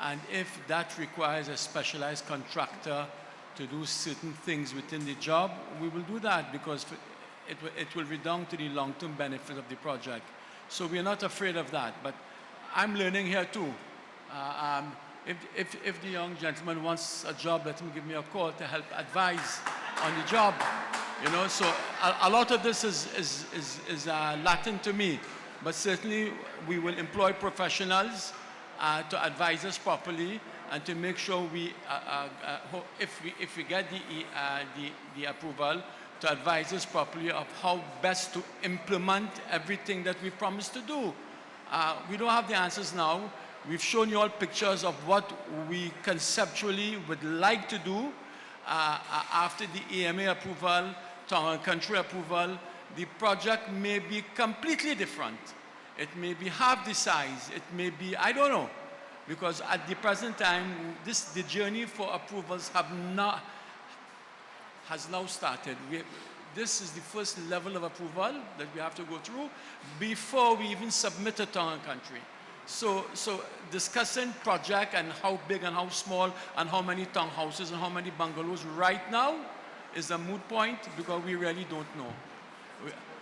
Speaker 7: And if that requires a specialized contractor to do certain things within the job, we will do that because it will redound to the long-term benefit of the project. So we're not afraid of that. But I'm learning here too. If the young gentleman wants a job, let him give me a call to help advise on the job. You know, so a lot of this is Latin to me, but certainly we will employ professionals to advise us properly and to make sure we, if we get the approval, to advise us properly of how best to implement everything that we promised to do. We don't have the answers now. We've shown you all pictures of what we conceptually would like to do after the EMA approval, town and country approval. The project may be completely different. It may be half the size. It may be, I don't know. Because at the present time, the journey for approvals has now started. This is the first level of approval that we have to go through before we even submit a town and country. So discussing project and how big and how small and how many townhouses and how many bungalows right now is a moot point because we really don't know.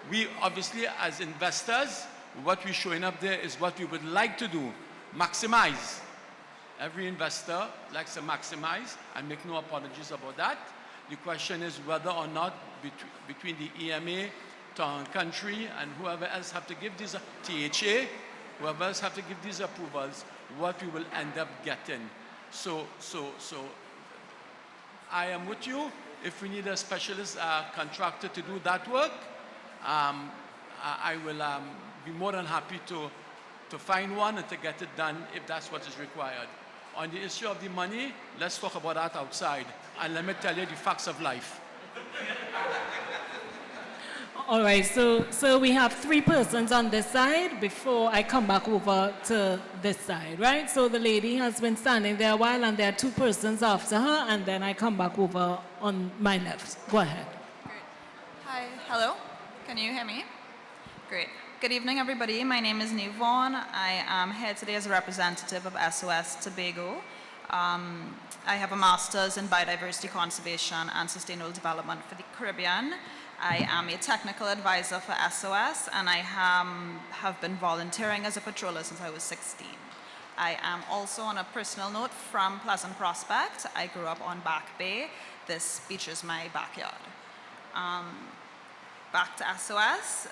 Speaker 7: We obviously as investors, what we're showing up there is what we would like to do, maximize. Every investor likes to maximize and make no apologies about that. The question is whether or not between the EMA, town and country, and whoever else have to give these, THA, whoever else have to give these approvals, what we will end up getting. So I am with you. If we need a specialist contractor to do that work, I will be more than happy to find one and to get it done if that's what is required. On the issue of the money, let's talk about that outside. And let me tell you the facts of life.
Speaker 1: All right, so we have 3 persons on this side before I come back over to this side, right? So the lady has been standing there a while and there are 2 persons after her and then I come back over on my left. Go ahead.
Speaker 10: Great. Hi, hello, can you hear me? Great. Good evening, everybody. My name is Nivon. I am here today as a representative of SOS Tobago. I have a master's in biodiversity conservation and sustainable development for the Caribbean. I am a technical advisor for SOS, and I have been volunteering as a patroller since I was 16. I am also, on a personal note, from Pleasant Prospect. I grew up on Back Bay. This beach is my backyard. Back to SOS.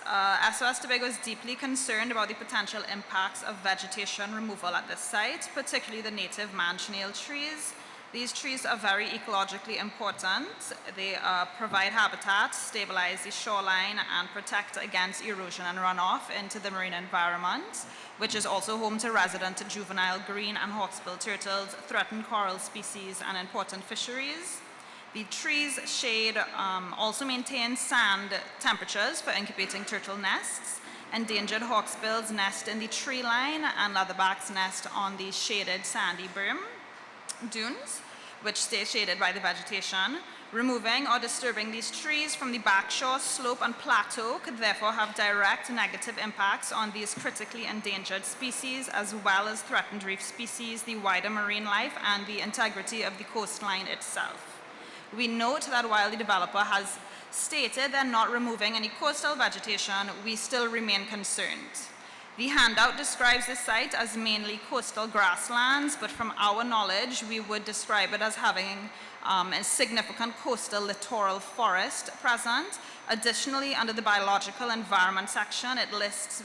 Speaker 10: SOS Tobago is deeply concerned about the potential impacts of vegetation removal at this site, particularly the native man-chenille trees. These trees are very ecologically important. They provide habitat, stabilize the shoreline, and protect against erosion and runoff into the marine environment, which is also home to resident juvenile green and hawksbill turtles, threatened coral species, and important fisheries. The trees' shade also maintains sand temperatures for incubating turtle nests. Endangered hawksbills nest in the tree line, and leatherbacks nest on the shaded sandy berm dunes, which stay shaded by the vegetation. Removing or disturbing these trees from the backshore, slope, and plateau could therefore have direct negative impacts on these critically endangered species, as well as threatened reef species, the wider marine life, and the integrity of the coastline itself. We note that while the developer has stated they're not removing any coastal vegetation, we still remain concerned. The handout describes this site as mainly coastal grasslands, but from our knowledge, we would describe it as having a significant coastal littoral forest present. Additionally, under the biological environment section, it lists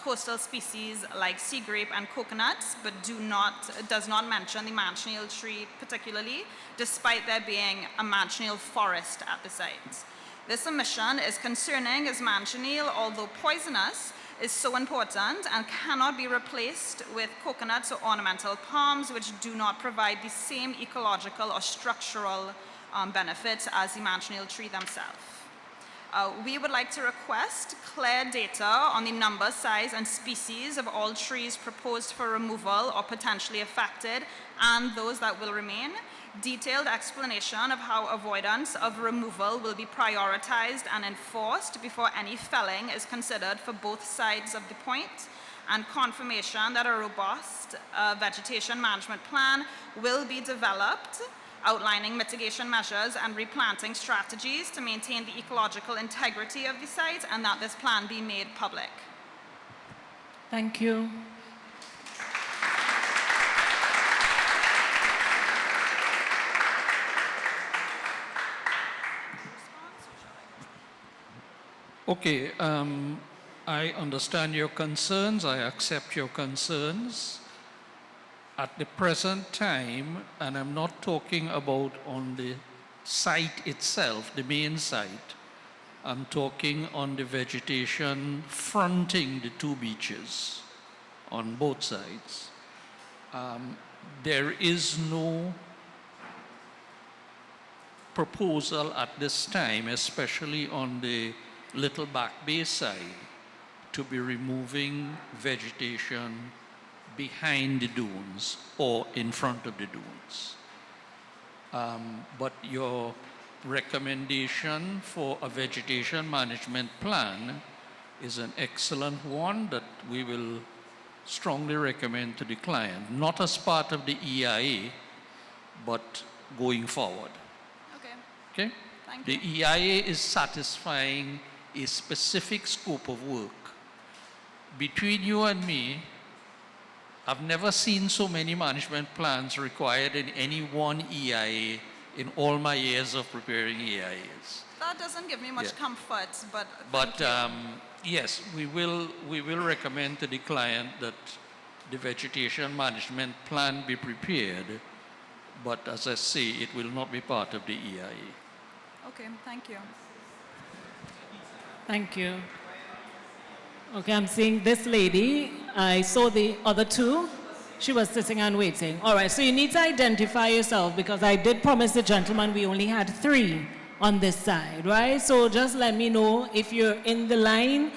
Speaker 10: coastal species like sea grape and coconuts, but does not mention the man-chenille tree particularly, despite there being a man-chenille forest at the site. This omission is concerning as man-chenille, although poisonous, is so important and cannot be replaced with coconuts or ornamental palms, which do not provide the same ecological or structural benefits as the man-chenille tree themselves. We would like to request clear data on the number, size, and species of all trees proposed for removal or potentially affected, and those that will remain. detailed explanation of how avoidance of removal will be prioritized and enforced before any felling is considered for both sides of the point, and confirmation that a robust vegetation management plan will be developed outlining mitigation measures and replanting strategies to maintain the ecological integrity of the site, and that this plan be made public.
Speaker 1: Thank you.
Speaker 9: Okay, I understand your concerns. I accept your concerns. At the present time, and I'm not talking about on the site itself, the main site, I'm talking on the vegetation fronting the two beaches on both sides. There is no proposal at this time, especially on the Little Back Bay side, to be removing vegetation behind the dunes or in front of the dunes. But your recommendation for a vegetation management plan is an excellent one that we will strongly recommend to the client, not as part of the EIA, but going forward.
Speaker 10: Okay,
Speaker 9: Okay?
Speaker 10: thank
Speaker 9: The
Speaker 10: you.
Speaker 9: EIA is satisfying a specific scope of work. Between you and me, I've never seen so many management plans required in any one EIA in all my years of preparing EIAs.
Speaker 10: That doesn't give me much
Speaker 9: Yeah.
Speaker 10: comfort, but
Speaker 9: But
Speaker 10: thank you.
Speaker 9: yes, we will recommend to the client that the vegetation management plan be prepared, but as I say, it will not be part of the EIA.
Speaker 10: Okay, thank you.
Speaker 1: Thank you. Okay, I'm seeing this lady. I saw the other two. She was sitting and waiting. All right, so you need to identify yourself because I did promise the gentleman we only had 3 on this side, right? So just let me know if you're in the line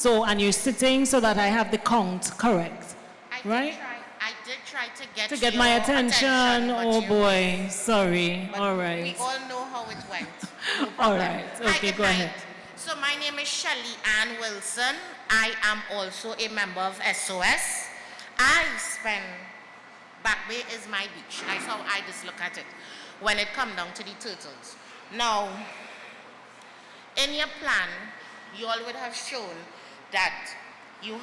Speaker 1: and you're sitting so that I have the count correct, right?
Speaker 11: I did try to get
Speaker 1: To get
Speaker 11: your
Speaker 1: my attention.
Speaker 11: but
Speaker 1: Oh
Speaker 11: you-
Speaker 1: boy, sorry.
Speaker 11: but
Speaker 1: All right.
Speaker 11: We all know how it went. No
Speaker 1: All
Speaker 11: problem.
Speaker 1: right,
Speaker 11: Hi,
Speaker 1: okay,
Speaker 11: good
Speaker 1: go
Speaker 11: night.
Speaker 1: ahead.
Speaker 11: So my name is Shelly Ann Wilson. I am also a member of SOS. I spend, Back Bay is my beach. That's how I just look at it when it comes down to the turtles. Now, in your plan, you all would have shown that you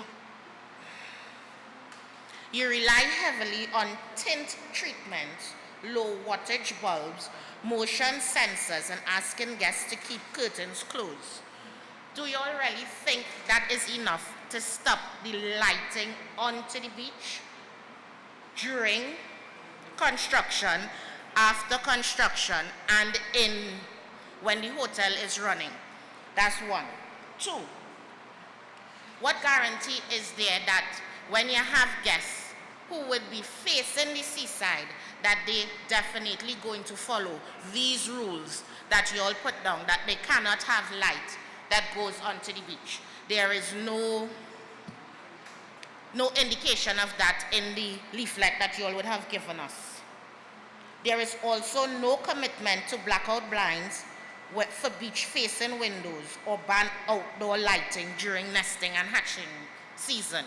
Speaker 11: rely heavily on tint treatment, low wattage bulbs, motion sensors, and asking guests to keep curtains closed. Do you all really think that is enough to stop the lighting onto the beach during construction, after construction, and when the hotel is running? That's 1. 2, what guarantee is there that when you have guests who would be facing the seaside, that they definitely going to follow these rules that you all put down, that they cannot have light that goes onto the beach? There is no indication of that in the leaflet that you all would have given us. There is also no commitment to blackout blinds for beach-facing windows or ban outdoor lighting during nesting and hatching season.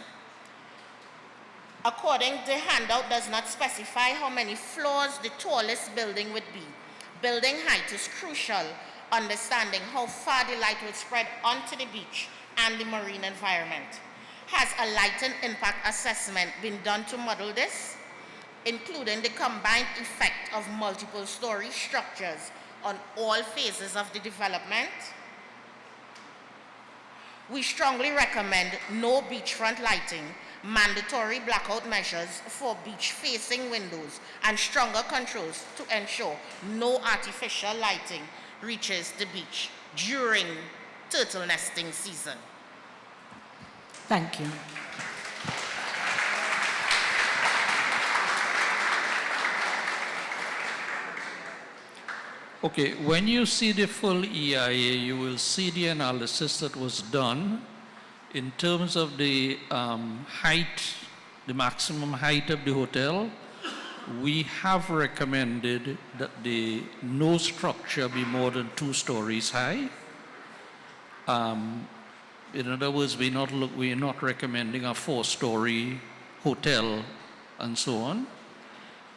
Speaker 11: According, the handout does not specify how many floors the tallest building would be. Building height is crucial, understanding how far the light will spread onto the beach and the marine environment. Has a lighting impact assessment been done to model this, including the combined effect of multiple story structures on all phases of the development? We strongly recommend no beachfront lighting, mandatory blackout measures for beach-facing windows, and stronger controls to ensure no artificial lighting reaches the beach during turtle nesting season.
Speaker 1: Thank you.
Speaker 9: Okay, when you see the full EIA, you will see the analysis that was done in terms of the height, the maximum height of the hotel, we have recommended that no structure be more than 2 stories high. In other words, we're not recommending a 4-story hotel and so on.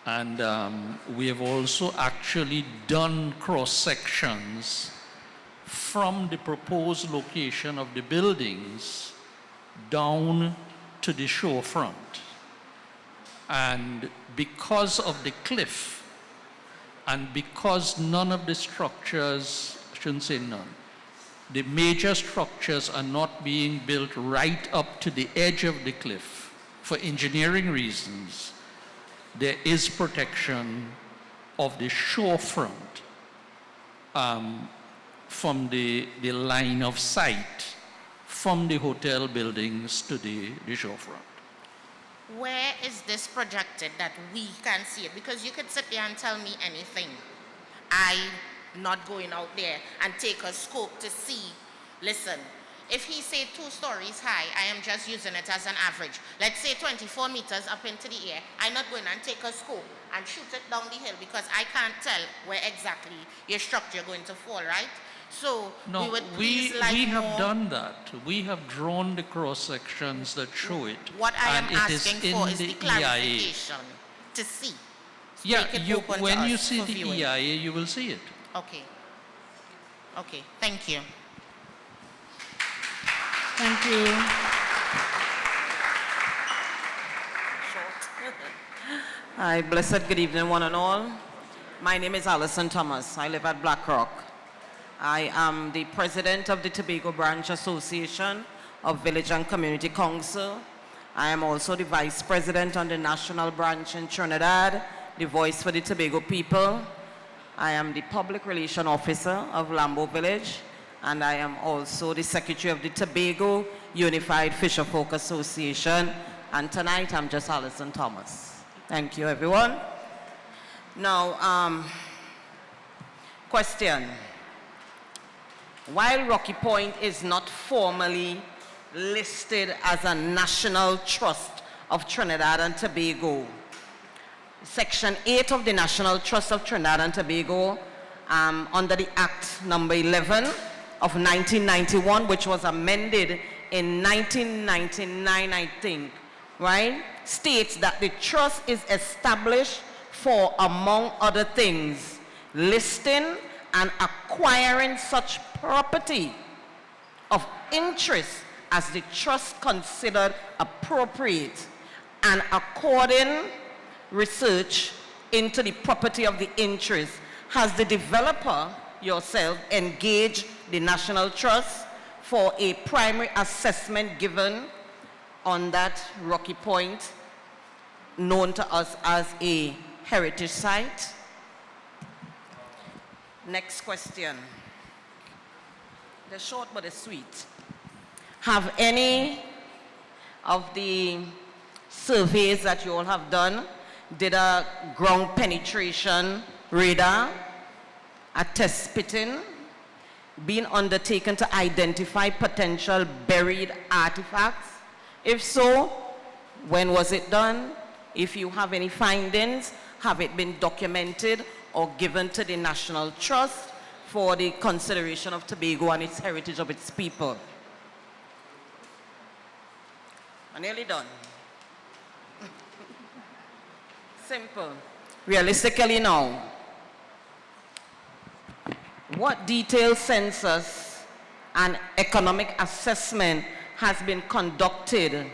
Speaker 9: And we have also actually done cross sections from the proposed location of the buildings down to the shorefront. And because of the cliff, and because none of the structures, I shouldn't say none, the major structures are not being built right up to the edge of the cliff for engineering reasons, there is protection of the shorefront from the line of sight from the hotel buildings to the shorefront.
Speaker 11: Where is this projected that we can see it? Because you could sit there and tell me anything. I'm not going out there and take a scope to see. Listen, if he say 2 stories high, I am just using it as an average. Let's say 24 meters up into the air. I'm not going and take a scope and shoot it down the hill because I can't tell where exactly your structure is going to fall, right? So
Speaker 9: no,
Speaker 11: we would please like
Speaker 9: we
Speaker 11: more.
Speaker 9: have done that. We have drawn the cross sections that show it.
Speaker 11: What I am
Speaker 9: and it is
Speaker 11: asking
Speaker 9: in
Speaker 11: for is the
Speaker 9: EIA.
Speaker 11: clarification to see.
Speaker 9: Yeah,
Speaker 11: Make it
Speaker 9: you,
Speaker 11: open to
Speaker 9: when you
Speaker 11: us
Speaker 9: see
Speaker 11: for
Speaker 9: the
Speaker 11: viewing.
Speaker 9: EIA, you will see it.
Speaker 11: Okay. Okay, thank you.
Speaker 1: Thank you.
Speaker 12: Hi, blessed good evening, one and all. My name is Alison Thomas. I live at Black Rock. I am the president of the Tobago Branch Association of Village and Community Council. I am also the vice president on the national branch in Trinidad, the voice for the Tobago people. I am the public relation officer of Lambo Village, and I am also the secretary of the Tobago Unified Fisherfolk Association. And tonight, I'm just Alison Thomas. Thank you, everyone. Now, question. While Rocky Point is not formally listed as a national trust of Trinidad and Tobago, Section 8 of the National Trust of Trinidad and Tobago, under the Act number 11 of 1991, which was amended in 1999, I think, right, states that the trust is established for, among other things, listing and acquiring such property of interest as the trust considered appropriate, and according research into the property of the interest. Has the developer yourself engaged the National Trust for a primary assessment given on that Rocky Point, known to us as a heritage site? Next question. They're short but they're sweet. Have any of the surveys that you all have done, did a ground penetration radar, a test pitting, been undertaken to identify potential buried artifacts? If so, when was it done? If you have any findings, have it been documented or given to the National Trust for the consideration of Tobago and its heritage of its people? I'm nearly done. Simple. Realistically now, what detailed census and economic assessment has been conducted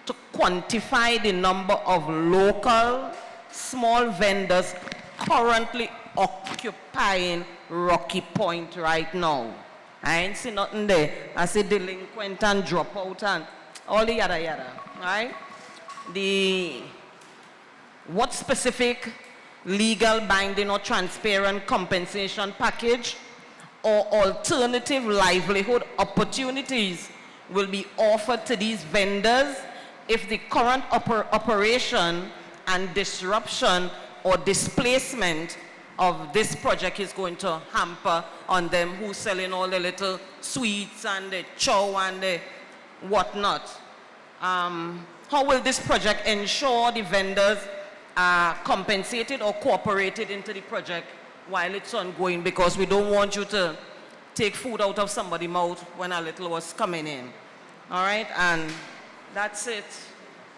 Speaker 12: to quantify the number of local small vendors currently occupying Rocky Point right now? I ain't see nothing there. I see delinquent and dropout and all the yada yada, right? What specific legal binding or transparent compensation package or alternative livelihood opportunities will be offered to these vendors if the current operation and disruption or displacement of this project is going to hamper on them who's selling all the little sweets and the chow and the whatnot? How will this project ensure the vendors are compensated or cooperated into the project while it's ongoing, because we don't want you to take food out of somebody's mouth when a little was coming in. All right, and that's it.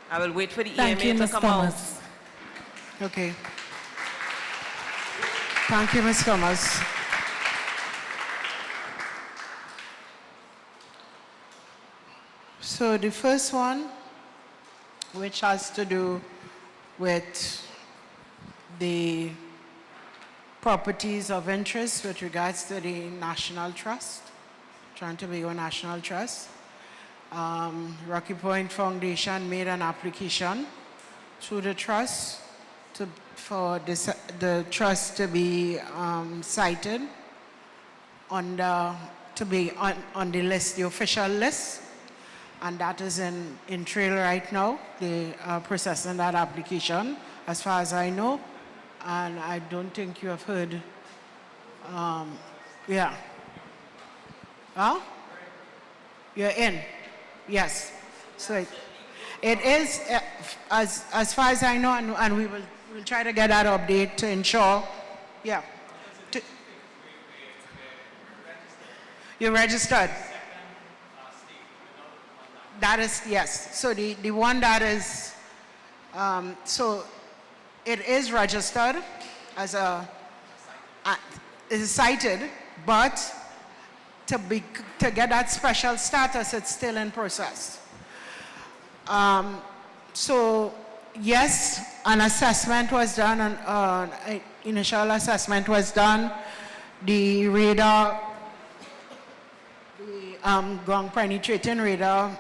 Speaker 12: I will wait for the
Speaker 1: Thank you,
Speaker 12: EMA to
Speaker 1: Ms.
Speaker 12: come
Speaker 1: Thomas.
Speaker 4: Okay. Thank you, Ms. Thomas. So the first one, which has to do with the properties of interest with regards to the National Trust, Tobago National Trust. Rocky Point Foundation made an application to the trust for the trust to be cited on the list, the official list, and that is in trail right now. They are processing that application, as far as I know, and I don't think you have heard. Yeah. Huh? You're in. Yes. So it is, as far as I know, and we'll try to get that update to ensure. Yeah. You're registered. That is, yes. So the one that is, so it is registered as is cited, but to get that special status, it's still in process. So yes, an assessment was done, an initial assessment was done. The radar, the ground penetrating radar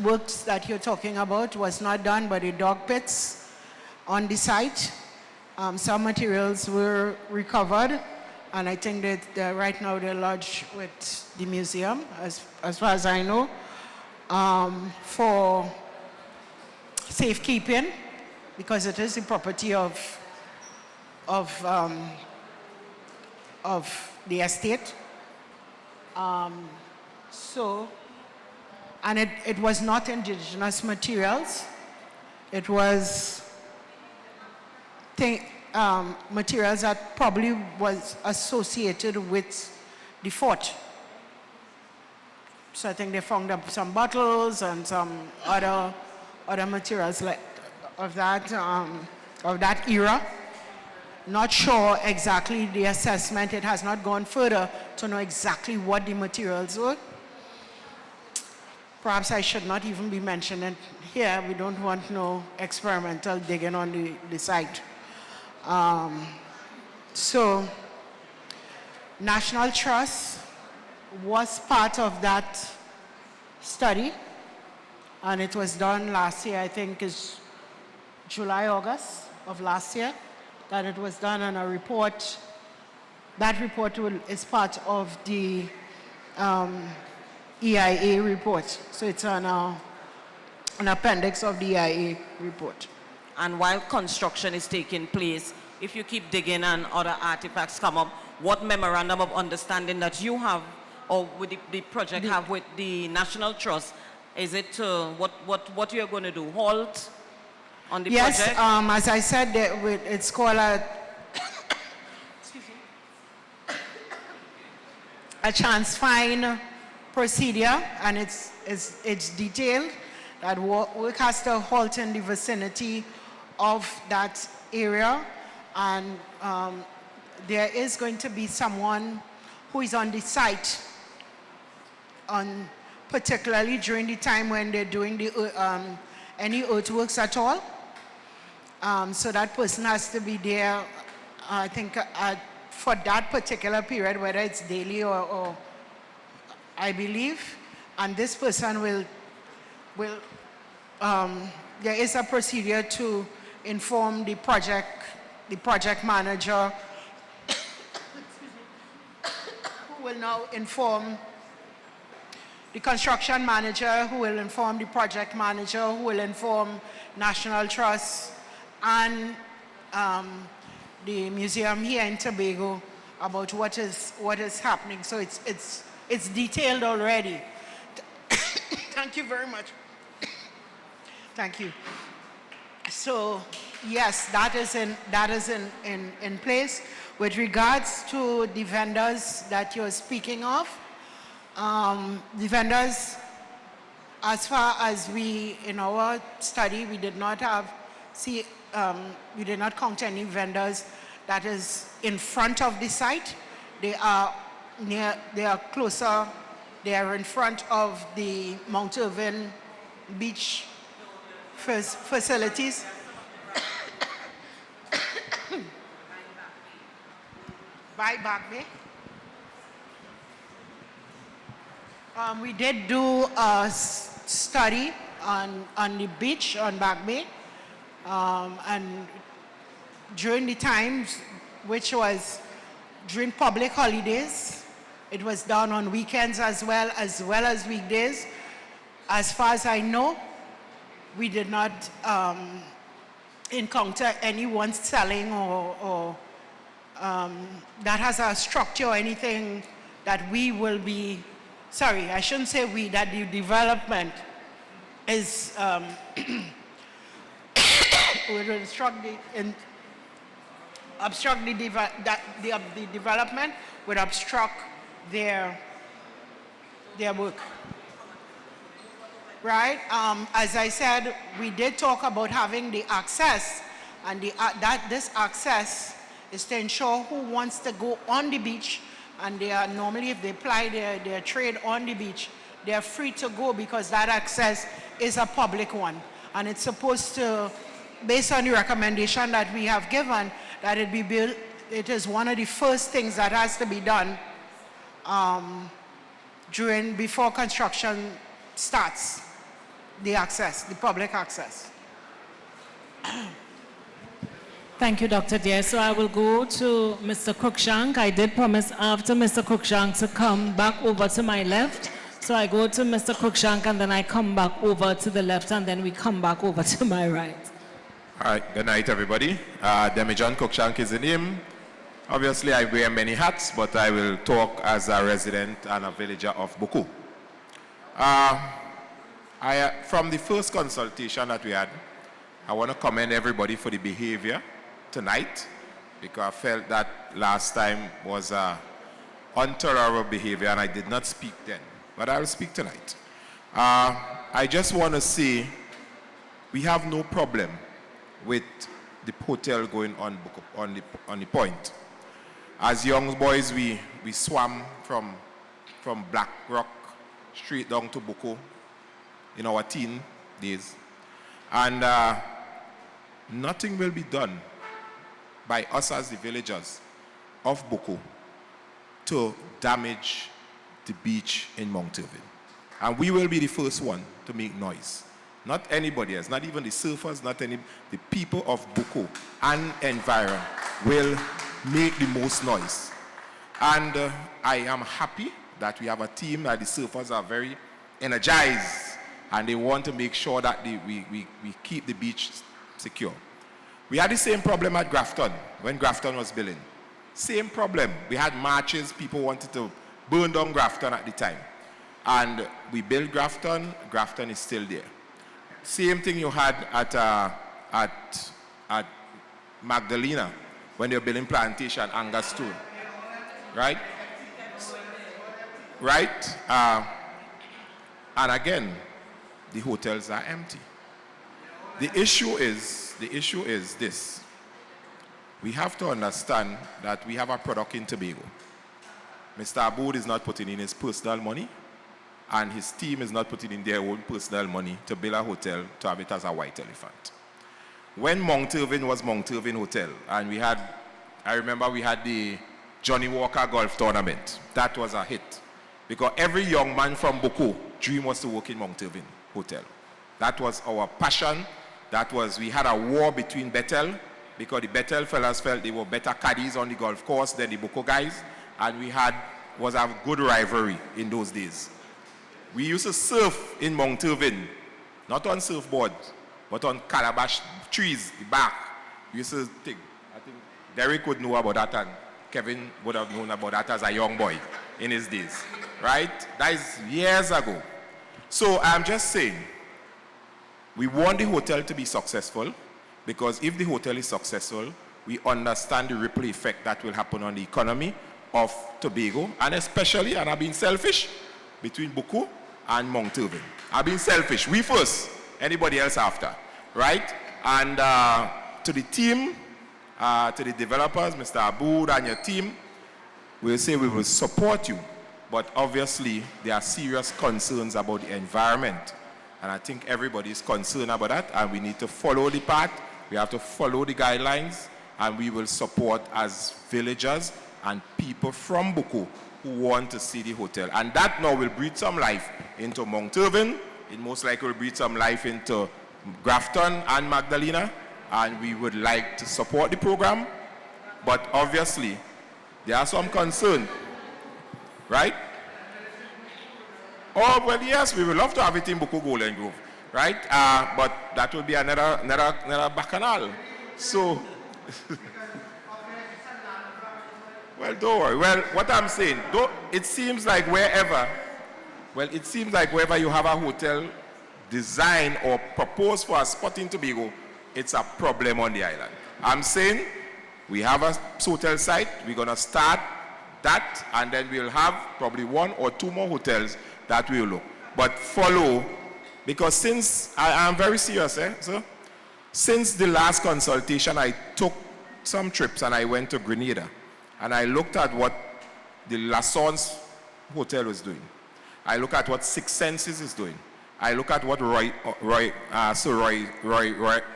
Speaker 4: works that you're talking about was not done, but the dog pits on the site. Some materials were recovered, and I think that right now they're lodged with the museum, as far as I know, for safekeeping, because it is the property of the estate. And it was not indigenous materials. It was materials that probably was associated with the fort. So I think they found up some bottles and some other materials like of that era. Not sure exactly the assessment. It has not gone further to know exactly what the materials were. Perhaps I should not even be mentioning here. We don't want no experimental digging on the site. So National Trust was part of that study, and it was done last year. I think is July, August of last year that it was done, and a report. That report is part of the EIA report. So it's an appendix of the EIA report.
Speaker 12: And while construction is taking place, if you keep digging and other artifacts come up, what memorandum of understanding that you have or with the project have with the National Trust? Is it what you're going to do? Halt on the project?
Speaker 4: Yes, as I said, it's called a chance fine procedure, and it's detailed that work has to halt in the vicinity of that area, and there is going to be someone who is on the site, particularly during the time when they're doing any earthworks at all. So that person has to be there, I think, for that particular period, whether it's daily or I believe, and this person will there is a procedure to inform the project manager, who will now inform the construction manager, who will inform the project manager, who will inform National Trust and the museum here in Tobago about what is happening. So it's detailed already. Thank you very much. Thank you. So yes, that is in place. With regards to the vendors that you're speaking of, the vendors, as far as in our study, we did not we did not count any vendors that is in front of the site. They are closer, they are in front of the Mount Irving beach facilities. By Back Bay. We did do a study on the beach on Back Bay, and during the times, which was during public holidays, it was done on weekends as well as weekdays. As far as I know, we did not encounter anyone selling or that has a structure or anything that we will be, sorry, I shouldn't say we, that the development is, will obstruct the development, would obstruct their work. Right? As I said, we did talk about having the access, and this access is to ensure who wants to go on the beach, and they are normally, if they apply their trade on the beach, they are free to go because that access is a public one. And it's supposed to, based on the recommendation that we have given, that it be built, it is one of the first things that has to be done before construction starts, the access, the public access.
Speaker 1: Thank you, Dr. Deare. So I will go to Mr. Cruikshank. I did promise after Mr. Cruikshank to come back over to my left. So I go to Mr. Cruikshank and then I come back over to the left and then we come back over to my right.
Speaker 13: All right, good night, everybody. Demi John Cruikshank is the name. Obviously, I wear many hats, but I will talk as a resident and a villager of Buku. From the first consultation that we had, I want to commend everybody for the behavior tonight, because I felt that last time was intolerable behavior and I did not speak then, but I will speak tonight. I just want to say we have no problem with the hotel going on the point. As young boys, we swam from Black Rock straight down to Buku in our teen days. And nothing will be done by us as the villagers of Buku to damage the beach in Mount Irving. And we will be the first one to make noise. Not anybody else, not even the surfers, the people of Buku and environ will make the most noise. And I am happy that we have a team that the surfers are very energized and they want to make sure that we keep the beach secure. We had the same problem at Grafton when Grafton was building. Same problem. We had marches, people wanted to burn down Grafton at the time. And we built Grafton, Grafton is still there. Same thing you had at Magdalena when they were building Plantation, Angostura, right? Right? And again, the hotels are empty. The issue is this. We have to understand that we have a product in Tobago. Mr. Aboud is not putting in his personal money, and his team is not putting in their own personal money to build a hotel to have it as a white elephant. When Mount Irving was Mount Irving Hotel, and I remember we had the Johnny Walker Golf Tournament. That was a hit. Because every young man from Buku dream was to work in Mount Irving Hotel. That was our passion. We had a war between Bethel, because the Bethel fellas felt they were better caddies on the golf course than the Buku guys, and was a good rivalry in those days. We used to surf in Mount Irving, not on surfboards, but on calabash trees, the bark. We used to think, I think Derek would know about that, and Kevin would have known about that as a young boy in his days, right? That is years ago. So I'm just saying, we want the hotel to be successful. Because if the hotel is successful, we understand the ripple effect that will happen on the economy of Tobago, and especially, and I've been selfish, between Buku and Mount Irving. I've been selfish. We first, anybody else after, right? And to the team, to the developers, Mr. Aboud and your team, we'll say we will support you, but obviously there are serious concerns about the environment. And I think everybody is concerned about that, and we need to follow the path, we have to follow the guidelines, and we will support as villagers and people from Buku who want to see the hotel. And that now will breathe some life into Mount Irving. It most likely will breathe some life into Grafton and Magdalena. And we would like to support the program. But obviously, there are some concerns, right? Oh, well, yes, we would love to have it in Buku Golden Grove, right? But that will be another bacchanal. So, well, don't worry. Well, what I'm saying, it seems like wherever you have a hotel designed or proposed for a spot in Tobago, it's a problem on the island. I'm saying we have a hotel site, we're going to start that, and then we'll have probably 1 or 2 more hotels that we'll look. But follow, because since, I'm very serious, sir. Since the last consultation, I took some trips and I went to Grenada. And I looked at what the La Son's hotel was doing. I look at what Six Senses is doing. I look at what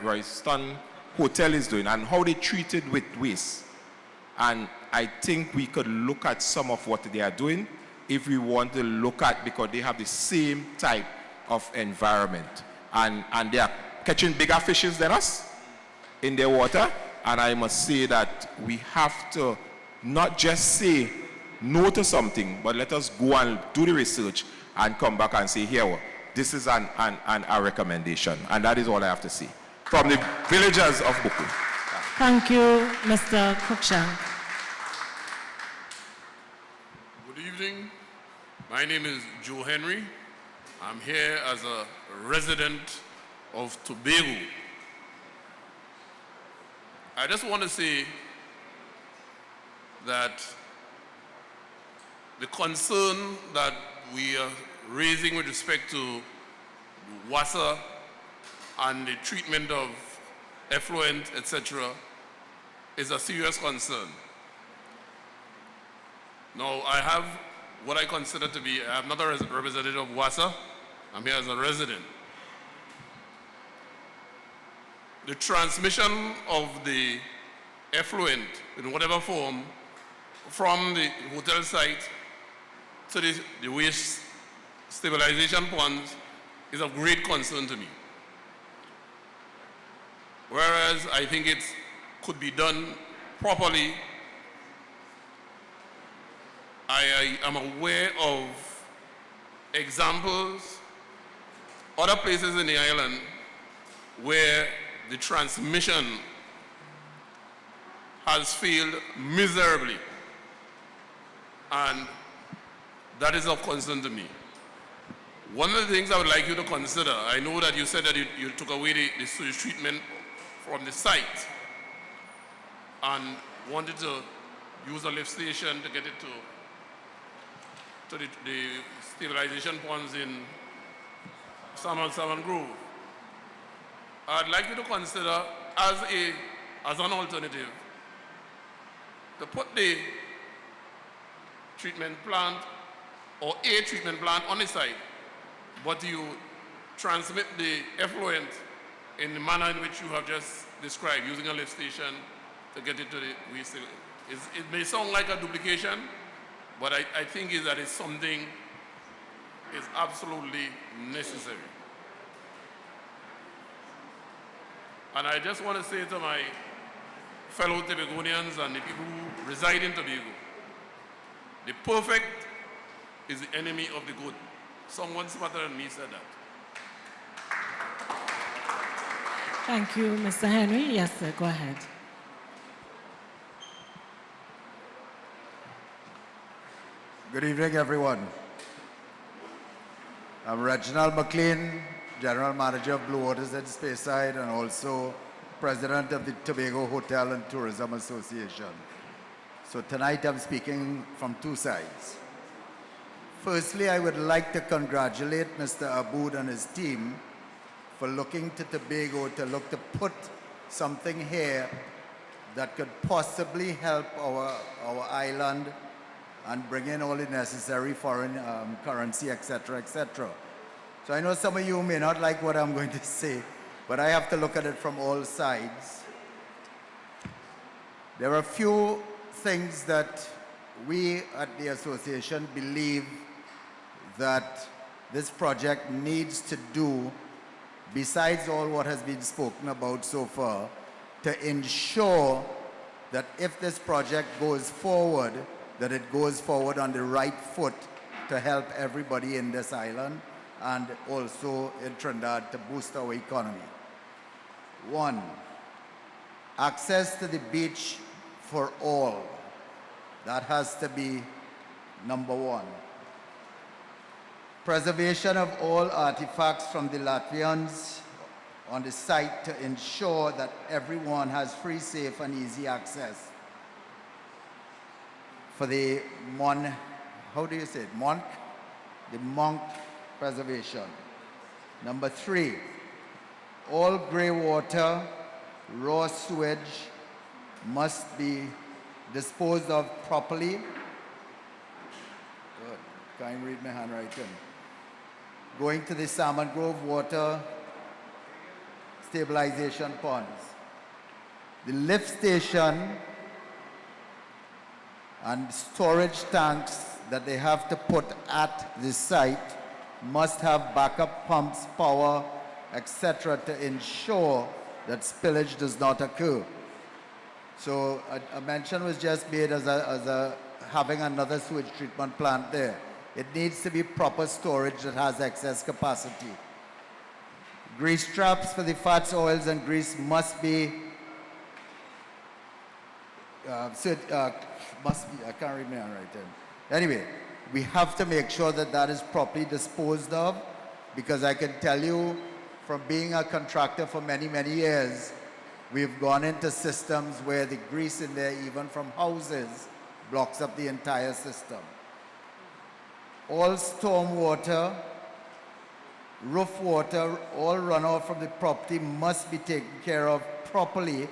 Speaker 13: Royston Hotel is doing and how they treated with waste. And I think we could look at some of what they are doing if we want to look at, because they have the same type of environment. And they are catching bigger fishes than us in their water. And I must say that we have to not just say no to something, but let us go and do the research and come back and say, here, this is a recommendation. And that is all I have to say from the villagers of Buku.
Speaker 1: Thank you, Mr. Cruikshank.
Speaker 14: Good evening. My name is Joe Henry. I'm here as a resident of Tobago. I just want to say that the concern that we are raising with respect to water and the treatment of effluent, etc., is a serious concern. Now, I have what I consider to be, I'm not a representative of WASA, I'm here as a resident. The transmission of the effluent in whatever form from the hotel site to the waste stabilization ponds is of great concern to me. Whereas I think it could be done properly, I am aware of examples, other places in the island where the transmission has failed miserably. And that is of concern to me. One of the things I would like you to consider, I know that you said that you took away the sewage treatment from the site and wanted to use a lift station to get it to the stabilization ponds in Salmon Grove. I'd like you to consider as an alternative to put the treatment plant or a treatment plant on the site, but you transmit the effluent in the manner in which you have just described, using a lift station to get it to the waste. It may sound like a duplication, but I think that is something is absolutely necessary. And I just want to say to my fellow Tobagonians and the people who reside in Tobago, the perfect is the enemy of the good. Someone smarter than me said that.
Speaker 1: Thank you, Mr. Henry. Yes, sir, go ahead.
Speaker 15: Good evening, everyone. I'm Reginald McLean, General Manager of Blue Waters at Speyside and also president of the Tobago Hotel and Tourism Association. So tonight I'm speaking from two sides. Firstly, I would like to congratulate Mr. Aboud and his team for looking to Tobago to look to put something here that could possibly help our island and bring in all the necessary foreign currency, etc., etc. So I know some of you may not like what I'm going to say, but I have to look at it from all sides. There are a few things that we at the association believe that this project needs to do, besides all what has been spoken about so far, to ensure that if this project goes forward, that it goes forward on the right foot to help everybody in this island and also in Trinidad to boost our economy. One, access to the beach for all. That has to be number one. Preservation of all artifacts from the Latvians on the site to ensure that everyone has free, safe, and easy access. For the how do you say it? Monk? The monk preservation. Number three, all grey water, raw sewage must be disposed of properly. Good. Can't read my handwriting. Going to the Salmon Grove water stabilization ponds. The lift station and storage tanks that they have to put at the site must have backup pumps, power, etc. to ensure that spillage does not occur. So a mention was just made as having another sewage treatment plant there. It needs to be proper storage that has excess capacity. Grease traps for the fats, oils, and grease must be, I can't read my handwriting. Anyway, we have to make sure that that is properly disposed of, because I can tell you from being a contractor for many, many years, we've gone into systems where the grease in there, even from houses, blocks up the entire system. All storm water, roof water, all runoff from the property must be taken care of properly,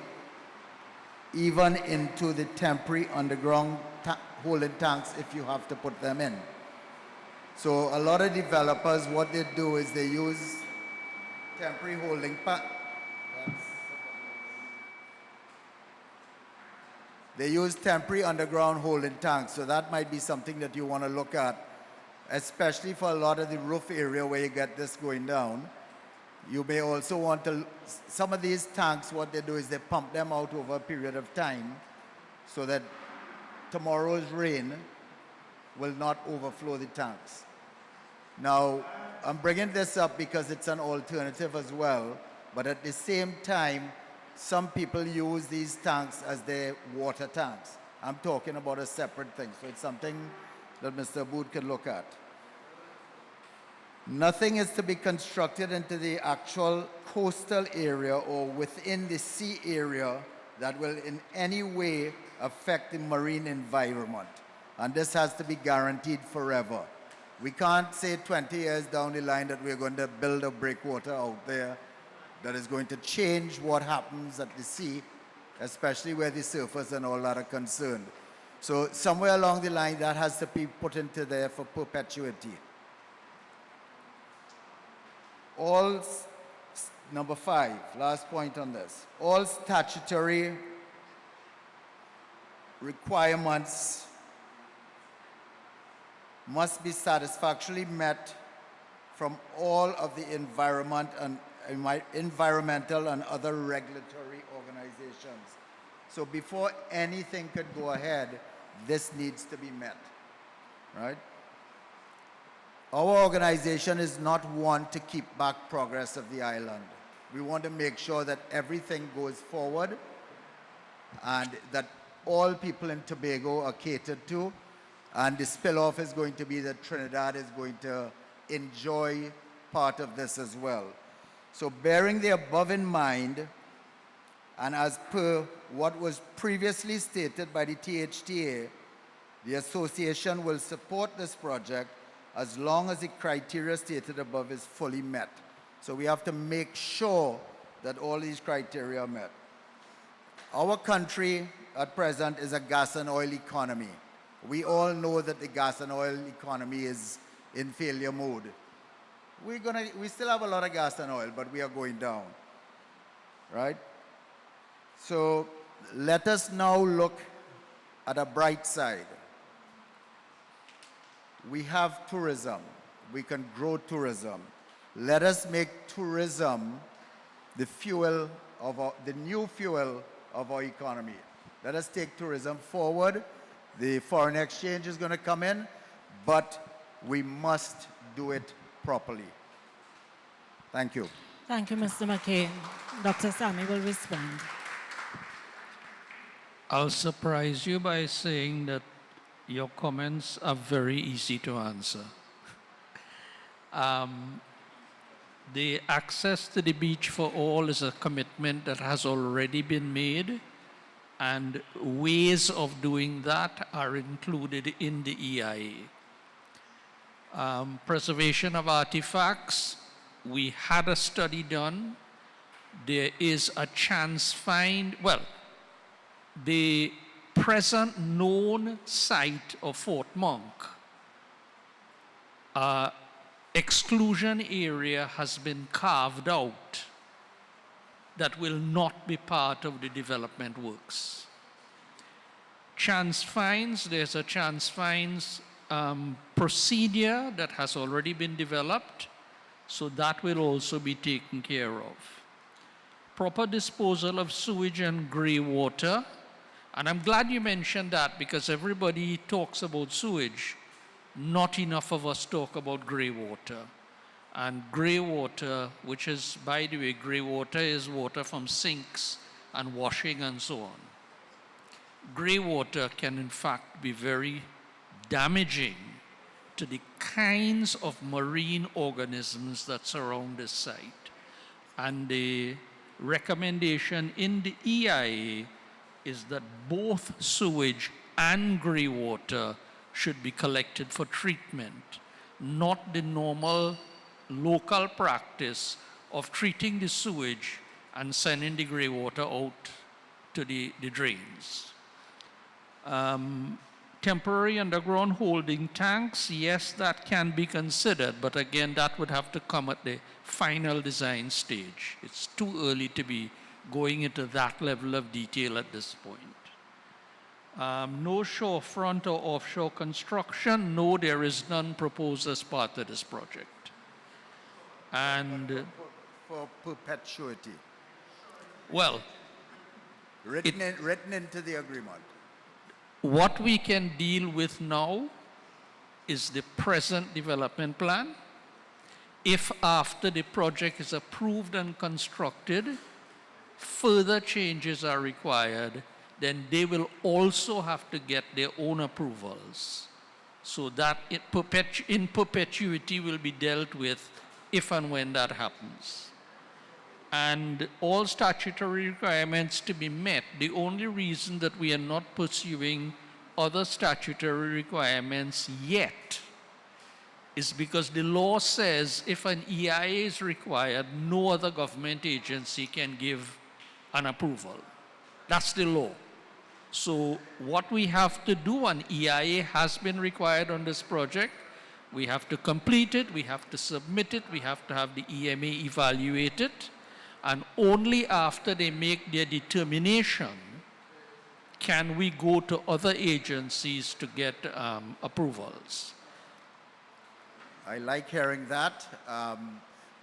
Speaker 15: even into the temporary underground holding tanks if you have to put them in. So a lot of developers, what they do is they use temporary holding They use temporary underground holding tanks, so that might be something that you want to look at, especially for a lot of the roof area where you get this going down. You may also want to, some of these tanks, what they do is they pump them out over a period of time so that tomorrow's rain will not overflow the tanks. Now, I'm bringing this up because it's an alternative as well, but at the same time, some people use these tanks as their water tanks. I'm talking about a separate thing, so it's something that Mr. Aboud can look at. Nothing is to be constructed into the actual coastal area or within the sea area that will in any way affect the marine environment. And this has to be guaranteed forever. We can't say 20 years down the line that we're going to build a breakwater out there that is going to change what happens at the sea, especially where the surfers and all that are concerned. So somewhere along the line, that has to be put into there for perpetuity. All, number 5, last point on this. All statutory requirements must be satisfactorily met from all of the environmental and other regulatory organizations. So before anything could go ahead, this needs to be met, right? Our organization is not one to keep back progress of the island. We want to make sure that everything goes forward and that all people in Tobago are catered to, and the spill-off is going to be that Trinidad is going to enjoy part of this as well. So bearing the above in mind, And as per what was previously stated by the THTA, the association will support this project as long as the criteria stated above is fully met. So we have to make sure that all these criteria are met. Our country at present is a gas and oil economy. We all know that the gas and oil economy is in failure mode. We still have a lot of gas and oil, but we are going down, right? So let us now look at a bright side. We have tourism. We can grow tourism. Let us make tourism the fuel of the new fuel of our economy. Let us take tourism forward. The foreign exchange is going to come in, but we must do it properly. Thank you.
Speaker 1: Thank you, Mr. McCain. Dr. Sammy will respond.
Speaker 9: I'll surprise you by saying that your comments are very easy to answer. The access to the beach for all is a commitment that has already been made, and ways of doing that are included in the EIA. Preservation of artifacts, we had a study done. There is a chance find, well, the present known site of Fort Monk, exclusion area has been carved out that will not be part of the development works. Chance finds, there's a chance finds procedure that has already been developed, so that will also be taken care of. Proper disposal of sewage and grey water, and I'm glad you mentioned that because everybody talks about sewage. Not enough of us talk about grey water. And grey water, which is, by the way, grey water is water from sinks and washing and so on. Grey water can in fact be very damaging to the kinds of marine organisms that surround this site. And the recommendation in the EIA is that both sewage and grey water should be collected for treatment, not the normal local practice of treating the sewage and sending the grey water out to the drains. Temporary underground holding tanks, yes, that can be considered, but again, that would have to come at the final design stage. It's too early to be going into that level of detail at this point. No shorefront or offshore construction, no, there is none proposed as part of this project. And
Speaker 15: for perpetuity.
Speaker 9: Well,
Speaker 15: written into the agreement.
Speaker 9: What we can deal with now is the present development plan. If after the project is approved and constructed, further changes are required, then they will also have to get their own approvals. So that in perpetuity will be dealt with if and when that happens. And all statutory requirements to be met. The only reason that we are not pursuing other statutory requirements yet is because the law says if an EIA is required, no other government agency can give an approval. That's the law. So what we have to do, an EIA has been required on this project. We have to complete it, we have to submit it, we have to have the EMA evaluate it, and only after they make their determination can we go to other agencies to get approvals.
Speaker 15: I like hearing that,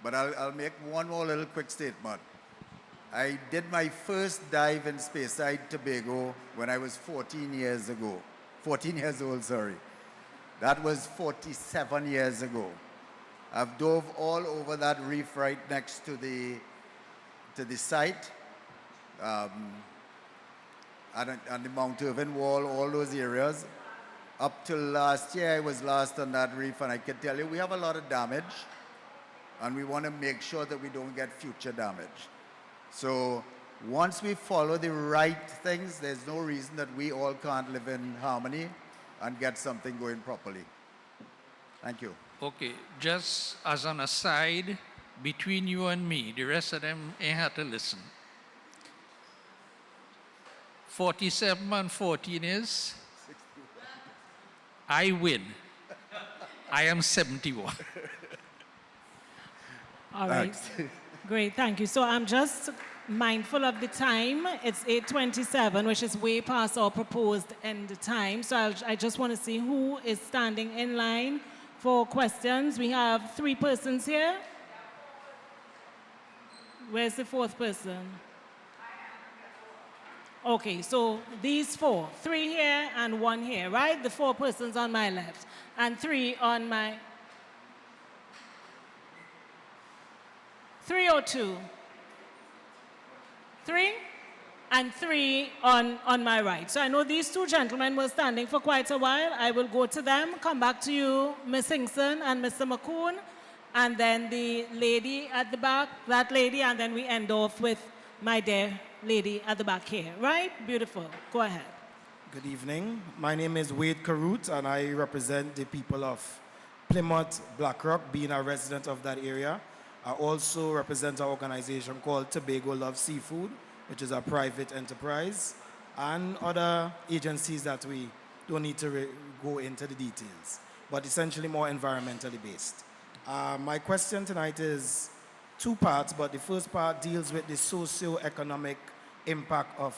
Speaker 15: but I'll make one more little quick statement. I did my first dive in Speyside, Tobago when I was 14 years old, sorry. That was 47 years ago. I've dove all over that reef right next to the site, and the Mount Irving Wall, all those areas. Up till last year, I was last on that reef, and I can tell you we have a lot of damage, and we want to make sure that we don't get future damage. So Once we follow the right things, there's no reason that we all can't live in harmony and get something going properly. Thank you.
Speaker 9: Okay, just as an aside, between you and me, the rest of them ain't had to listen. 47 and 14 is? I win. I am 71.
Speaker 1: All right. Great, thank you. So I'm just mindful of the time. It's 8:27, which is way past our proposed end time. So I just want to see who is standing in line for questions. We have 3 persons here. Where's the 4th person? Okay, so these 4, 3 here and 1 here, right? The 4 persons on my left and 3 on my... 3 or 2? 3? And 3 on my right. So I know these 2 gentlemen were standing for quite a while. I will go to them, come back to you, Ms. Hinkson and Mr. McCoon, and then the lady at the back, that lady, and then we end off with my dear lady at the back here, right? Beautiful. Go ahead.
Speaker 16: Good evening. My name is Wade Karut, and I represent the people of Plymouth, Blackrock, being a resident of that area. I also represent an organization called Tobago Love Seafood, which is a private enterprise, and other agencies that we don't need to go into the details, but essentially more environmentally based. My question tonight is 2 parts, but the first part deals with the socio-economic impact of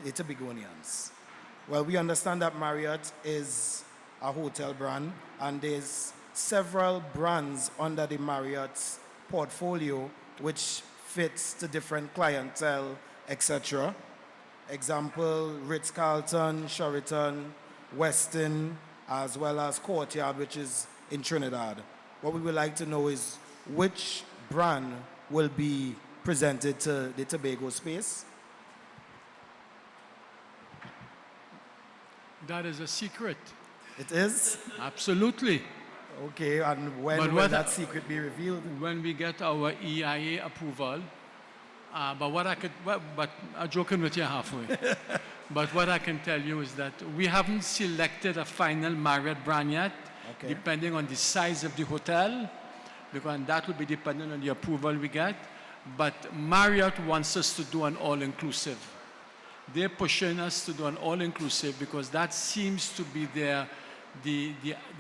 Speaker 16: the Tobagonians. Well, we understand that Marriott is a hotel brand, and there's several brands under the Marriott's portfolio which fits to different clientele, etc. Example, Ritz-Carlton, Sheraton, Westin, as well as Courtyard, which is in Trinidad. What we would like to know is which brand will be presented to the Tobago space?
Speaker 7: That is a secret.
Speaker 16: It is?
Speaker 7: Absolutely.
Speaker 16: Okay, and when will that secret be revealed?
Speaker 7: When we get our EIA approval. But I'm joking with you halfway. But what I can tell you is that we haven't selected a final Marriott brand yet, depending on the size of the hotel, because that will be dependent on the approval we get. But Marriott wants us to do an all-inclusive. They're pushing us to do an all-inclusive because that seems to be the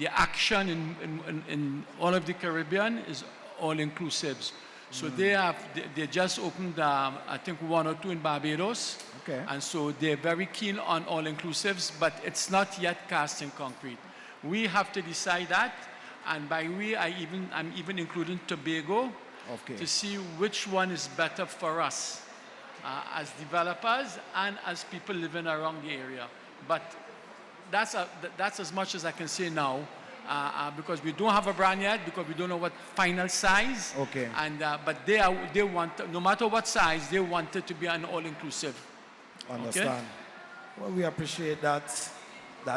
Speaker 7: action in all of the Caribbean is all-inclusives. So they just opened, I think, 1 or 2 in Barbados.
Speaker 16: Okay.
Speaker 7: And so they're very keen on all-inclusives, but it's not yet cast in concrete. We have to decide that, and by we, I'm even including Tobago to see which one is better for us as developers and as people living around the area. But that's as much as I can say now. Because we don't have a brand yet, because we don't know what final size.
Speaker 16: Okay.
Speaker 7: And but they want, no matter what size, they want it to be an all-inclusive.
Speaker 16: Understand. Okay? Well, we appreciate that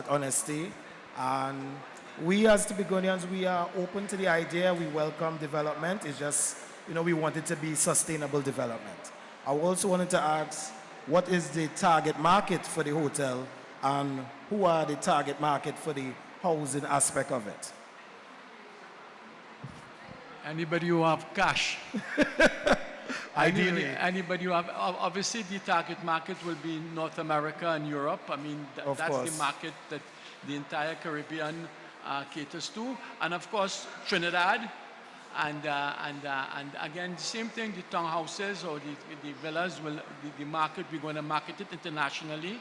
Speaker 16: honesty, and we as Tobagonians, we are open to the idea. We welcome development. It's just, we want it to be sustainable development. I also wanted to ask, what is the target market for the hotel, and who are the target market for the housing aspect of it?
Speaker 7: Anybody who have cash.
Speaker 16: Ideally.
Speaker 7: Anybody who have, obviously the target market will be North America and Europe. I mean, that's the market that the entire Caribbean caters to. And of course, Trinidad. And again, the same thing, the townhouses or the villas, the market, we're going to market it internationally.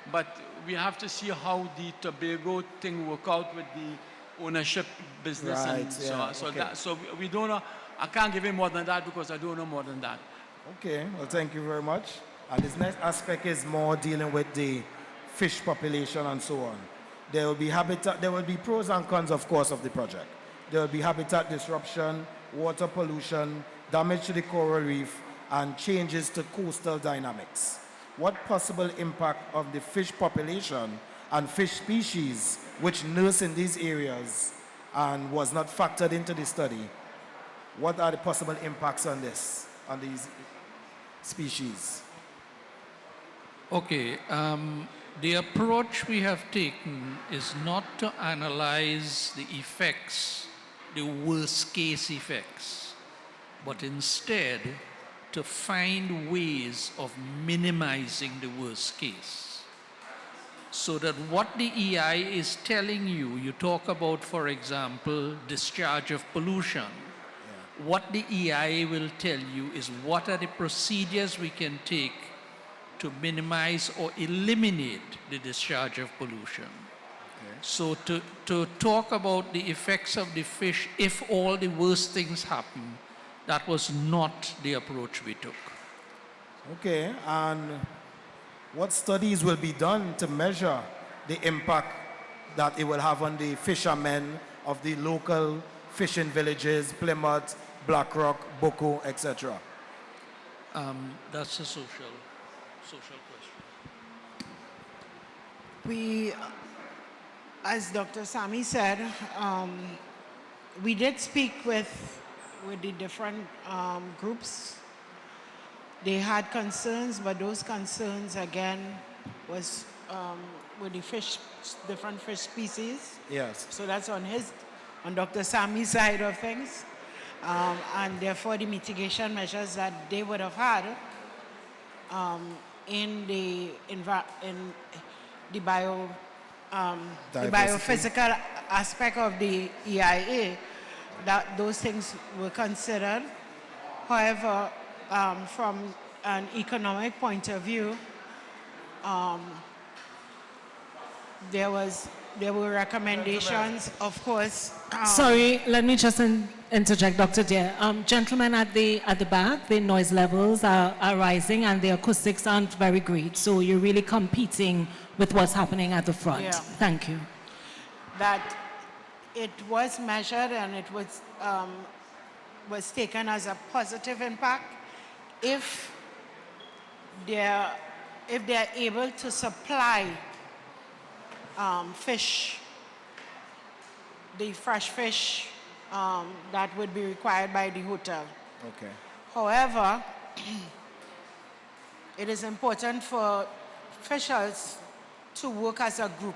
Speaker 7: But we have to see how the Tobago thing work out with the ownership business.
Speaker 16: Right,
Speaker 7: And so we don't know. I can't give you more than that because I don't know more than that.
Speaker 16: Okay, well, thank you very much. And this next aspect is more dealing with the fish population and so on. There will be habitat, there will be pros and cons, of course, of the project. There will be habitat disruption, water pollution, damage to the coral reef, and changes to coastal dynamics. What possible impact of the fish population and fish species which nurse in these areas and was not factored into the study? What are the possible impacts on this, on these species?
Speaker 9: Okay, the approach we have taken is not to analyze the effects, the worst case effects, but instead to find ways of minimizing the worst case. So that what the EI is telling you, you talk about, for example, discharge of pollution. What the EI will tell you is what are the procedures we can take to minimize or eliminate the discharge of pollution. So to talk about the effects of the fish if all the worst things happen, that was not the approach we took.
Speaker 16: Okay, and what studies will be done to measure the impact that it will have on the fishermen of the local fishing villages, Plymouth, Blackrock, Boko, etc.?
Speaker 9: That's a social question.
Speaker 4: We, as Dr. Sammy said, we did speak with the different groups. They had concerns, but those concerns again was with the fish, different fish species.
Speaker 16: Yes.
Speaker 4: So that's on Dr. Sammy's side of things. And therefore the mitigation measures that they would have had in the biophysical aspect of the EIA, that those things were considered. However, from an economic point of view, there were recommendations, of course.
Speaker 1: Sorry, let me just interject, Dr. Deare. Gentlemen at the back, the noise levels are rising and the acoustics aren't very great, so you're really competing with what's happening at the front.
Speaker 4: Yeah.
Speaker 1: Thank you.
Speaker 4: That it was measured and it was taken as a positive impact if they're able to supply fish, the fresh fish that would be required by the hotel.
Speaker 16: Okay.
Speaker 4: However, it is important for fishers to work as a group.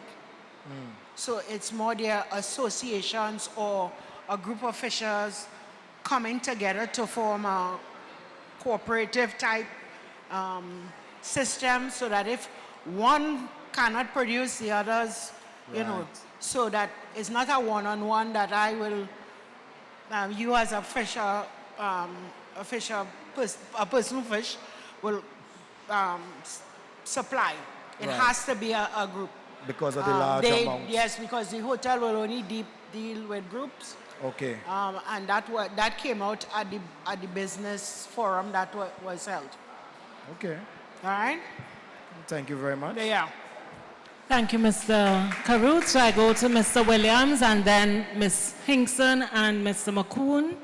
Speaker 4: So it's more their associations or a group of fishers coming together to form a cooperative type system, so that if one cannot produce, the others, you know, so that it's not a one-on-one that I will, you as a fisher, a person who fish will supply. It has to be a group.
Speaker 16: Because of the large amount.
Speaker 4: Yes, because the hotel will only deal with groups.
Speaker 16: Okay.
Speaker 4: And that came out at the business forum that was held.
Speaker 16: Okay.
Speaker 4: All right?
Speaker 16: Thank you very much.
Speaker 4: Yeah.
Speaker 1: Thank you, Mr. Carruth. So I go to Mr. Williams and then Ms. Hinkson and Mr. McCoon.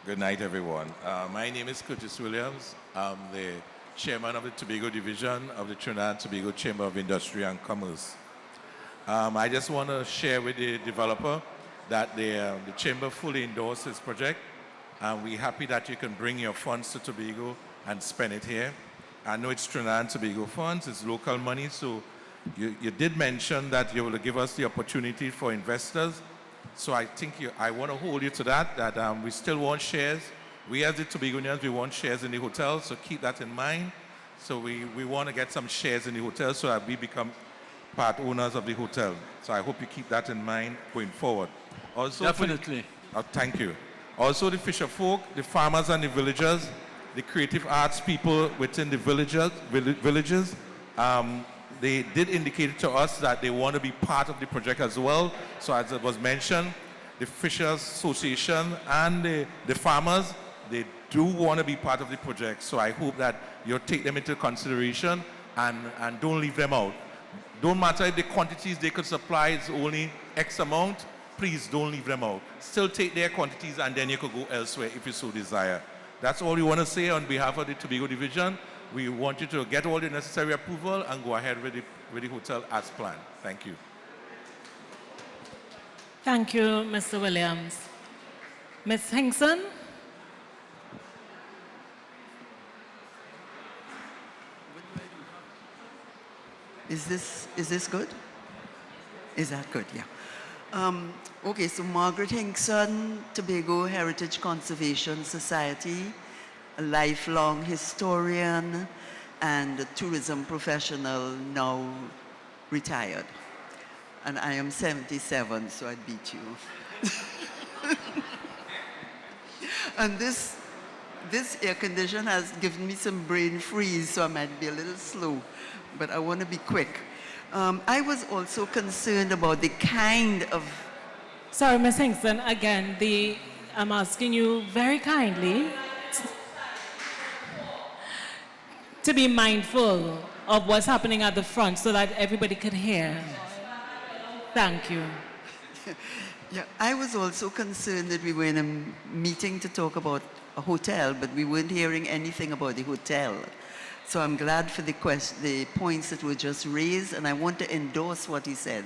Speaker 17: Good night, everyone. My name is Curtis Williams. I'm the chairman of the Tobago Division of the Trinidad and Tobago Chamber of Industry and Commerce. I just want to share with the developer that the chamber fully endorsed this project, and we're happy that you can bring your funds to Tobago and spend it here. I know it's Trinidad and Tobago funds, it's local money, so you did mention that you will give us the opportunity for investors. So I think I want to hold you to that we still want shares. We as the Tobagonians, we want shares in the hotel, so keep that in mind. So we want to get some shares in the hotel so that we become part owners of the hotel. So I hope you keep that in mind going forward. Also,
Speaker 7: Definitely.
Speaker 17: Thank you. Also the fisher folk, the farmers and the villagers, the creative arts people within the villages, they did indicate to us that they want to be part of the project as well. So as it was mentioned, the Fishers Association and the farmers, they do want to be part of the project. So I hope that you'll take them into consideration and don't leave them out. Don't matter if the quantities they could supply is only X amount, please don't leave them out. Still take their quantities and then you could go elsewhere if you so desire. That's all we want to say on behalf of the Tobago Division. We want you to get all the necessary approval and go ahead with the hotel as planned. Thank you.
Speaker 1: Thank you, Mr. Williams. Ms. Hinkson?
Speaker 18: Is this good? Is that good? Yeah. Okay, so Margaret Hinkson, Tobago Heritage Conservation Society, a lifelong historian and a tourism professional, now retired. And I am 77, so I beat you. And this air condition has given me some brain freeze, so I might be a little slow, but I want to be quick. I was also concerned about the kind of...
Speaker 1: Sorry, Ms. Hinkson, again, I'm asking you very kindly to be mindful of what's happening at the front so that everybody could hear. Thank you.
Speaker 18: Yeah, I was also concerned that we were in a meeting to talk about a hotel, but we weren't hearing anything about the hotel. So I'm glad for the points that were just raised, and I want to endorse what he said.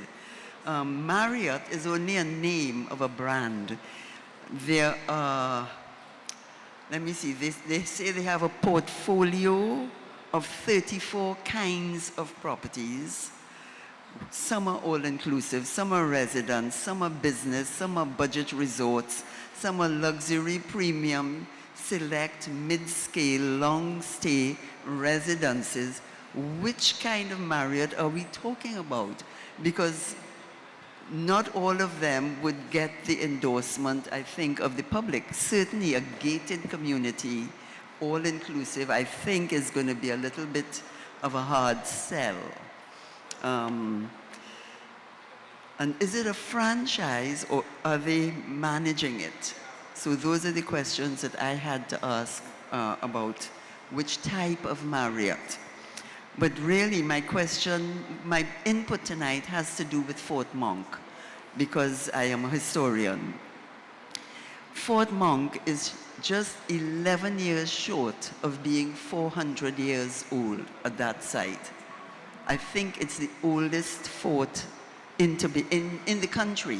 Speaker 18: Marriott is only a name of a brand. There are, let me see, they say they have a portfolio of 34 kinds of properties. Some are all-inclusive, some are residence, some are business, some are budget resorts, some are luxury, premium, select, mid-scale, long-stay residences. Which kind of Marriott are we talking about? Because not all of them would get the endorsement, I think, of the public. Certainly a gated community, all-inclusive, I think is going to be a little bit of a hard sell. And is it a franchise or are they managing it? So those are the questions that I had to ask about which type of Marriott. But really my input tonight has to do with Fort Monk because I am a historian. Fort Monk is just 11 years short of being 400 years old at that site. I think it's the oldest fort in the country,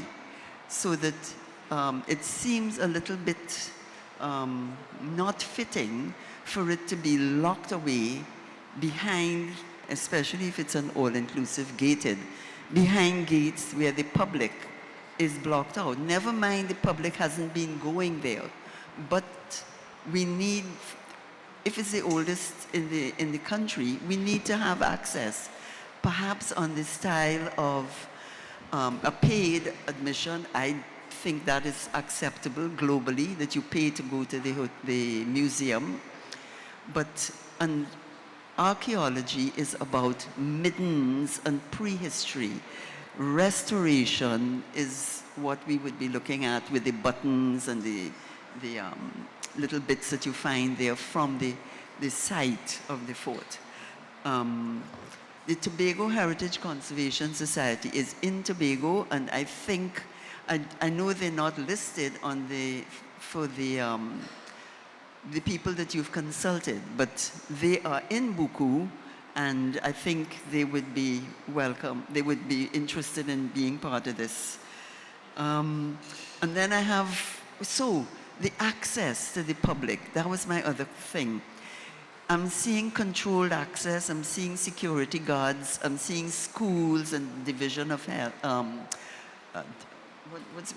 Speaker 18: so that it seems a little bit not fitting for it to be locked away behind, especially if it's an all-inclusive gated, behind gates where the public is blocked out. Never mind the public hasn't been going there, but we need, if it's the oldest in the country, we need to have access, perhaps on the style of a paid admission. I think that is acceptable globally, that you pay to go to the museum. But archaeology is about middens and prehistory. Restoration is what we would be looking at with the buttons and the little bits that you find there from the site of the fort. The Tobago Heritage Conservation Society is in Tobago, and I think, I know they're not listed on for the people that you've consulted, but they are in Buku, and I think they would be welcome. They would be interested in being part of this. And then I have, the access to the public. That was my other thing. I'm seeing controlled access, I'm seeing security guards, I'm seeing schools and division of health,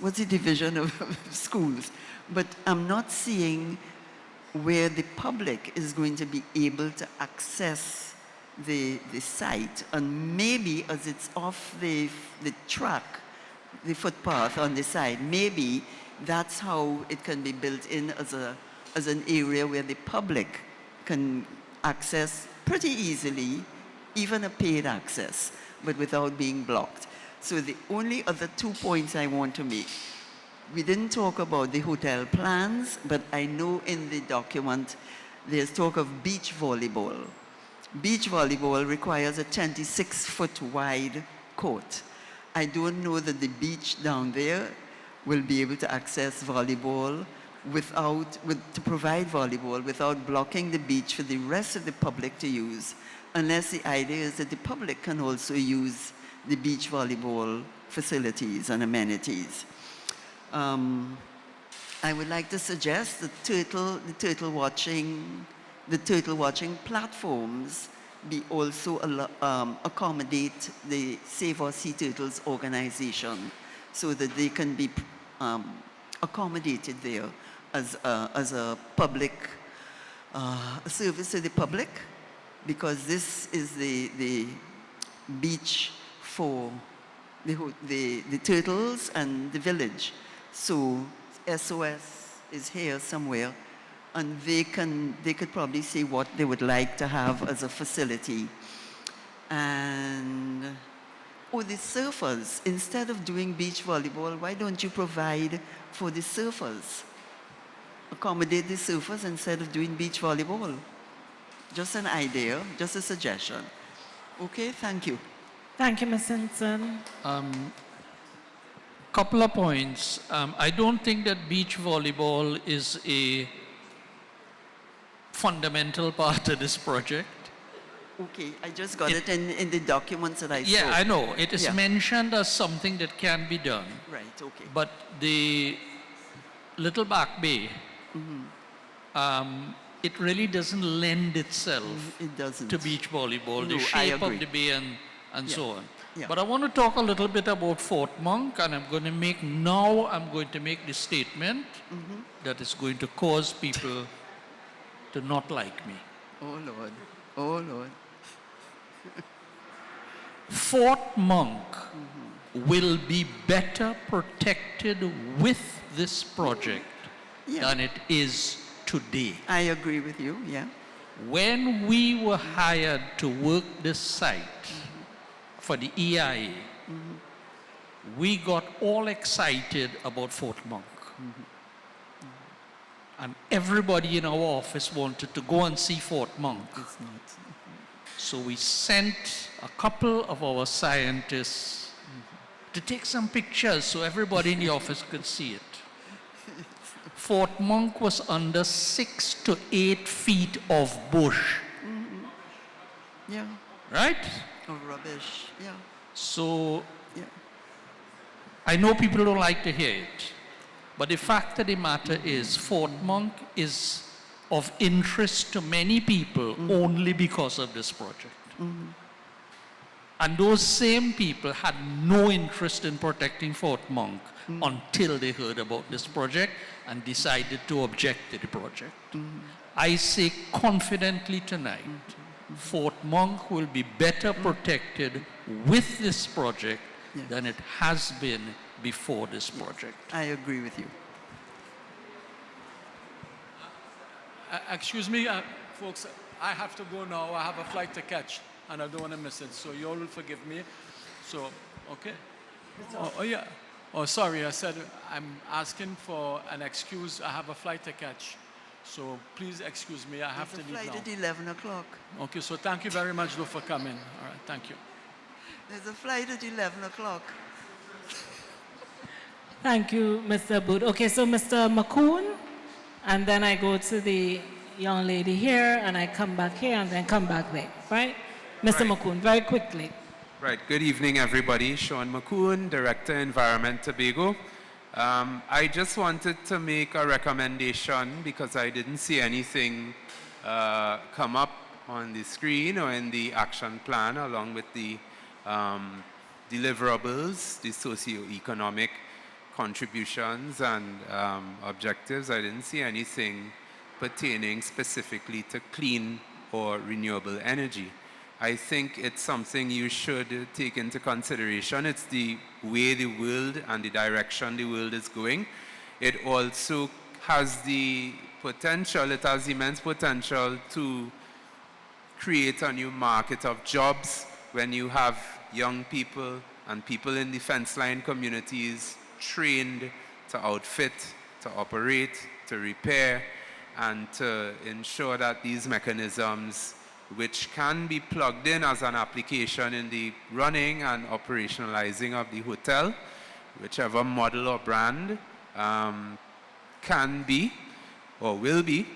Speaker 18: what's the division of schools? But I'm not seeing where the public is going to be able to access the site, and maybe as it's off the track, the footpath on the side, maybe that's how it can be built in as an area where the public can access pretty easily, even a paid access, but without being blocked. So the only other 2 points I want to make, we didn't talk about the hotel plans, but I know in the document there's talk of beach volleyball. Beach volleyball requires a 26-foot wide court. I don't know that the beach down there will be able to access volleyball to provide volleyball without blocking the beach for the rest of the public to use, unless the idea is that the public can also use the beach volleyball facilities and amenities. I would like to suggest the turtle watching platforms be also accommodate the Save Our Sea Turtles organization so that they can be accommodated there as a public service to the public, because this is the beach for the turtles and the village. So SOS is here somewhere, and they could probably say what they would like to have as a facility. And the surfers, instead of doing beach volleyball, why don't you provide for the surfers? Accommodate the surfers instead of doing beach volleyball. Just an idea, just a suggestion. Okay, thank you.
Speaker 1: Thank you, Ms. Simpson.
Speaker 9: Couple of points. I don't think that beach volleyball is a fundamental part of this project.
Speaker 18: Okay, I just got it in the documents that I saw.
Speaker 9: Yeah, I know. It is
Speaker 18: Yeah.
Speaker 9: mentioned as something that can be done.
Speaker 18: Right, okay.
Speaker 9: But the Little Back Bay, it really doesn't lend itself
Speaker 18: It doesn't.
Speaker 9: to beach volleyball.
Speaker 18: No,
Speaker 9: The
Speaker 18: I
Speaker 9: shape of
Speaker 18: agree.
Speaker 9: the bay and
Speaker 18: Yeah.
Speaker 9: so on.
Speaker 18: Yeah.
Speaker 9: But I want to talk a little bit about Fort Monk, and I'm going to make the statement that is going to cause people to not like me.
Speaker 18: Oh, Lord. Oh, Lord.
Speaker 9: Fort Monk will be better protected with this project than it is today.
Speaker 18: I agree with you, yeah.
Speaker 9: When we were hired to work this site for the EIA, we got all excited about Fort Monk. And everybody in our office wanted to go and see Fort Monk. So we sent a couple of our scientists to take some pictures so everybody in the office could see it. Fort Monk was under 6 to 8 feet of bush.
Speaker 18: Yeah.
Speaker 9: Right?
Speaker 18: Of rubbish, yeah.
Speaker 9: So
Speaker 18: Yeah.
Speaker 9: I know people don't like to hear it, but the fact of the matter is Fort Monk is of interest to many people only because of this project. And those same people had no interest in protecting Fort Monk until they heard about this project and decided to object to the project. I say confidently tonight, Fort Monk will be better protected with this project than it has been before this project.
Speaker 18: I agree with you.
Speaker 7: Excuse me, folks, I have to go now. I have a flight to catch, and I don't want to miss it. So you all will forgive me. So, okay? Oh, yeah. Oh, sorry, I said I'm asking for an excuse. I have a flight to catch. So please excuse me. I have to
Speaker 18: There's a
Speaker 7: leave
Speaker 18: flight
Speaker 7: now.
Speaker 18: at 11 o'clock.
Speaker 7: Okay, so thank you very much, though, for coming. All right, thank you.
Speaker 18: There's a flight at 11 o'clock.
Speaker 1: Thank you, Mr. Aboud. Okay, so Mr. McCoon, and then I go to the young lady here, and I come back here, and then come back there, right? Mr. McCoon, very quickly.
Speaker 19: Right, good evening, everybody. Sean McCoon, Director, Environment, Tobago. I just wanted to make a recommendation because I didn't see anything come up on the screen or in the action plan along with the deliverables, the socio-economic contributions and objectives. I didn't see anything pertaining specifically to clean or renewable energy. I think it's something you should take into consideration. It's the way the world and the direction the world is going. It also has the potential, it has immense potential to create a new market of jobs when you have young people and people in the fence line communities trained to outfit, to operate, to repair, and to ensure that these mechanisms, which can be plugged in as an application in the running and operationalizing of the hotel, whichever model or brand can be or will be.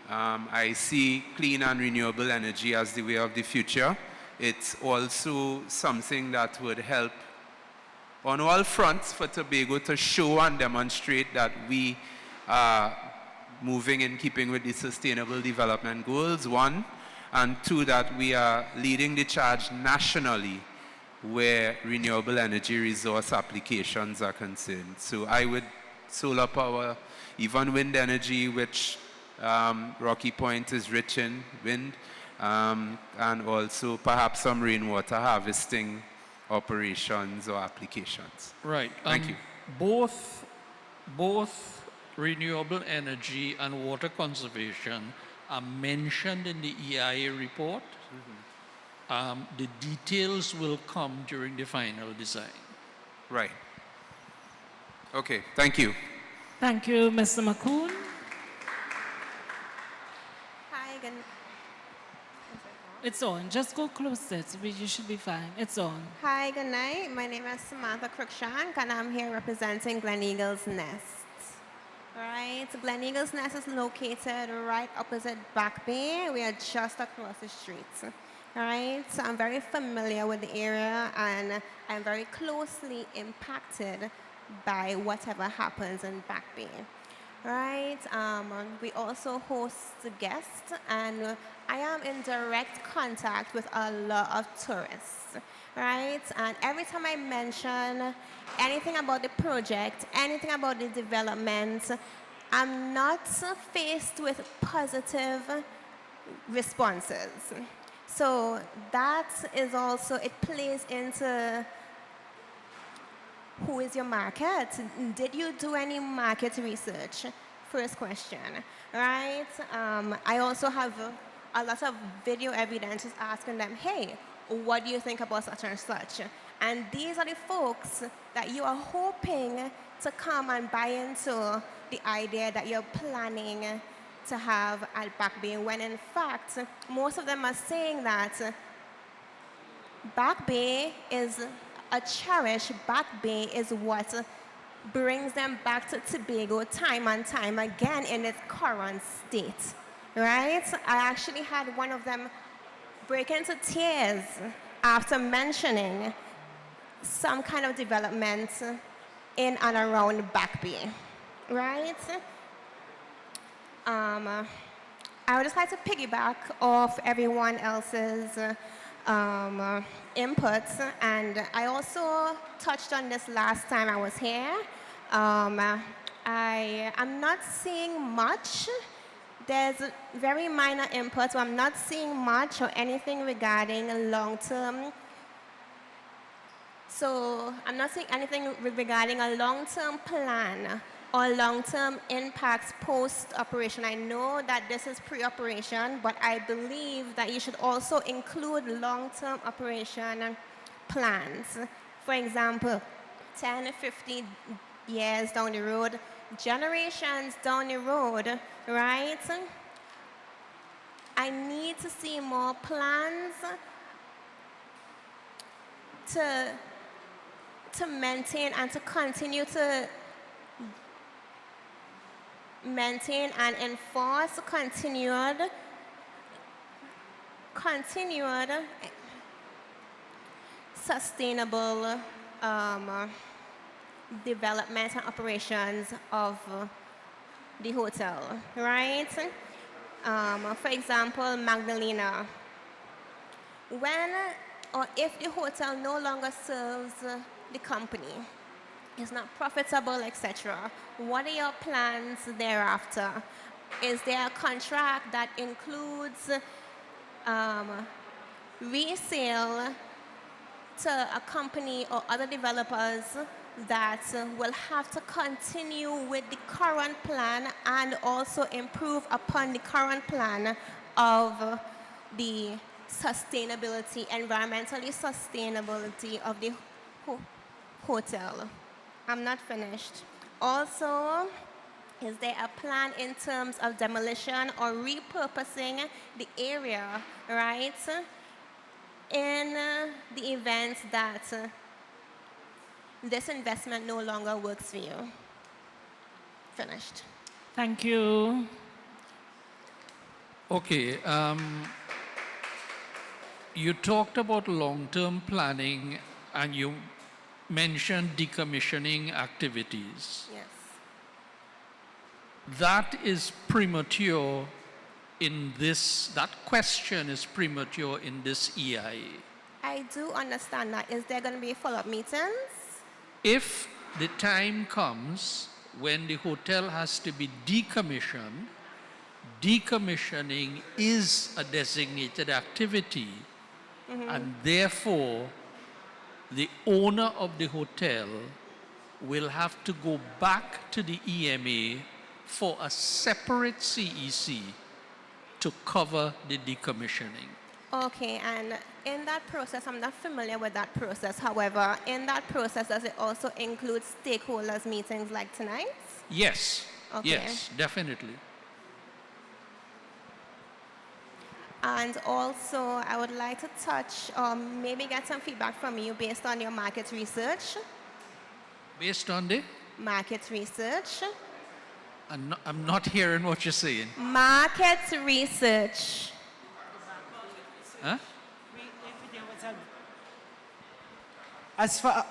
Speaker 19: I see clean and renewable energy as the way of the future. It's also something that would help on all fronts for Tobago to show and demonstrate that we are moving in keeping with the Sustainable Development Goals, one, And two, that we are leading the charge nationally where renewable energy resource applications are concerned. So I would solar power, even wind energy, which Rocky Point is rich in wind, and also perhaps some rainwater harvesting operations or applications.
Speaker 9: Right.
Speaker 19: Thank you.
Speaker 9: Both renewable energy and water conservation are mentioned in the EIA report. The details will come during the final design.
Speaker 19: Right. Okay, thank you.
Speaker 1: Thank you, Mr. McCoon.
Speaker 20: Hi, good.
Speaker 1: It's on. Just go close it. You should be fine. It's on.
Speaker 20: Hi, good night. My name is Samantha Cruikshank, and I'm here representing Glen Eagles Nest. All right, Glen Eagles Nest is located right opposite Back Bay. We are just across the street. All right, so I'm very familiar with the area, and I'm very closely impacted by whatever happens in Back Bay. Right, we also host guests, and I am in direct contact with a lot of tourists, right? And every time I mention anything about the project, anything about the development, I'm not faced with positive responses. So that is also, it plays into who is your market? Did you do any market research? First question, right? I also have a lot of video evidence asking them, hey, what do you think about such and such? And these are the folks that you are hoping to come and buy into the idea that you're planning to have at Back Bay, when in fact, most of them are saying that Back Bay is a cherished Back Bay is what brings them back to Tobago time and time again in its current state, right? I actually had one of them break into tears after mentioning some kind of development in and around Back Bay, right? I would just like to piggyback off everyone else's inputs, and I also touched on this last time I was here. I am not seeing much. There's very minor inputs, but I'm not seeing much or anything regarding long-term. So I'm not seeing anything regarding a long-term plan or long-term impacts post-operation. I know that this is pre-operation, but I believe that you should also include long-term operation plans. For example, 10, 15 years down the road, generations down the road, right? I need to see more plans to maintain and to continue to maintain and enforce continued sustainable development and operations of the hotel, right? For example, Magdalena. When or if the hotel no longer serves the company, it's not profitable, etc., what are your plans thereafter? Is there a contract that includes resale to a company or other developers that will have to continue with the current plan and also improve upon the current plan of the sustainability, environmentally sustainability of the hotel? I'm not finished. Also, is there a plan in terms of demolition or repurposing the area, right, in the event that this investment no longer works for you? Finished.
Speaker 1: Thank you.
Speaker 9: Okay. You talked about long-term planning and you mentioned decommissioning activities.
Speaker 20: Yes.
Speaker 9: That is premature in this, that question is premature in this EIA.
Speaker 20: I do understand that. Is there going to be follow-up meetings?
Speaker 9: If the time comes when the hotel has to be decommissioned, decommissioning is a designated activity, and therefore the owner of the hotel will have to go back to the EMA for a separate CEC to cover the decommissioning.
Speaker 20: Okay, and in that process, I'm not familiar with that process. However, in that process, does it also include stakeholders meetings like tonight?
Speaker 9: Yes,
Speaker 20: Okay.
Speaker 9: yes, definitely.
Speaker 20: And also, I would like to touch, maybe get some feedback from you based on your market research.
Speaker 9: Based on the?
Speaker 20: Market research.
Speaker 9: I'm not hearing what you're saying.
Speaker 20: Market research.
Speaker 9: Huh?
Speaker 4: As far,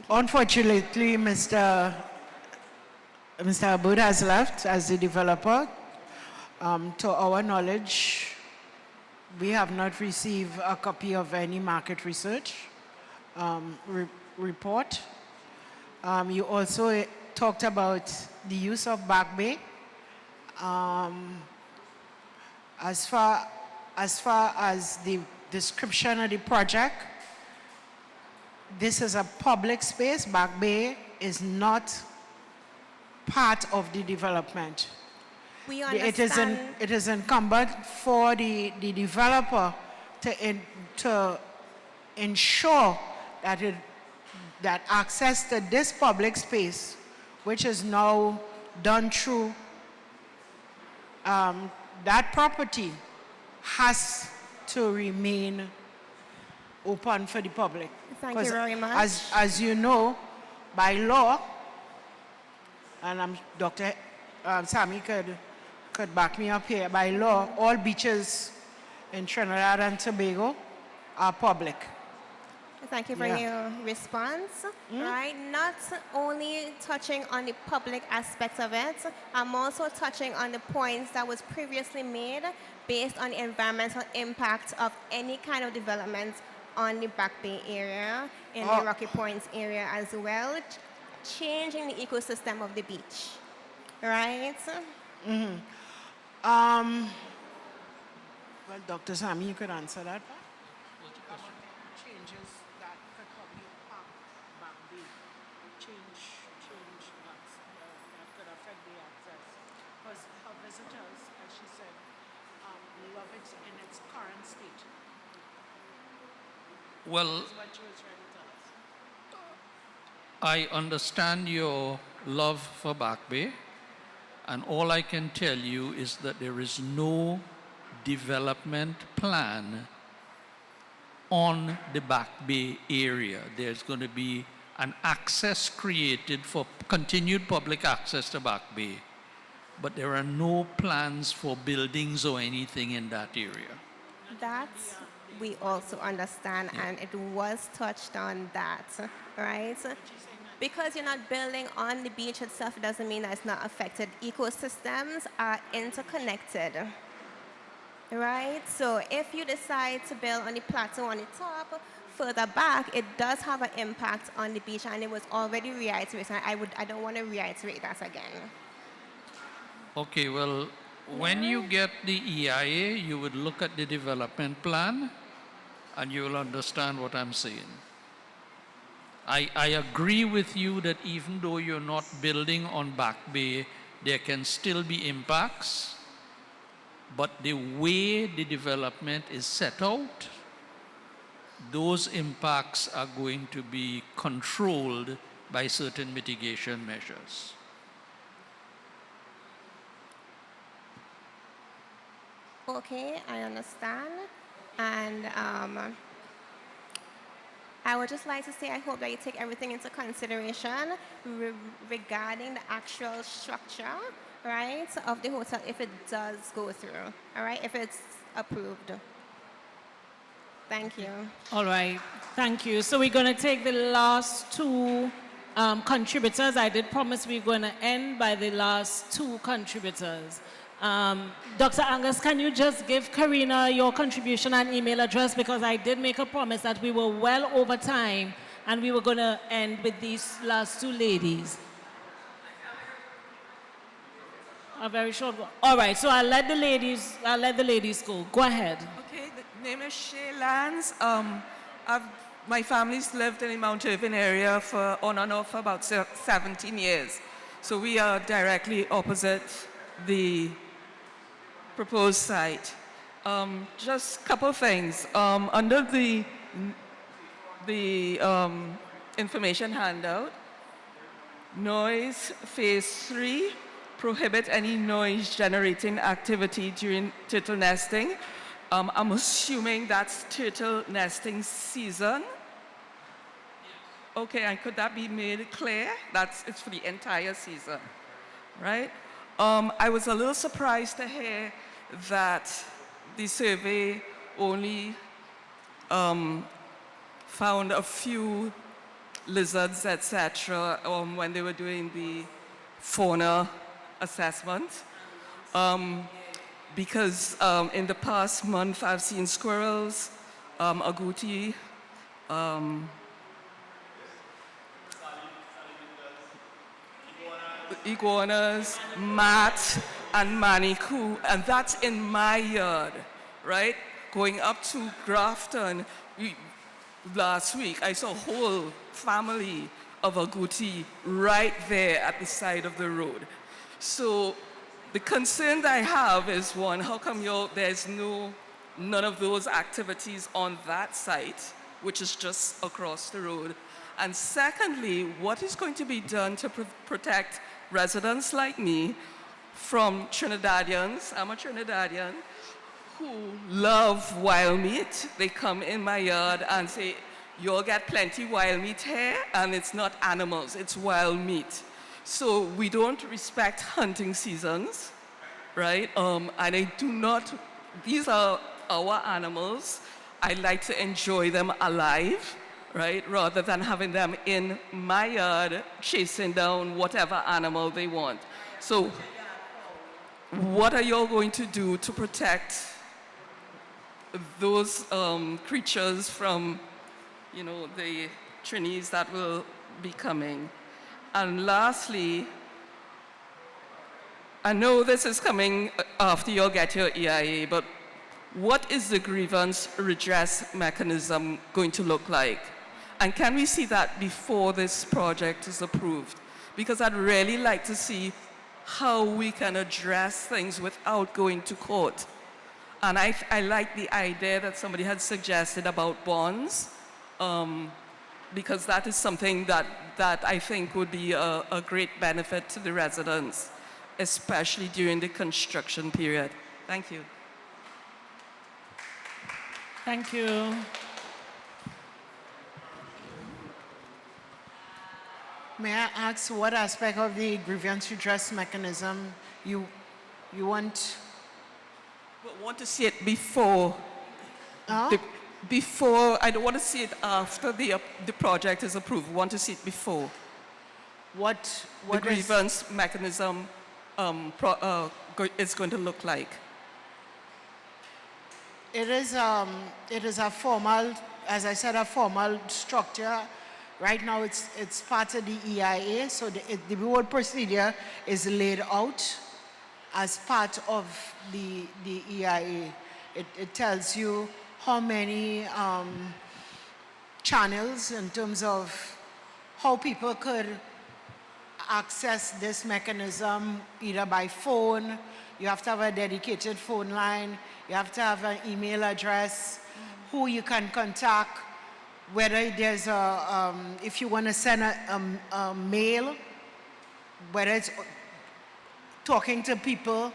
Speaker 4: unfortunately, Mr. Aboud has left as the developer. To our knowledge, we have not received a copy of any market research report. You also talked about the use of Back Bay. As far as the description of the project, this is a public space. Back Bay is not part of the development.
Speaker 20: We understand.
Speaker 4: It is incumbent for the developer to ensure that access to this public space, which is now done through that property, has to remain open for the public.
Speaker 20: Thank you very much.
Speaker 4: As you know, by law, and Dr. Sammy could back me up here, by law, all beaches in Trinidad and Tobago are public.
Speaker 20: Thank you for your response. Right, not only touching on the public aspect of it, I'm also touching on the points that was previously made based on the environmental impact of any kind of development on the Back Bay area, in the Rocky Points area as well, changing the ecosystem of the beach, right?
Speaker 4: Well, Dr. Sammy, you could answer that. Changes that could probably impact Back Bay, change that could affect the access. Because our visitors, as she said, love it in its current state.
Speaker 9: Well,
Speaker 4: That's what she was trying to tell us.
Speaker 9: I understand your love for Back Bay, and all I can tell you is that there is no development plan on the Back Bay area. There's going to be an access created for continued public access to Back Bay, but there are no plans for buildings or anything in that area.
Speaker 20: That we also understand, and it was touched on that, right? Because you're not building on the beach itself, it doesn't mean that it's not affected. Ecosystems are interconnected, right? So if you decide to build on the plateau on the top, further back, it does have an impact on the beach, and it was already reiterated. I don't want to reiterate that again.
Speaker 9: Okay, well, when you get the EIA, you would look at the development plan, and you will understand what I'm saying. I agree with you that even though you're not building on Back Bay, there can still be impacts, but the way the development is set out, those impacts are going to be controlled by certain mitigation measures.
Speaker 20: Okay, I understand. And I would just like to say I hope that you take everything into consideration regarding the actual structure, right, of the hotel if it does go through, all right, if it's approved. Thank you.
Speaker 1: All right, thank you. So we're going to take the last two contributors. I did promise we're going to end by the last two contributors. Dr. Angus, can you just give Karina your contribution and email address, because I did make a promise that we were well over time and we were going to end with these last two ladies. A very short one. All right, so I'll let the ladies go. Go ahead.
Speaker 21: Okay, the name is Shay Lands. My family's lived in the Mount Irving area for on and off for about 17 years. So we are directly opposite the proposed site. Just a couple of things. Under the information handout, noise phase 3, prohibit any noise generating activity during turtle nesting. I'm assuming that's turtle nesting season. Okay, and could that be made clear? It's for the entire season, right? I was a little surprised to hear that the survey only found a few lizards, etc., when they were doing the fauna assessment. Because in the past month, I've seen squirrels, agouti, iguanas, mat, and manicou, and that's in my yard, right? Going up to Grafton, last week, I saw a whole family of agouti right there at the side of the road. So the concern that I have is, one, how come there's none of those activities on that site, which is just across the road? And secondly, what is going to be done to protect residents like me from Trinidadians? I'm a Trinidadian who love wild meat. They come in my yard and say, you'll get plenty wild meat here, and it's not animals, it's wild meat. So we don't respect hunting seasons, right? And I do not, these are our animals. I like to enjoy them alive, right? Rather than having them in my yard chasing down whatever animal they want. So what are you going to do to protect those creatures from, the Trinis that will be coming? And lastly, I know this is coming after you get your EIA, but what is the grievance redress mechanism going to look like? And can we see that before this project is approved? Because I'd really like to see how we can address things without going to court. And I like the idea that somebody had suggested about bonds, because that is something that I think would be a great benefit to the residents, especially during the construction period. Thank you.
Speaker 1: Thank you.
Speaker 4: May I ask what aspect of the grievance redress mechanism you want?
Speaker 21: I want to see it before. Before, I don't want to see it after the project is approved. I want to see it before.
Speaker 4: What
Speaker 21: the grievance mechanism is going to look like.
Speaker 4: It is a formal, as I said, a formal structure. Right now, it's part of the EIA, so the whole procedure is laid out as part of the EIA. It tells you how many channels in terms of how people could access this mechanism, either by phone. You have to have a dedicated phone line. You have to have an email address, who you can contact, whether there's if you want to send a mail, whether it's talking to people.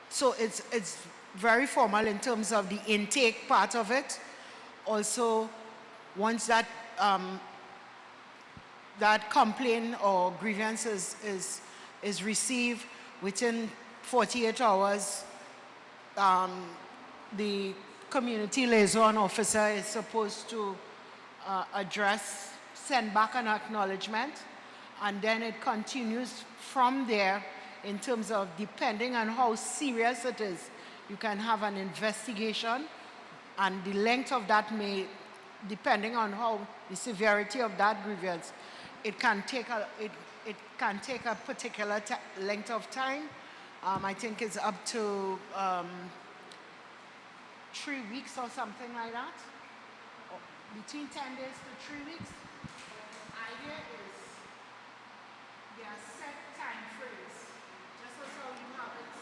Speaker 4: So it's very formal in terms of the intake part of it. Also, once that complaint or grievance is received, within 48 hours, the community liaison officer is supposed to send back an acknowledgement, and then it continues from there in terms of depending on how serious it is, you can have an investigation, and the length of that may, depending on how the severity of that grievance, it can take a particular length of time. I think it's up to 3 weeks or something like that, or between 10 days to 3 weeks. The idea is there are set time frames, just as how you have it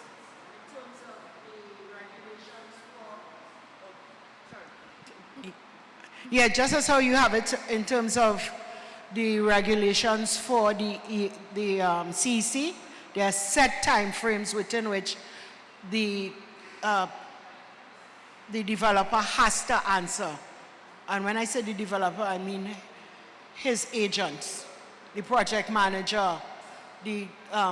Speaker 4: in terms of the regulations for. Yeah, just as how you have it in terms of the regulations for the CEC, there are set time frames within which the developer has to answer. And when I say the developer, I mean his agents, the project manager, the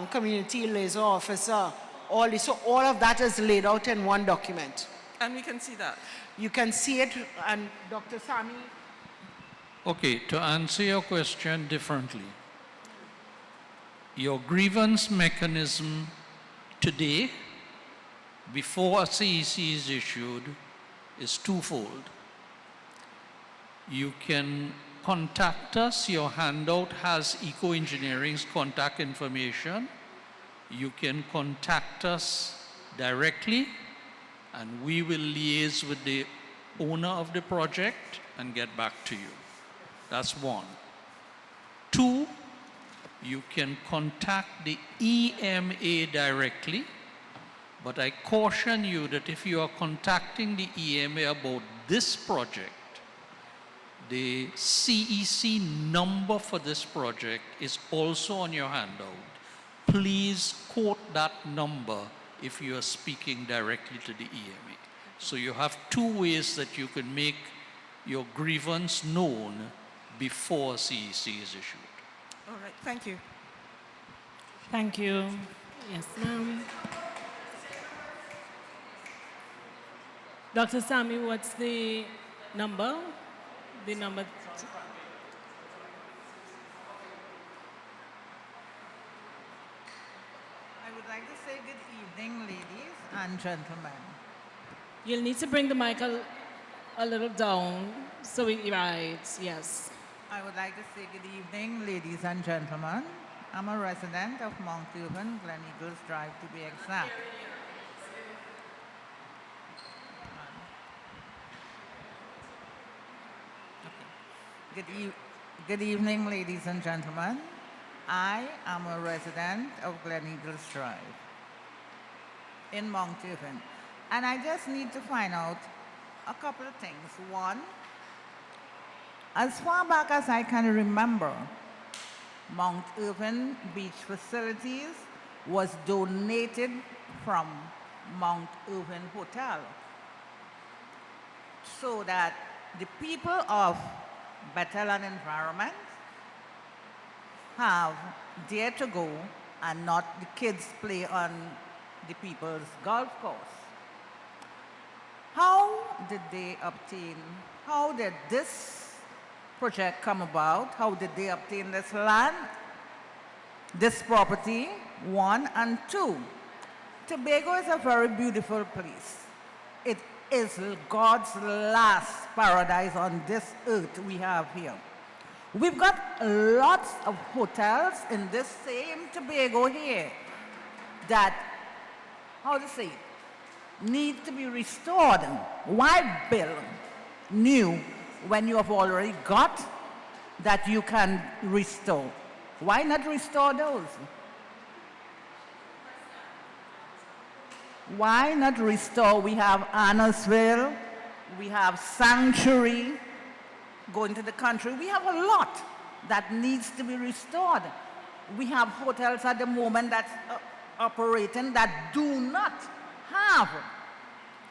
Speaker 4: community liaison officer, all this. So all of that is laid out in one document.
Speaker 21: And we can see that.
Speaker 4: You can see it, and Dr. Sammy.
Speaker 9: Okay, to answer your question differently, your grievance mechanism today, before a CEC is issued, is twofold. You can contact us. Your handout has Eco-Engineering's contact information. You can contact us directly, and we will liaise with the owner of the project and get back to you. That's one. Two, you can contact the EMA directly, but I caution you that if you are contacting the EMA about this project, the CEC number for this project is also on your handout. Please quote that number if you are speaking directly to the EMA. So you have two ways that you can make your grievance known before CEC is issued.
Speaker 21: All right, thank you.
Speaker 1: Thank you. Yes, ma'am. Dr. Sammy, what's the number? The number.
Speaker 2: I would like to say good evening, ladies and gentlemen.
Speaker 1: You'll need to bring the mic a little down so we right. Yes.
Speaker 2: I would like to say good evening, ladies and gentlemen. I'm a resident of Mount Irvin, Glen Eagles Drive to be exact. Good evening, ladies and gentlemen. I am a resident of Glen Eagles Drive in Mount Irvin. And I just need to find out a couple of things. One, as far back as I can remember, Mount Irvin Beach Facilities was donated from Mount Irvin Hotel so that the people of Bethel and Environment have Deare to go and not the kids play on the people's golf course. How did this project come about? How did they obtain this land, this property? One, and two, Tobago is a very beautiful place. It is God's last paradise on this earth we have here. We've got lots of hotels in this same Tobago here that, how to say it, need to be restored. Why build new when you have already got that you can restore? Why not restore those? Why not restore? We have Annisville, we have Sanctuary, going to the country. We have a lot that needs to be restored. We have hotels at the moment that's operating that do not have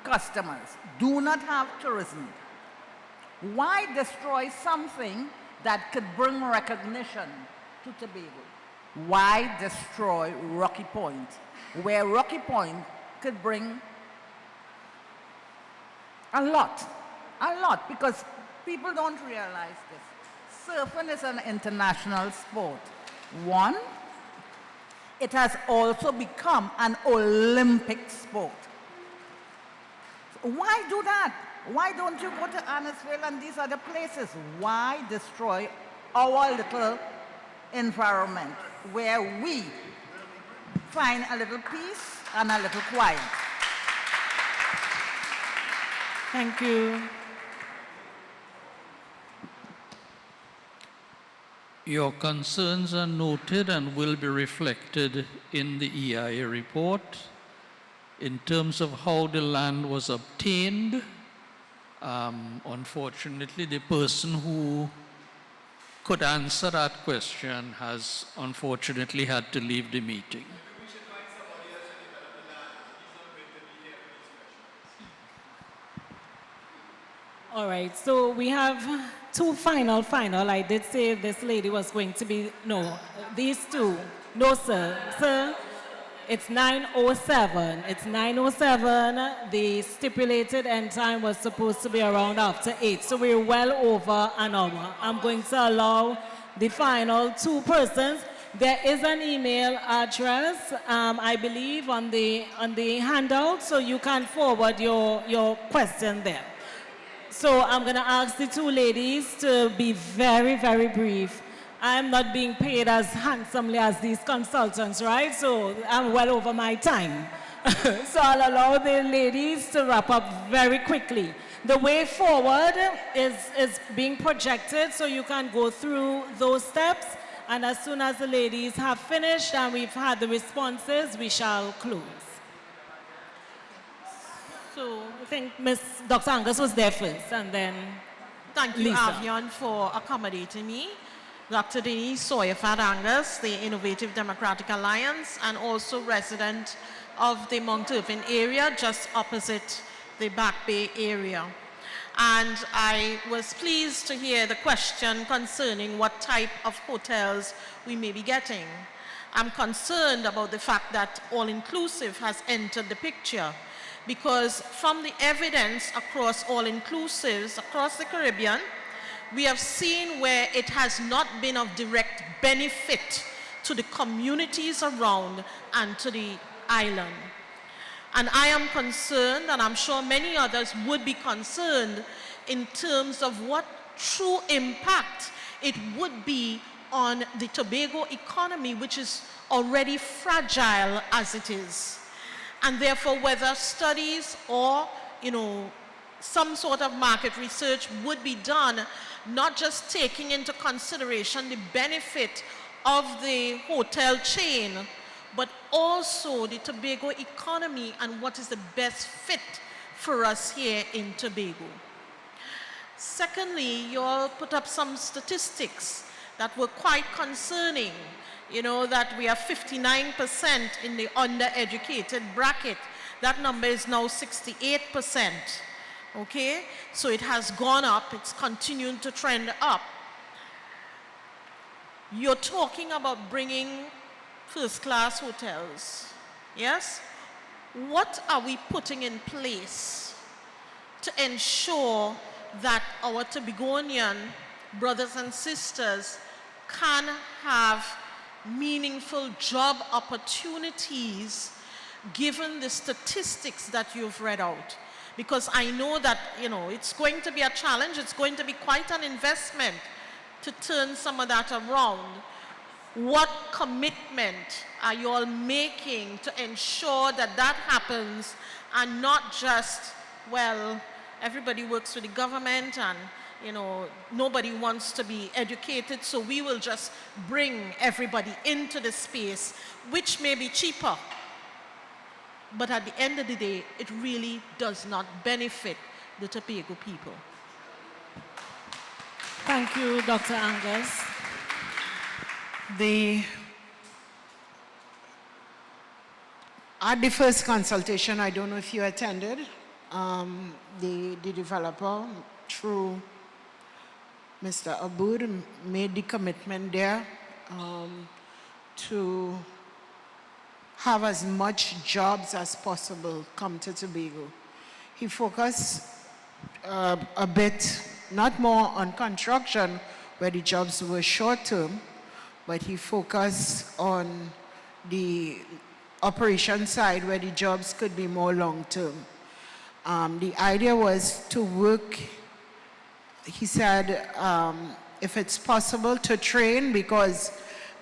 Speaker 2: customers, do not have tourism. Why destroy something that could bring recognition to Tobago? Why destroy Rocky Point, where Rocky Point could bring a lot, because people don't realize this. Surfing is an international sport. One, it has also become an Olympic sport. Why do that? Why don't you go to Annisville and these other places? Why destroy our little environment where we find a little peace and a little quiet?
Speaker 1: Thank you.
Speaker 9: Your concerns are noted and will be reflected in the EIA report. In terms of how the land was obtained, unfortunately, the person who could answer that question has unfortunately had to leave the meeting.
Speaker 1: All right, so we have two final. I did say this lady was going to be, no, these two. No, sir. Sir, it's 9:07. It's 9:07. The stipulated end time was supposed to be around after 8, so we're well over an hour. I'm going to allow the final two persons. There is an email address, I believe, on the handout, so you can forward your question there. So I'm going to ask the two ladies to be very, very brief. I'm not being paid as handsomely as these consultants, right? So I'm well over my time. So I'll allow the ladies to wrap up very quickly. The way forward is being projected, so you can go through those steps. And as soon as the ladies have finished and we've had the responses, we shall close. So I think Dr. Angus was there first, and then
Speaker 5: Thank you,
Speaker 1: Lisa.
Speaker 5: Avian, for accommodating me. Dr. Denise Sawyer-Angus, the Innovative Democratic Alliance, and also resident of the Mount Irving area, just opposite the Back Bay area. And I was pleased to hear the question concerning what type of hotels we may be getting. I'm concerned about the fact that all-inclusive has entered the picture, because from the evidence across all-inclusives across the Caribbean, we have seen where it has not been of direct benefit to the communities around and to the island. And I am concerned, and I'm sure many others would be concerned, in terms of what true impact it would be on the Tobago economy, which is already fragile as it is. And therefore, whether studies or, some sort of market research would be done, not just taking into consideration the benefit of the hotel chain, but also the Tobago economy and what is the best fit for us here in Tobago. Secondly, you all put up some statistics that were quite concerning. That we are 59% in the undereducated bracket. That number is now 68%. Okay? So it has gone up. It's continuing to trend up. You're talking about bringing first-class hotels. Yes? What are we putting in place to ensure that our Tobagonian brothers and sisters can have meaningful job opportunities given the statistics that you've read out? Because I know that, it's going to be a challenge. It's going to be quite an investment to turn some of that around. What commitment are you all making to ensure that that happens, and not just, well, everybody works for the government and nobody wants to be educated, so we will just bring everybody into the space, which may be cheaper. But at the end of the day, it really does not benefit the Tobago people.
Speaker 1: Thank you, Dr. Angus.
Speaker 4: At the first consultation, I don't know if you attended, the developer, through Mr. Aboud, made the commitment there to have as much jobs as possible come to Tobago. He focused a bit, not more on construction, where the jobs were short-term, but he focused on the operation side where the jobs could be more long-term. The idea was to work, he said, if it's possible to train, because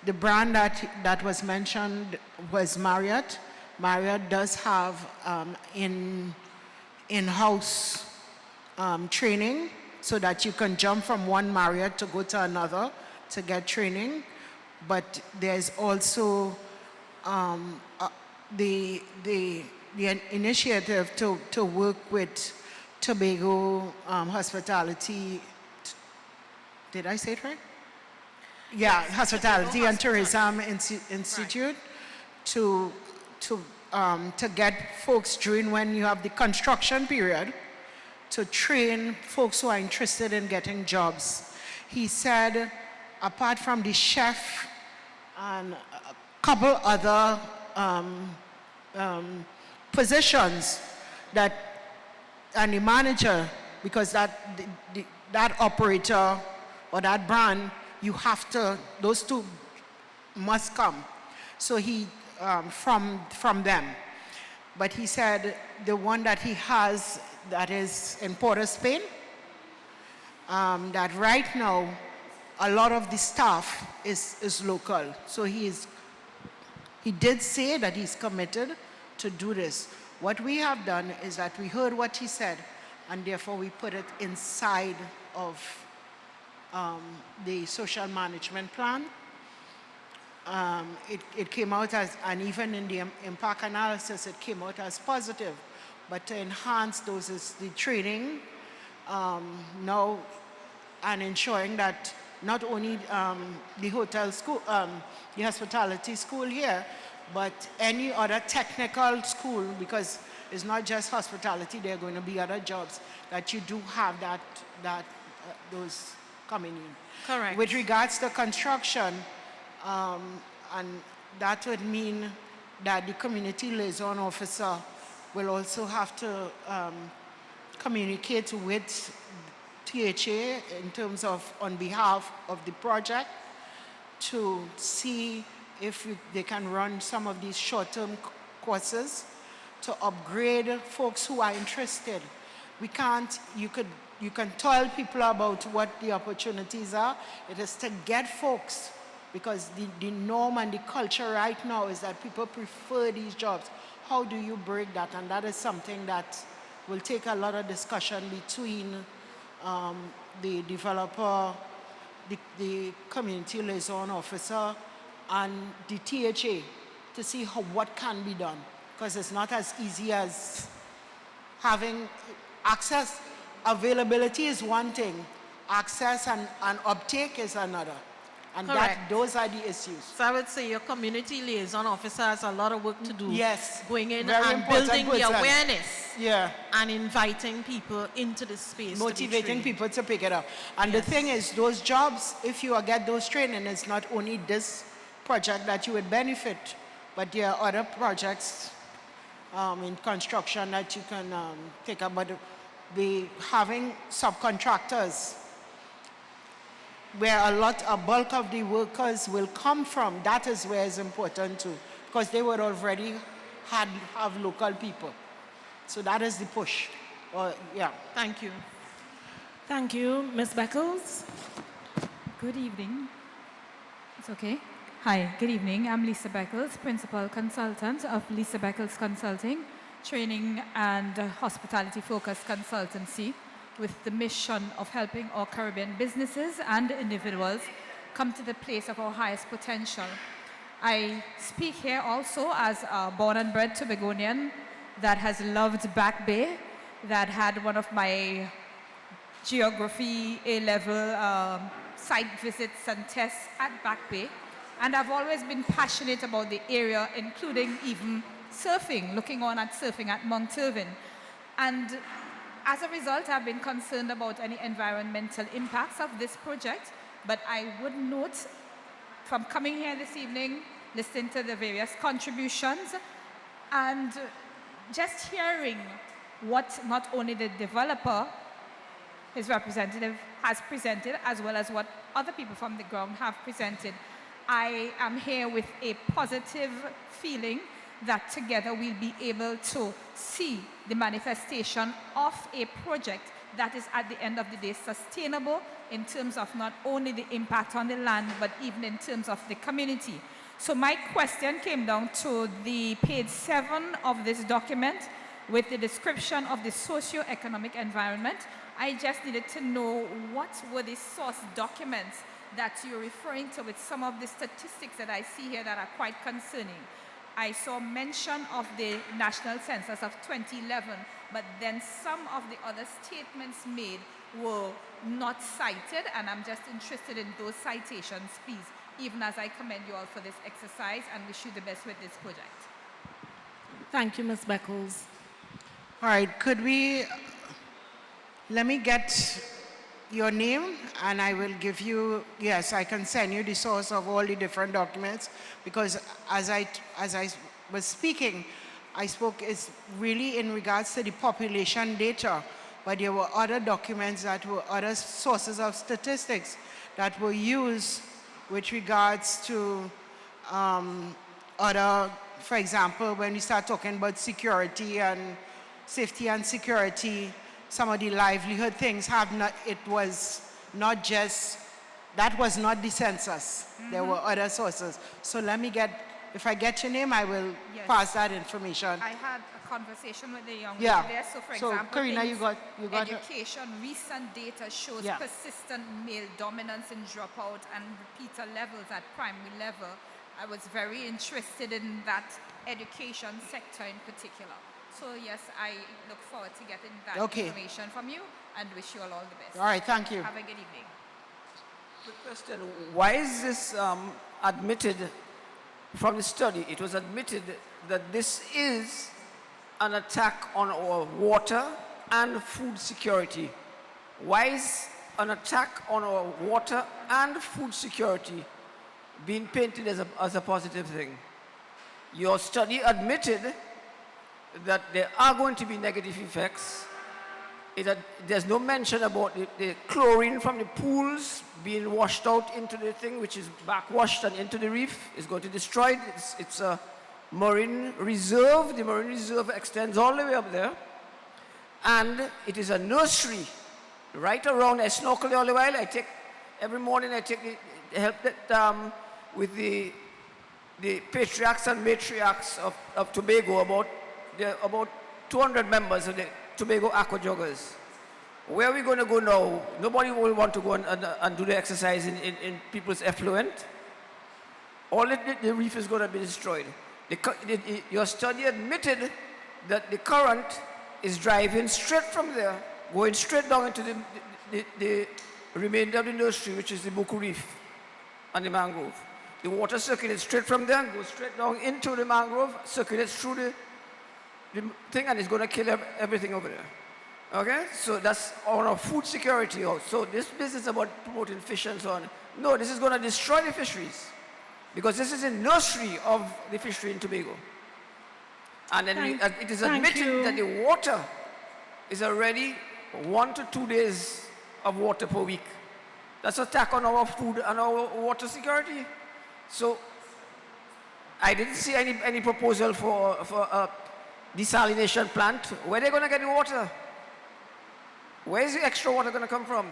Speaker 4: the brand that was mentioned was Marriott. Marriott does have in-house training so that you can jump from one Marriott to go to another to get training. But there's also the initiative to work with Tobago Hospitality. Did I say it right? Yeah, Hospitality and Tourism Institute to get folks during when you have the construction period to train folks who are interested in getting jobs. He said, apart from the chef and a couple other positions and the manager, because that operator or that brand, you have to, those two must come. So he, from them. But he said the one that he has that is in Port of Spain, that right now a lot of the staff is local. So he did say that he's committed to do this. What we have done is that we heard what he said, and therefore we put it inside of the social management plan. It came out as, and even in the impact analysis, it came out as positive. But to enhance those is the training now and ensuring that not only the hotel school, the hospitality school here, but any other technical school, because it's not just hospitality, there are going to be other jobs that you do have those coming in.
Speaker 5: Correct.
Speaker 4: With regards to construction, and that would mean that the community liaison officer will also have to communicate with THA in terms of on behalf of the project to see if they can run some of these short-term courses to upgrade folks who are interested. We can't, you can tell people about what the opportunities are. It is to get folks, because the norm and the culture right now is that people prefer these jobs. How do you break that? And that is something that will take a lot of discussion between the developer, the community liaison officer, and the THA to see what can be done. Because it's not as easy as having access. Availability is one thing. Access and uptake is another. And those are the issues.
Speaker 5: So I would say your community liaison officer has a lot of work to do.
Speaker 4: Yes.
Speaker 5: Going in
Speaker 4: Very
Speaker 5: and
Speaker 4: important
Speaker 5: building the
Speaker 4: person.
Speaker 5: awareness.
Speaker 4: Yeah.
Speaker 5: And inviting people into the space.
Speaker 4: Motivating people to pick it up. And the thing is, those jobs, if you get those training, it's not only this project that you would benefit, but there are other projects in construction that you can take up. But having subcontractors, where a bulk of the workers will come from, that is where it's important too, because they would already have local people. So that is the push. Yeah.
Speaker 5: Thank you.
Speaker 1: Thank you. Ms. Beckles?
Speaker 3: Good evening. It's okay. Hi, good evening. I'm Lisa Beckles, Principal Consultant of Lisa Beckles Consulting, Training and Hospitality-Focused Consultancy, with the mission of helping our Caribbean businesses and individuals come to the place of our highest potential. I speak here also as a born and bred Tobagonian that has loved Back Bay, that had one of my geography A-level site visits and tests at Back Bay. And I've always been passionate about the area, including even surfing, looking on at surfing at Mount Irving. And as a result, I've been concerned about any environmental impacts of this project, but I would note from coming here this evening, listening to the various contributions, and just hearing what not only the developer, his representative, has presented, as well as what other people from the ground have presented, I am here with a positive feeling that together we'll be able to see the manifestation of a project that is at the end of the day sustainable in terms of not only the impact on the land, but even in terms of the community. So my question came down to the page 7 of this document with the description of the socio-economic environment. I just needed to know what were the source documents that you're referring to with some of the statistics that I see here that are quite concerning. I saw mention of the national census of 2011, but then some of the other statements made were not cited, and I'm just interested in those citations, please, even as I commend you all for this exercise and wish you the best with this project.
Speaker 1: Thank you, Ms. Beckles.
Speaker 4: All right, let me get your name and I will give you, yes, I can send you the source of all the different documents, because as I was speaking, I spoke is really in regards to the population data, but there were other documents that were other sources of statistics that were used with regards to other, for example, when we start talking about security and safety and security, some of the livelihood things have not, it was not just, that was not the census. There were other sources. So let me get, if I get your name, I will pass that information.
Speaker 3: I had a conversation with the young
Speaker 4: Yeah.
Speaker 3: lady there. So for
Speaker 4: So,
Speaker 3: example,
Speaker 4: Karina,
Speaker 3: things,
Speaker 4: you got
Speaker 3: education, recent data shows
Speaker 4: Yeah.
Speaker 3: persistent male dominance in dropout and repeater levels at primary level. I was very interested in that education sector in particular. So yes, I look forward to getting that information from you and wish you all the best.
Speaker 4: All right, thank you.
Speaker 3: Have a good evening.
Speaker 6: Quick question. Why is this admitted from the study? It was admitted that this is an attack on our water and food security. Why is an attack on our water and food security being painted as a positive thing? Your study admitted that there are going to be negative effects. There's no mention about the chlorine from the pools being washed out into the thing, which is backwashed and into the reef. It's going to destroy it. It's a marine reserve. The marine reserve extends all the way up there. And it is a nursery right around. I snorkel there all the while. Every morning I take the help that, with the patriarchs and matriarchs of Tobago. There are about 200 members of the Tobago Aqua Joggers. Where are we going to go now? Nobody will want to go and do the exercise in people's effluent. All the reef is going to be destroyed. Your study admitted that the current is driving straight from there, going straight down into the remainder of the nursery, which is the Buku Reef and the mangrove. The water circulates straight from there and goes straight down into the mangrove, circulates through the thing, and it's going to kill everything over there. Okay? So that's on our food security also. So this business about promoting fish and so on, no, this is going to destroy the fisheries, because this is a nursery of the fishery in Tobago. And then it is admitted that the water is already 1 to 2 days of water per week. That's an attack on our food and our water security. So I didn't see any proposal for a desalination plant. Where are they going to get the water? Where is the extra water going to come from?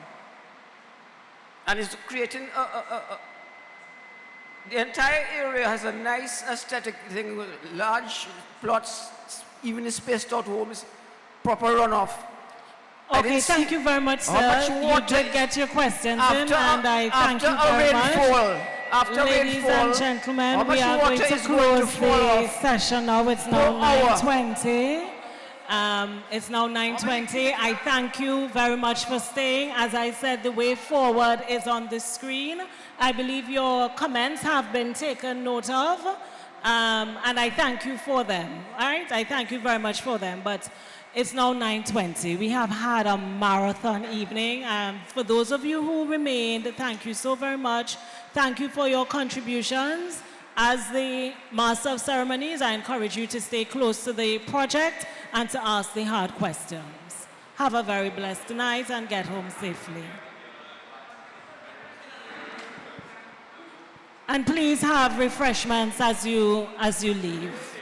Speaker 6: And it's creating the entire area has a nice aesthetic thing with large plots, even the spaced out homes, proper runoff.
Speaker 1: Okay, thank you very much, sir. You did get your questions in, and I thank you very much. Ladies and gentlemen, we are going to close the session now. It's now 9:20. It's now 9:20. I thank you very much for staying. As I said, the way forward is on the screen. I believe your comments have been taken note of, and I thank you for them. All right, I thank you very much for them. But it's now 9:20. We have had a marathon evening. For those of you who remained, thank you so very much. Thank you for your contributions. As the Master of Ceremonies, I encourage you to stay close to the project and to ask the hard questions. Have a very blessed night and get home safely. And please have refreshments as you leave.